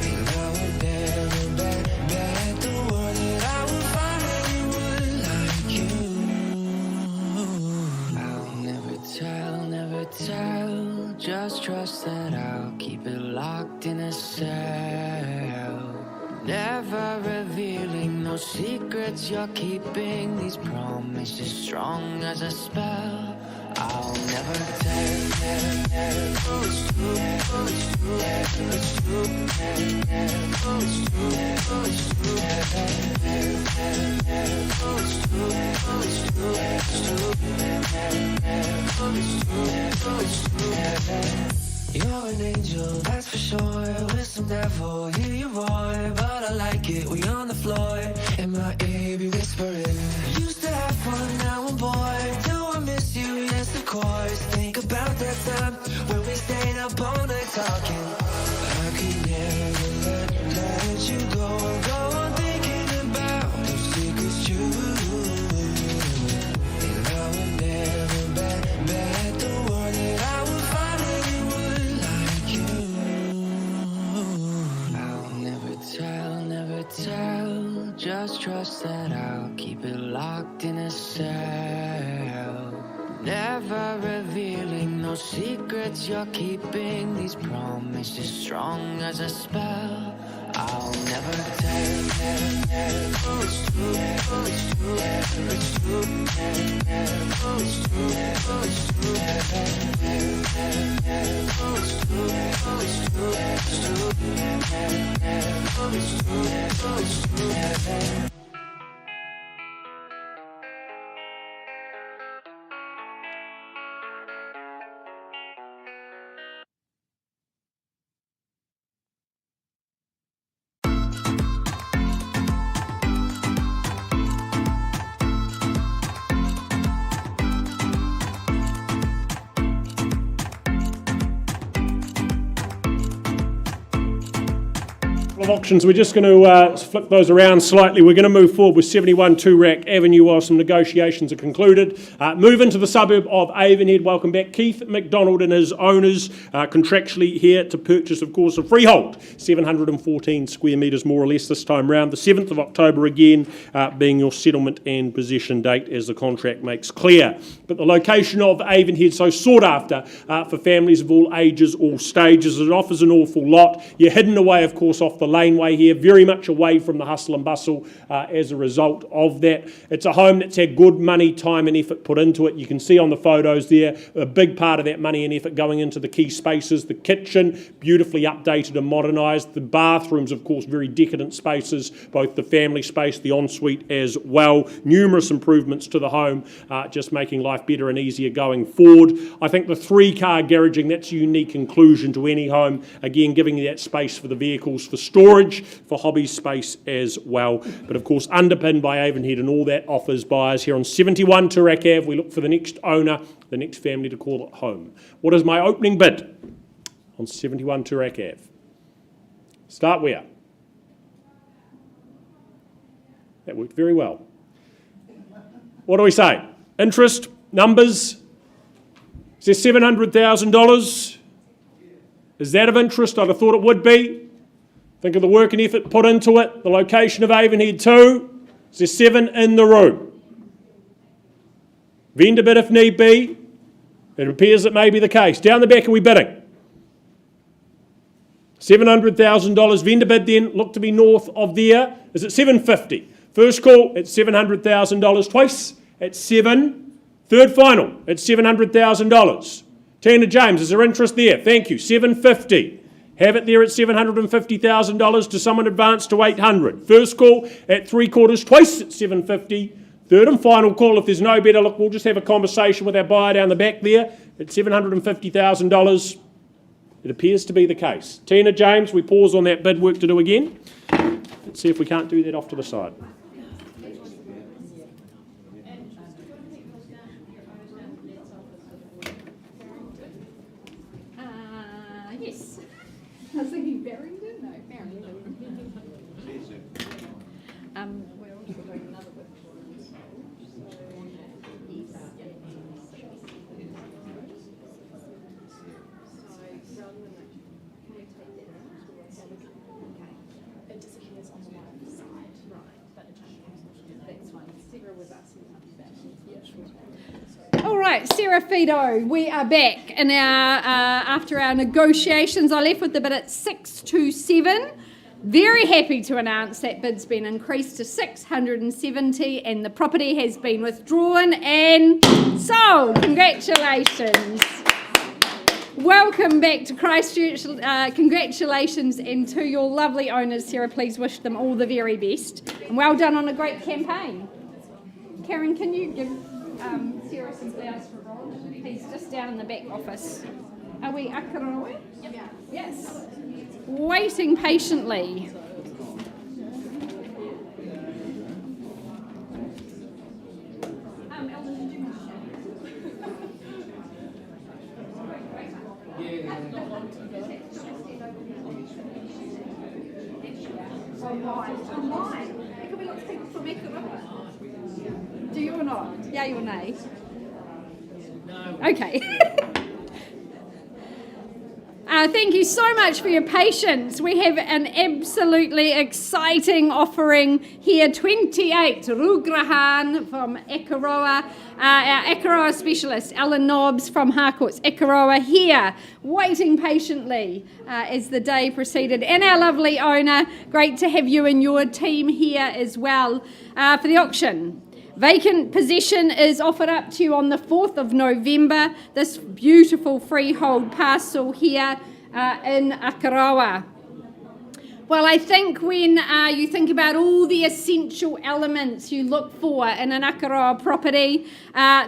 And I would never bet the world that I would find anyone like you. I'll never tell, just trust that I'll keep it locked in a cell. Never revealing no secrets you're keeping, these promises strong as a spell. I'll never tell. It's true, it's true, it's true, it's true, it's true, it's true. You're an angel, that's for sure. With some devil, hear you roar, but I like it, we on the floor. In my ear, be whispering. Used to have fun, now I'm bored. Do I miss you? Yes, of course. Think about that time when we stayed up all night talking. I could never let you go on thinking about those secrets true. And I would never bet the world that I would find anyone like you. I'll never tell, just trust that I'll keep it locked in a cell. Never revealing no secrets you're keeping, these promises strong as a spell. I'll never tell. It's true, it's true, it's true, it's true, it's true, it's true, it's true. Of auctions, we're just going to flip those around slightly. We're going to move forward with 71 Turakav Avenue while some negotiations are concluded. Move into the suburb of Avonhead. Welcome back. Keith McDonald and his owners contractually here to purchase, of course, a freehold. 714 square metres more or less this time round. The 7th of October again being your settlement and possession date as the contract makes clear. But the location of Avonhead, so sought after for families of all ages, all stages. It offers an awful lot. You're hidden away, of course, off the laneway here, very much away from the hustle and bustle as a result of that. It's a home that's had good money, time and effort put into it. You can see on the photos there, a big part of that money and effort going into the key spaces. The kitchen, beautifully updated and modernised. The bathrooms, of course, very decadent spaces, both the family space, the ensuite as well. Numerous improvements to the home, just making life better and easier going forward. I think the 3-car garaging, that's a unique inclusion to any home. Again, giving you that space for the vehicles, for storage, for hobby space as well. But of course, underpinned by Avonhead and all that offers buyers here on 71 Turakav. We look for the next owner, the next family to call it home. What is my opening bid on 71 Turakav? Start where? That worked very well. What do we say? Interest, numbers? Is there $700,000? Is that of interest? I'd have thought it would be. Think of the work and effort put into it, the location of Avonhead too. Is there 7 in the room? Vendor bid if need be. It appears that may be the case. Down the back, are we bidding? $700,000 vendor bid then, look to be north of there. Is it $750,000? First call, it's $700,000. Twice, it's 7. Third final, it's $700,000. Tina James, is there interest there? Thank you. $750,000. Have it there at $750,000 to someone advanced to 800. First call at 3/4, twice at 750. Third and final call, if there's no better, look, we'll just have a conversation with our buyer down the back there at $750,000. It appears to be the case. Tina, James, we pause on that bid work to do again. Let's see if we can't do that off to the side. Yes. I was thinking Barrington? No, Barrington. We're also doing another bit. It disappears on the right side, but it changes. That's fine. Sarah with us. All right, Sarah Fido, we are back in our after our negotiations. I left with the bid at 627. Very happy to announce that bid's been increased to 670 and the property has been withdrawn and sold. Congratulations. Welcome back to Christchurch. Congratulations, and to your lovely owners, Sarah, please wish them all the very best. And well done on a great campaign. Karen, can you give Sarah some flowers for Ron? He's just down in the back office. Are we Akaroa? Yep. Yes. Waiting patiently. Ellen, did you Online. Can we look at people from Akaroa? Do you or not? Yay or nay? No. Okay. Thank you so much for your patience. We have an absolutely exciting offering here. 28 Rue Graham from Akaroa. Our Akaroa specialist, Alan Nobbs from Harcourt's Akaroa, here, waiting patiently as the day proceeded. And our lovely owner, great to have you and your team here as well for the auction. Vacant possession is offered up to you on the 4th of November, this beautiful freehold parcel here in Akaroa. Well, I think when you think about all the essential elements you look for in an Akaroa property,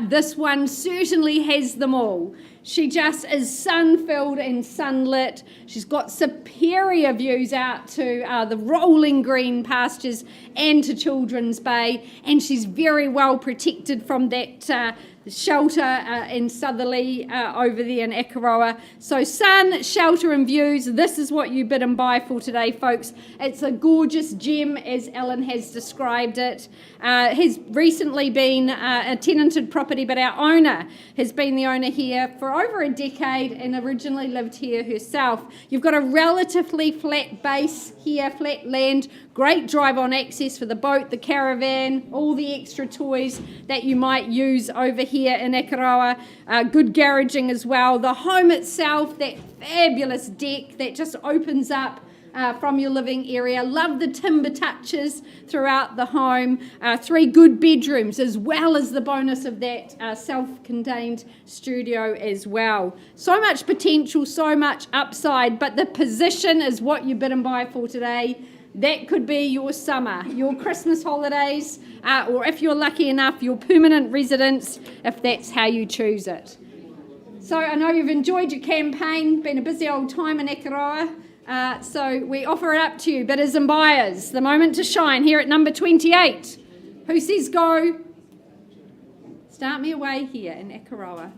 this one certainly has them all. She just is sun-filled and sunlit. She's got superior views out to the rolling green pastures and to Children's Bay, and she's very well protected from that shelter in southerly over there in Akaroa. So sun, shelter and views, this is what you bid and buy for today, folks. It's a gorgeous gem, as Ellen has described it. Has recently been a tenanted property, but our owner has been the owner here for over a decade and originally lived here herself. You've got a relatively flat base here, flat land, great drive-on access for the boat, the caravan, all the extra toys that you might use over here in Akaroa. Good garaging as well. The home itself, that fabulous deck that just opens up from your living area. Love the timber touches throughout the home. 3 good bedrooms, as well as the bonus of that self-contained studio as well. So much potential, so much upside, but the position is what you bid and buy for today. That could be your summer, your Christmas holidays, or if you're lucky enough, your permanent residence, if that's how you choose it. So I know you've enjoyed your campaign, been a busy old time in Akaroa. So we offer it up to you, bidders and buyers. The moment to shine here at number 28. Who says go? Start me away here in Akaroa.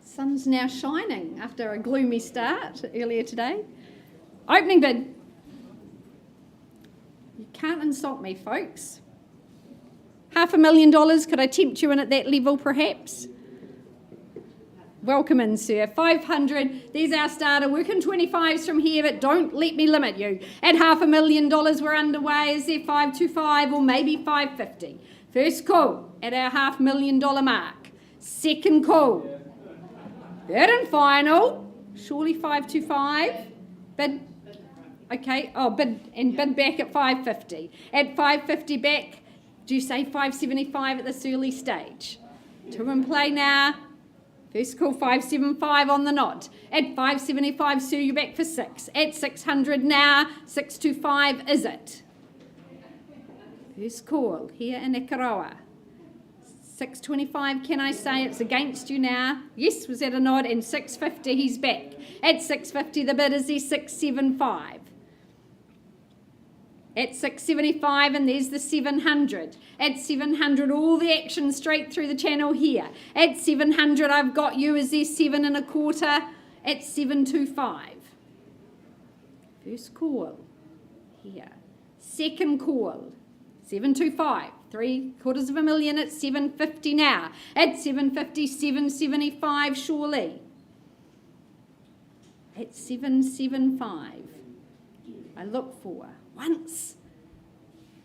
Sun's now shining after a gloomy start earlier today. Opening bid. You can't insult me, folks. $500,000, could I tempt you in at that level perhaps? Welcome in, sir. 500, there's our starter. Working 25s from here, but don't let me limit you. At $500,000 we're underway. Is there 525 or maybe 550? First call at our $500,000 mark. Second call. Third and final. Surely 525. Bid. Okay. Oh, bid back at 550. At 550 back. Do you say 575 at this early stage? 2 in play now. First call 575 on the knot. At 575, Sue, you back for 6. At 600 now, 625, is it? First call here in Ikaroa. 625, can I say it's against you now? Yes, was that a nod? And 650, he's back. At 650, the bid is there 675. At 675, and there's the 700. At 700, all the action straight through the channel here. At 700, I've got you, is there 7 1/4? At 725. First call here. Second call, 725. 750,000 at 750 now. At 750, 775 surely. At 775, I look for once,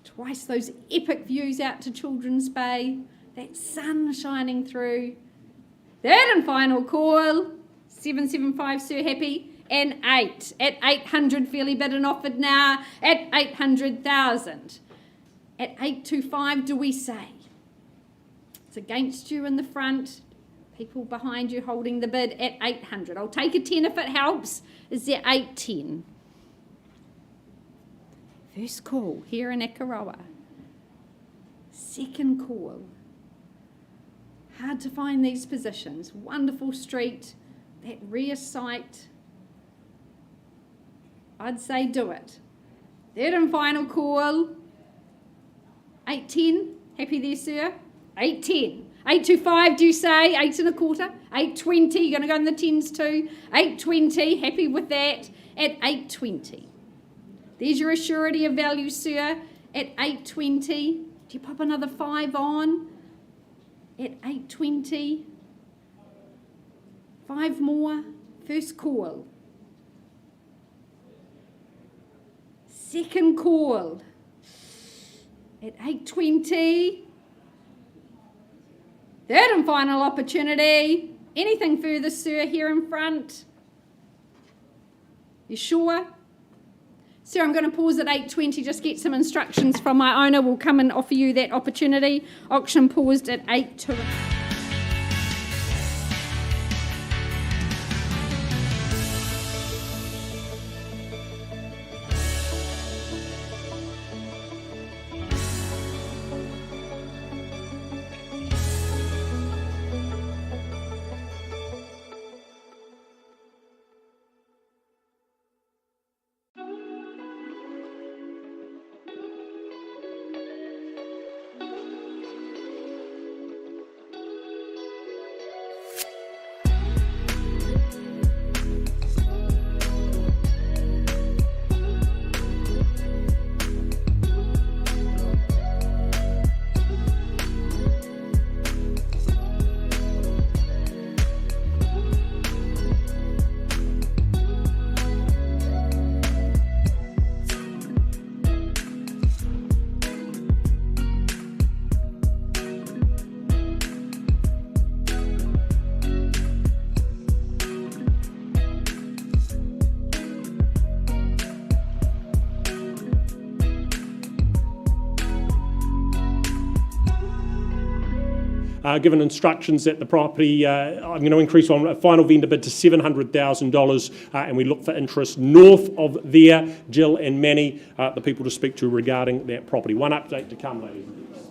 twice those epic views out to Children's Bay, that sun shining through. Third and final call, 775, Sir Happy, and 8. At 800, fairly bid and offered now. At 800,000. At 825, do we say? It's against you in the front. People behind you holding the bid at 800. I'll take a 10 if it helps. Is there 810? First call here in Ikaroa. Second call. Hard to find these positions. Wonderful street, that rear sight. I'd say do it. Third and final call. 810, happy there, sir? 810. 825, do you say? 8 1/4. 820, you're going to go in the 10s too. 820, happy with that. At 820. There's your assurity of value, sir. At 820. Do you pop another 5 on? At 820. 5 more. First call. Second call. At 820. Third and final opportunity. Anything further, sir, here in front? You sure? Sir, I'm going to pause at 820, just get some instructions from my owner. We'll come and offer you that opportunity. Auction paused at 8:02. Given instructions that the property, I'm going to increase on a final vendor bid to $700,000, and we look for interest north of there. Jill and Manny, the people to speak to regarding that property. One update to come, ladies and gents.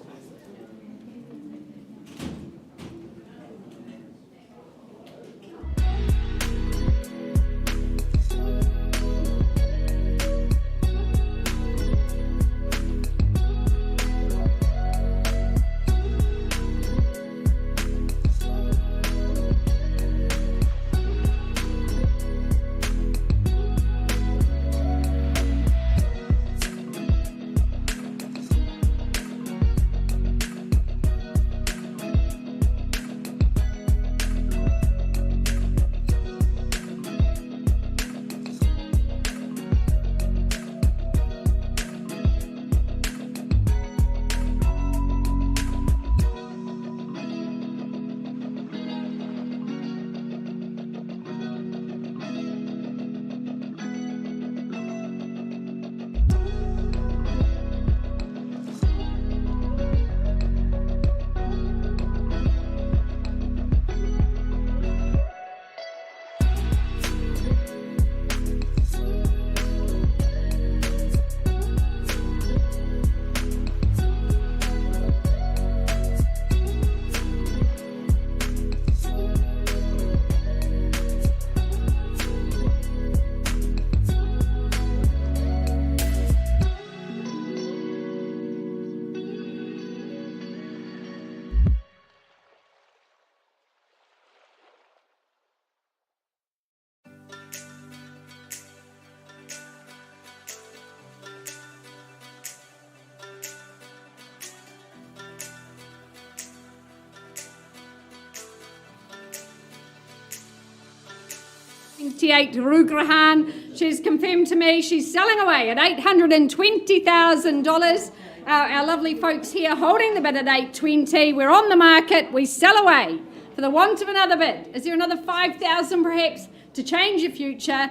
98 Rue Graham. She's confirmed to me she's selling away at $820,000. Our lovely folks here holding the bid at $820. We're on the market. We sell away for the want of another bid. Is there another $5,000 perhaps to change your future?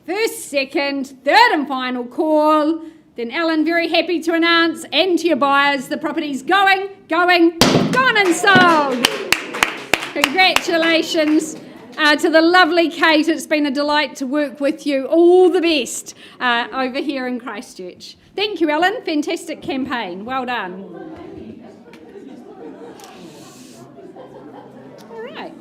First, second, third and final call. Then Ellen, very happy to announce, and to your buyers, the property's gone and sold. Congratulations to the lovely Kate. It's been a delight to work with you. All the best over here in Christchurch. Thank you, Ellen. Fantastic campaign. Well done. All right.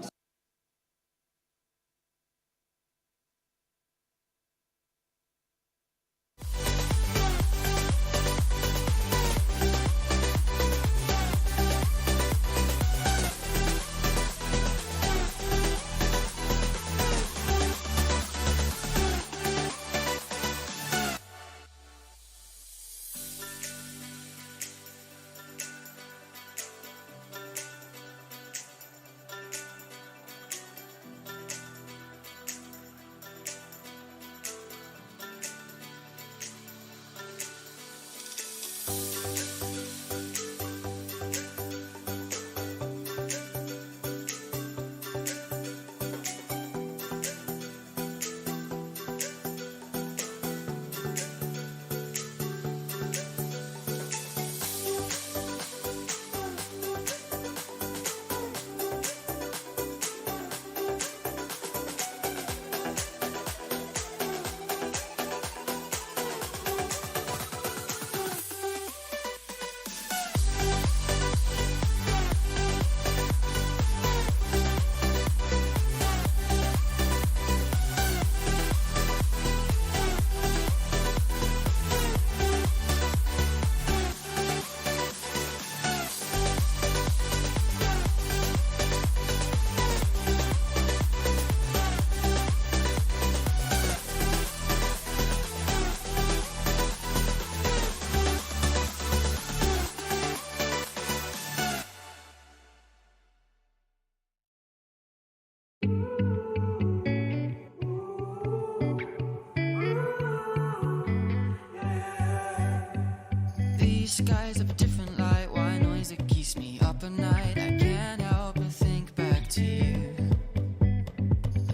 These skies have a different light. Why noise that keeps me up at night? I can't help but think back to you.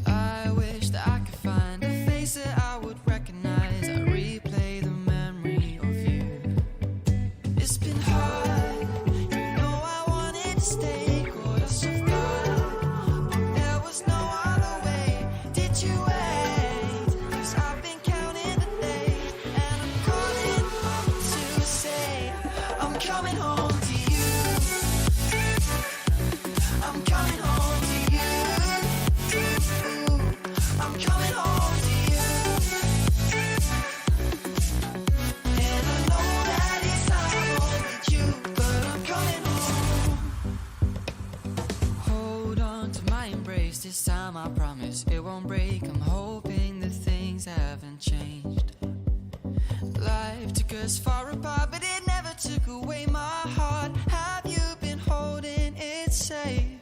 I wish that I could find a face that I would recognize. I replay the memory of you. It's been hard, you know I wanted to stay, caught us off guard, but there was no other way. Did you wait? 'Cause I've been counting the days, and I'm calling home to say I'm coming home to you. I'm coming home to you. I'm coming home to you. And I know that it's hard with you, but I'm coming home. Hold on to my embrace, this time I promise it won't break. I'm hoping that things haven't changed. Life took us far apart, but it never took away my heart. Have you been holding it safe?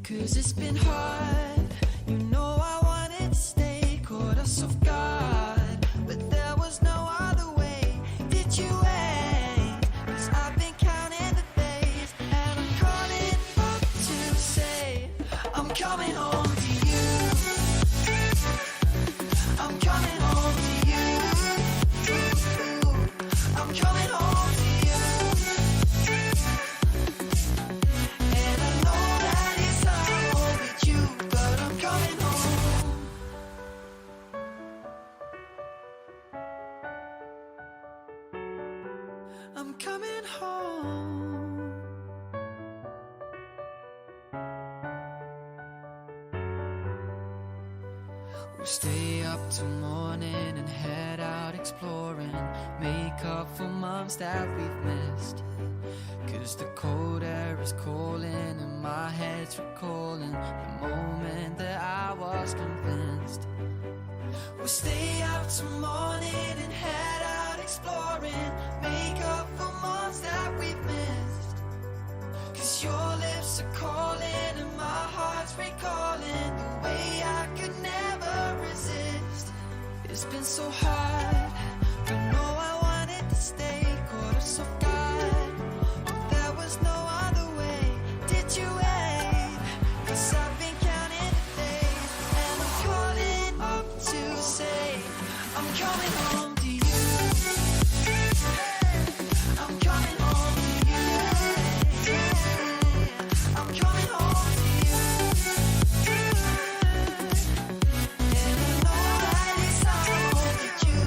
'Cause it's been hard, you know I wanted to stay, caught us off guard, but there was no other way. Did you wait? 'Cause I've been counting the days, and I'm calling up to say I'm coming home to you. I'm coming home to you. I'm coming home to you. And I know that it's hard with you, but I'm coming home. I'm coming home. We'll stay up till morning and head out exploring, make up for months that we've missed. 'Cause the cold air is calling and my head's recalling the moment that I was convinced. We'll stay out till morning and head out exploring, make up for months that we've missed. 'Cause your lips are calling and my heart's recalling the way I could never It's been so hard, but no, I wanted to stay. Caught us off guard, but there was no other way. Did you wait? 'Cause I've been counting the days, and I'm calling up to say I'm coming home to you. I'm coming home to you. I'm coming home to you. And I know that it's all that you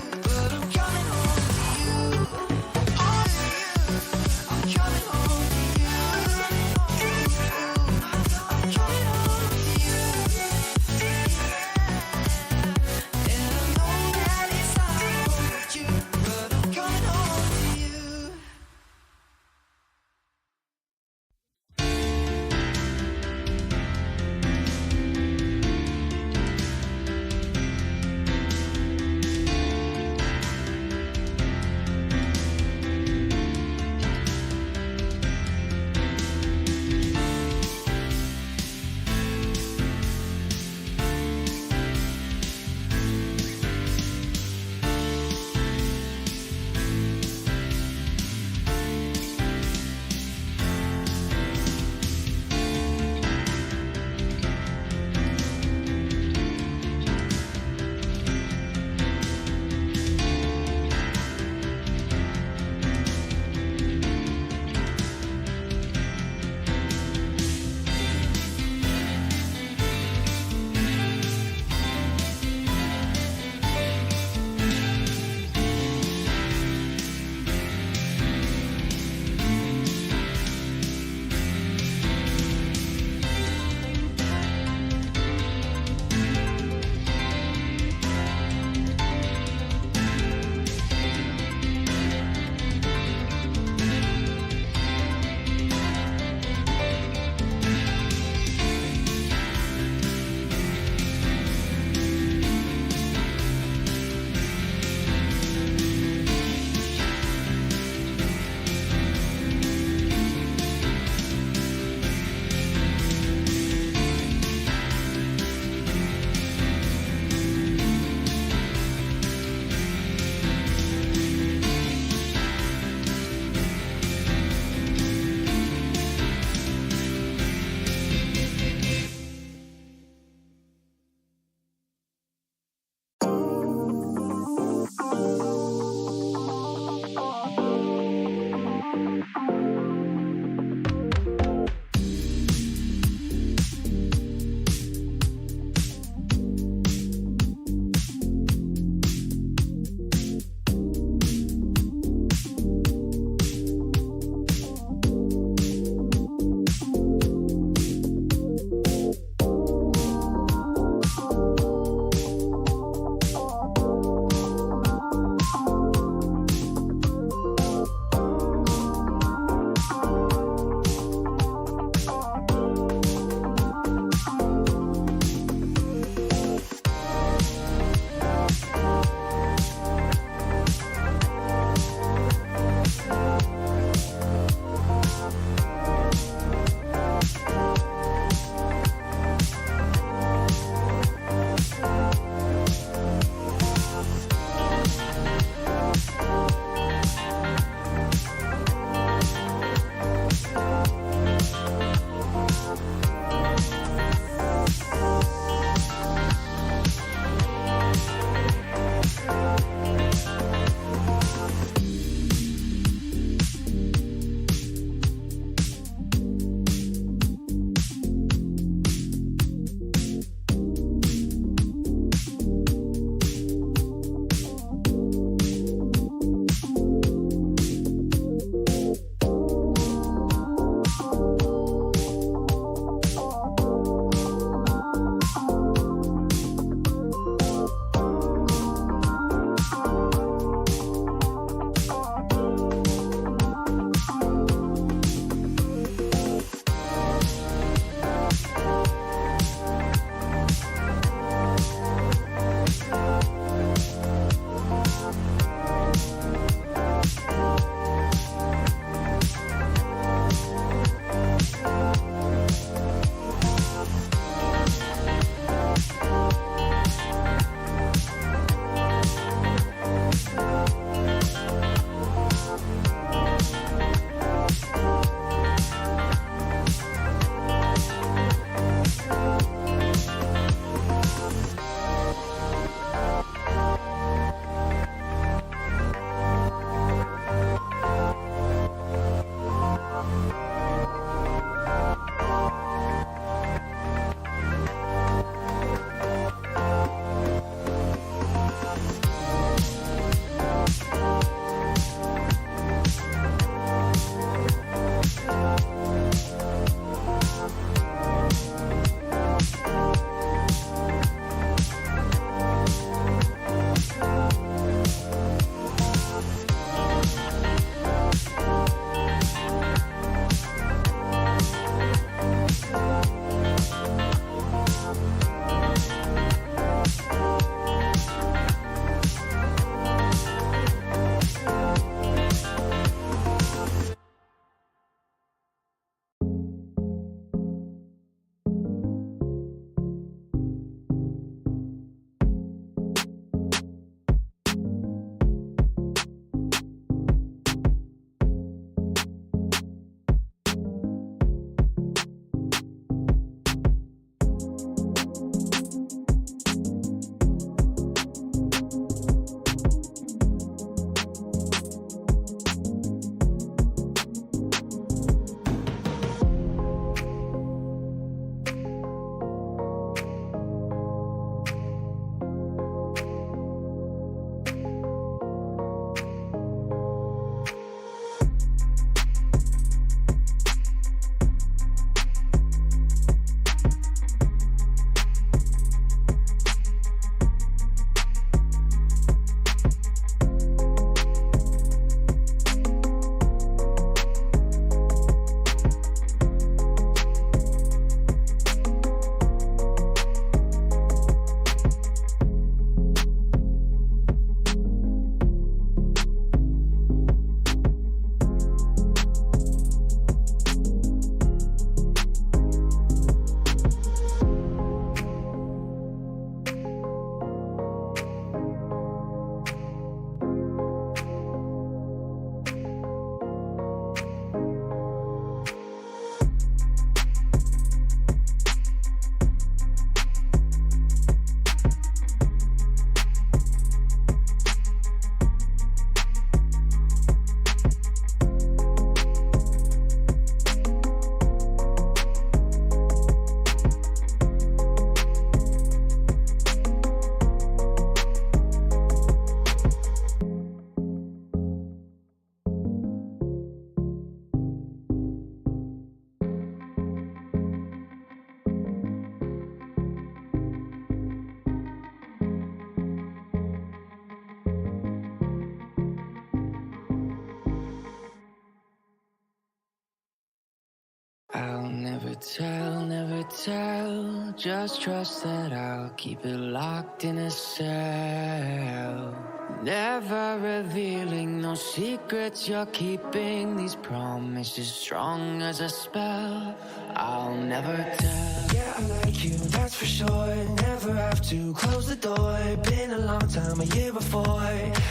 never tell. Just trust that I'll keep it locked in a cell. Never revealing no secrets you're keeping. These promises strong as a spell. I'll never tell. Yeah, I like you, that's for sure. Never have to close the door. Been a long time, a year before,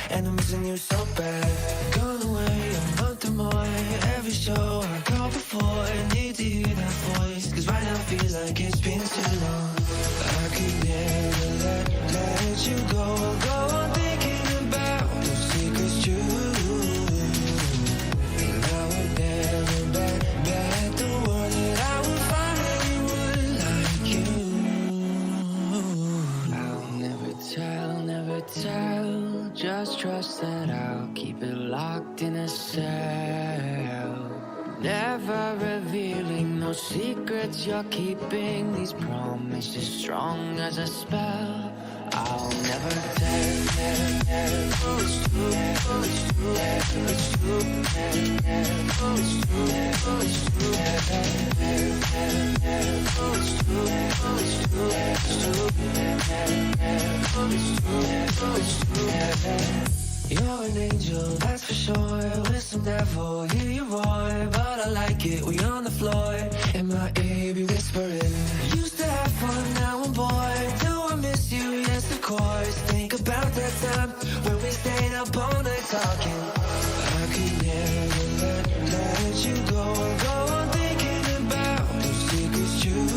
and I'm missing you so bad. Gone away a month or more. Every show I go before, need to hear that voice, cause right now feels like it's been too long. I could never let you go on thinking about those secrets true. And I would never bet the world that I would find anyone like you. I'll never tell. Just trust that I'll keep it locked in a cell. Never revealing no secrets you're keeping. These promises strong as a spell. I'll never tell. Oh, it's true. Oh, it's true. It's true. Oh, it's true. Oh, it's true. Oh, it's true. Oh, it's true. It's true. Oh, it's true. Oh, it's true. You're an angel, that's for sure. With some devil, hear you roar. But I like it, we on the floor. In my ear, be whispering. Used to have fun, now I'm bored. Do I miss you? Yes, of course. Think about that time when we stayed up all night talking. I could never let you go on thinking about those secrets true.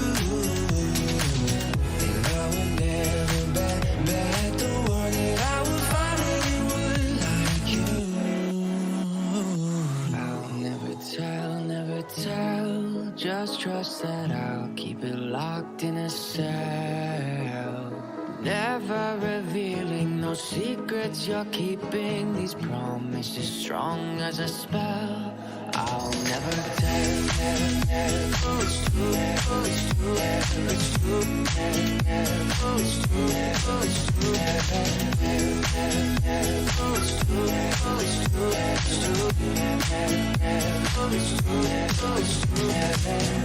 And I would never bet the world that I would find anyone like you. I'll never tell. Just trust that I'll keep it locked in a cell. Never revealing no secrets you're keeping. These promises strong as a spell. I'll never tell. Oh, it's true. Oh, it's true. It's true. Oh, it's true. Oh, it's true. Oh, it's true. Oh, it's true. It's true. Oh, it's true. Oh, it's true.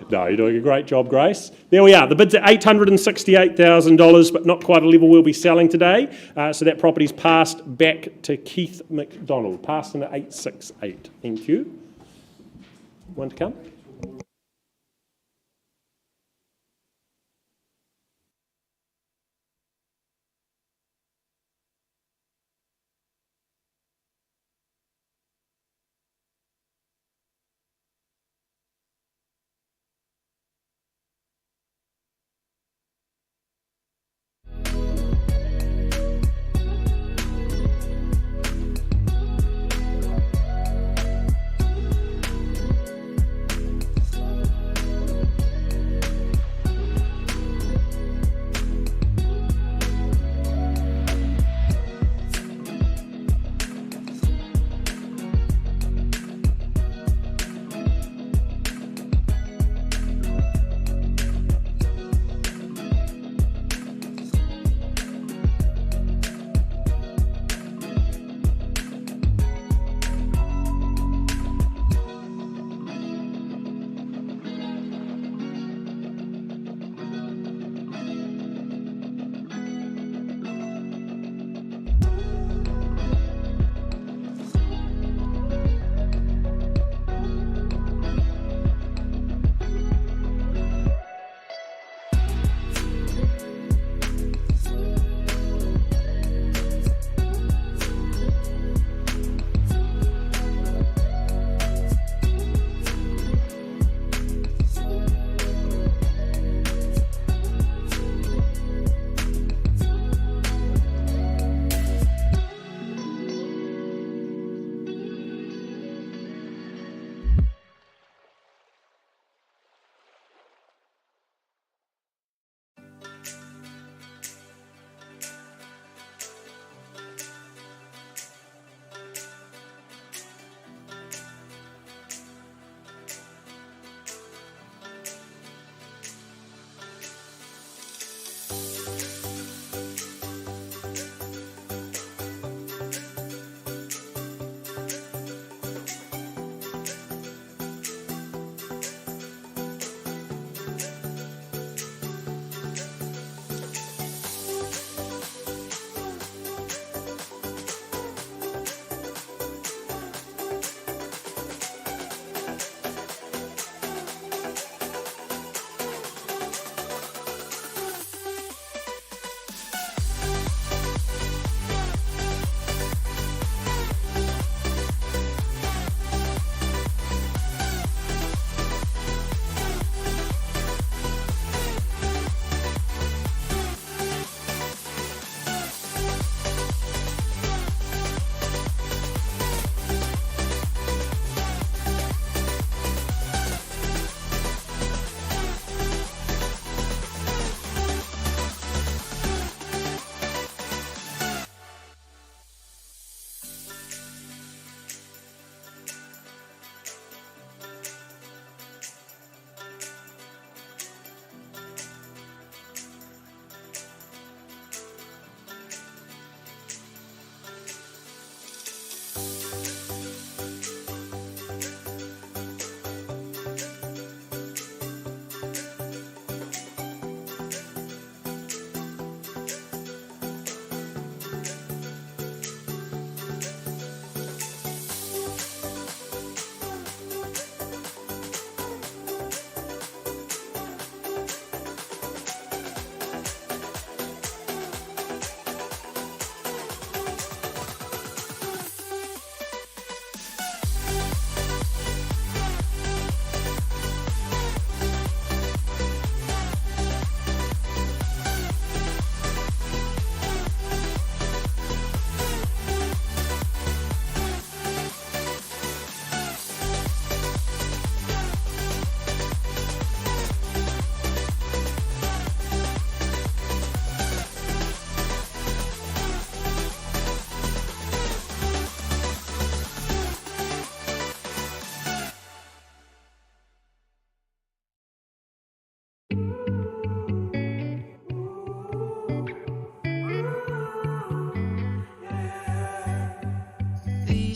No, you're doing a great job, Grace. There we are. The bid's at $868,000, but not quite a level we'll be selling today. So that property's passed back to Keith McDonald. Passed in at 868. Thank you. One to come.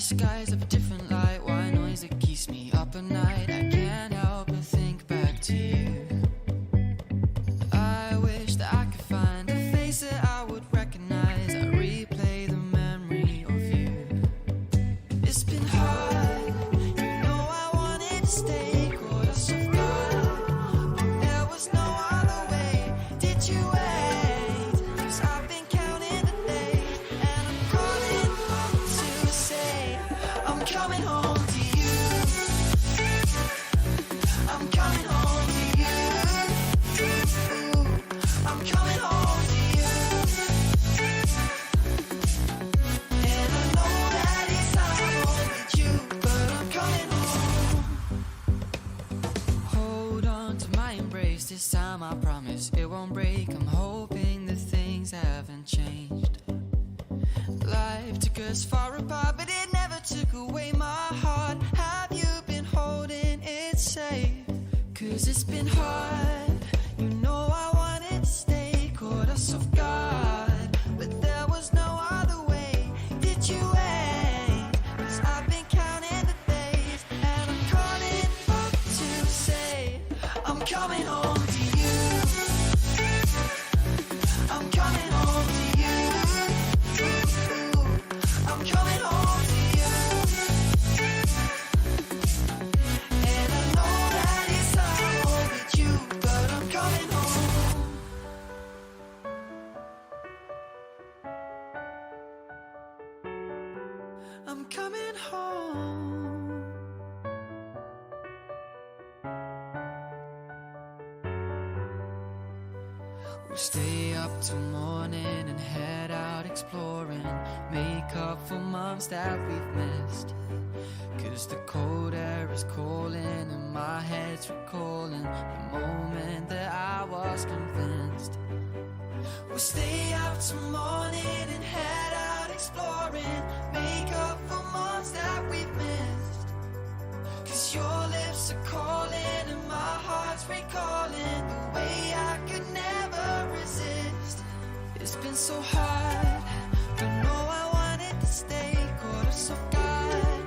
skies of a different light. Why noise that keeps me up at night? I us far apart, but it never took away my heart. Have you been holding it safe? 'Cause it's been hard. You know I wanted to stay, caught us off guard, but there was no other way. Did you wait? 'Cause I've been counting the days, and I'm calling up to say I'm coming home to you. I'm coming home to you. I'm coming home to you. And I know that it's hard with you, but I'm coming home. I'm coming home. We'll stay up till morning and head out exploring, make up for months that we've missed. 'Cause the cold air is calling and my head's recalling the moment that I was convinced. We'll stay out till morning and head out exploring, make up for months that we've missed. 'Cause your lips are calling and my heart's recalling the way I could never resist. It's been so hard, but no, I wanted to stay, caught us off guard,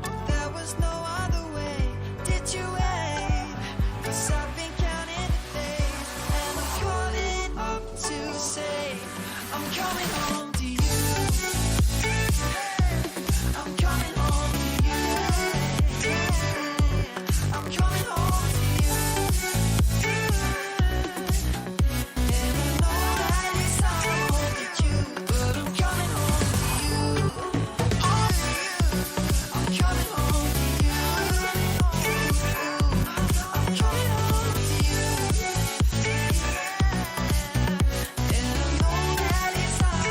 but there was no other way. Did you wait? 'Cause I've been counting the days, and I'm calling up to say I'm coming home to you. I'm coming home to you. I'm coming home to you. And I know that it's hard with you, but I'm coming home to you. I'm coming home to you. I'm coming home to you. And I know that it's hard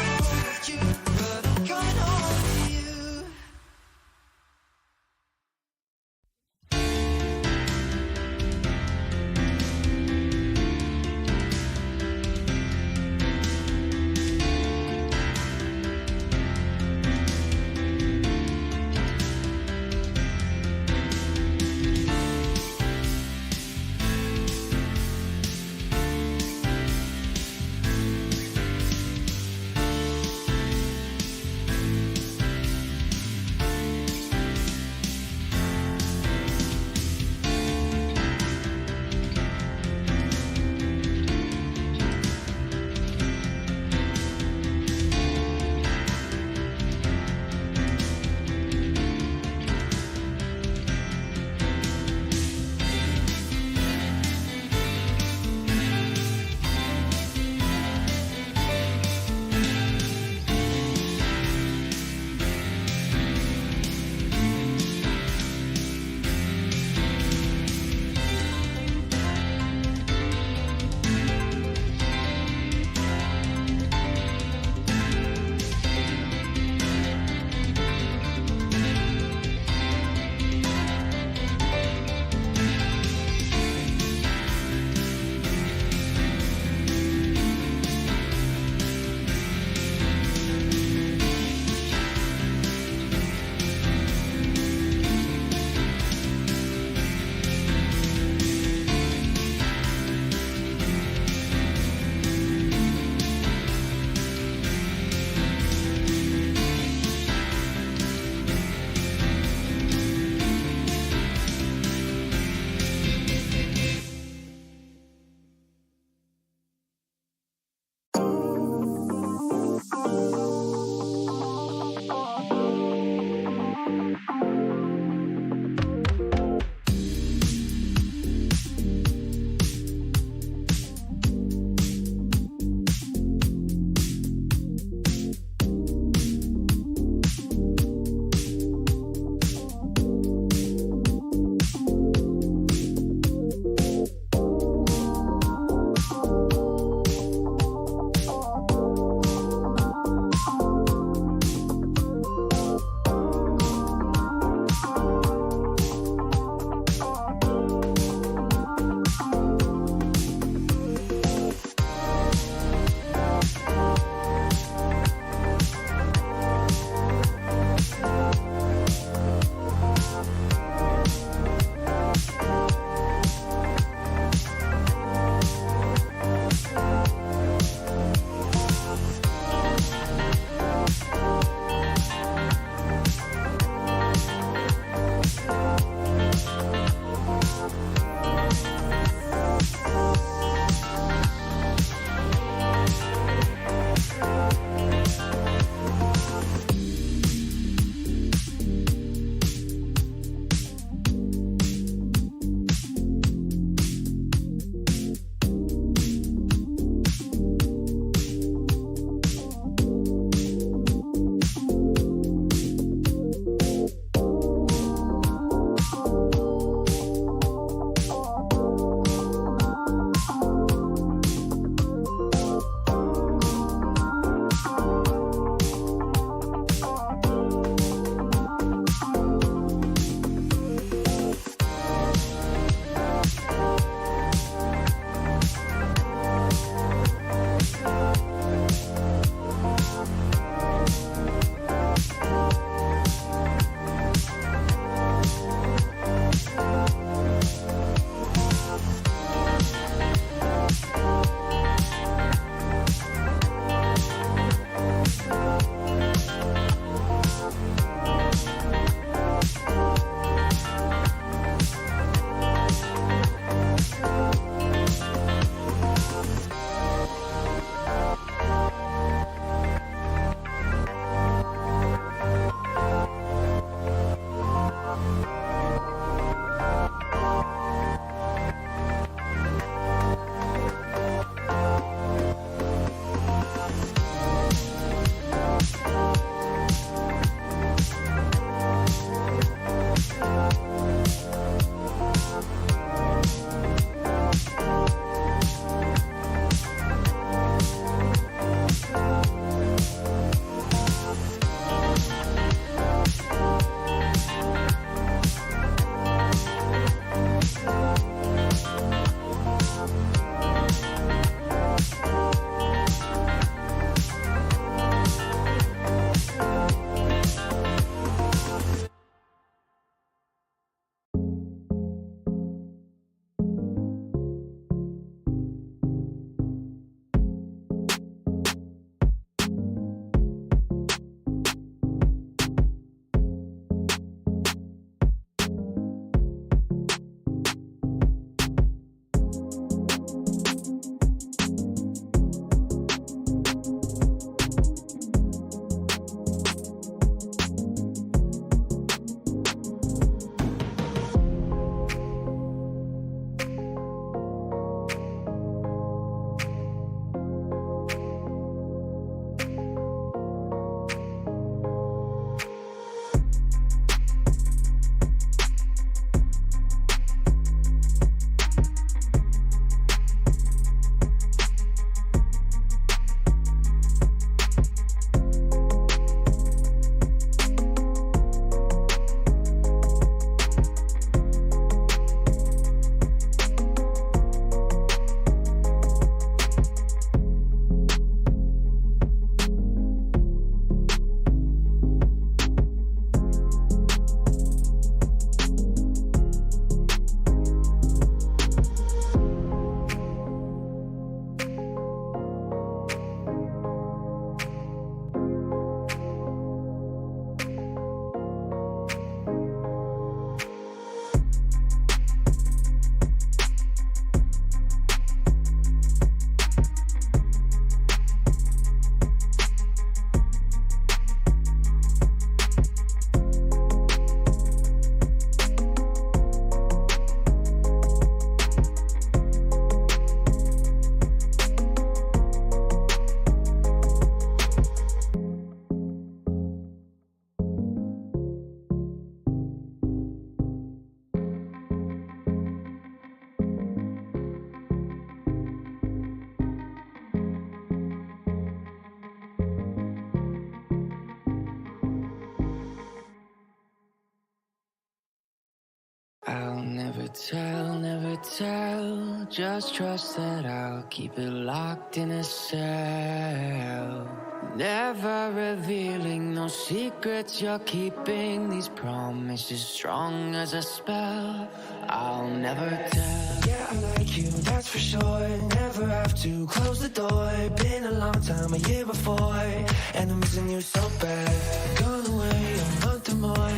never tell. Just trust that I'll keep it locked in a cell. Never revealing no secrets you're keeping. These promises strong as a spell. I'll never tell. Yeah, I like you, that's for sure. Never have to close the door. Been a long time, a year before, and I'm missing you so bad. Gone away a month or more.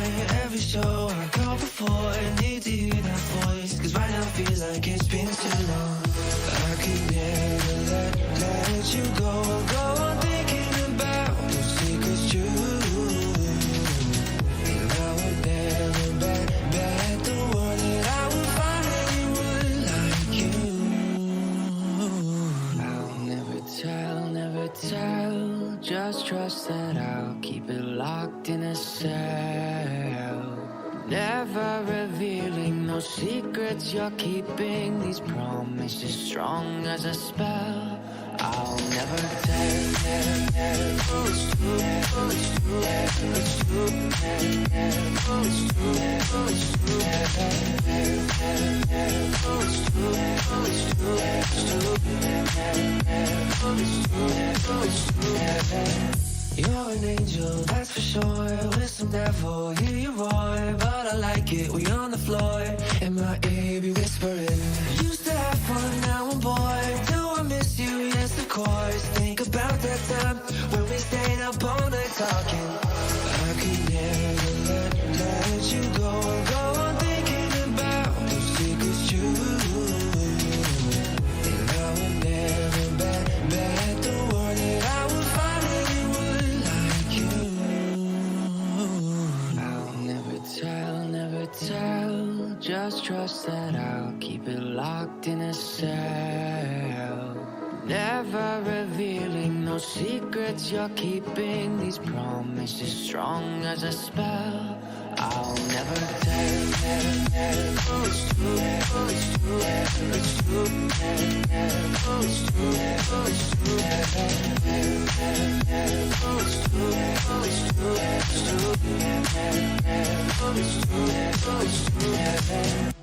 Every show I go before, need to hear that voice, cause right now feels like it's been too long. I could never let you go on thinking about those secrets true. And I would never bet the world that I would find anyone like you. I'll never tell. Just trust that I'll keep it locked in a cell. Never revealing no secrets you're keeping. These promises strong as a spell. I'll never tell. You're an angel, that's for sure. With some devil, hear you roar. But I like it, we on the floor. In my ear, be whispering. Used to have fun, now I'm bored. Do I miss you? Yes, of course. Think about that time when we stayed up all night talking. I could never let you go on thinking about those secrets true. And I would never bet the world that I would find anyone like you. I'll never tell. Just trust that I'll keep it locked in a cell. Never revealing no secrets you're keeping. These promises strong as a spell. I'll never tell. It's true.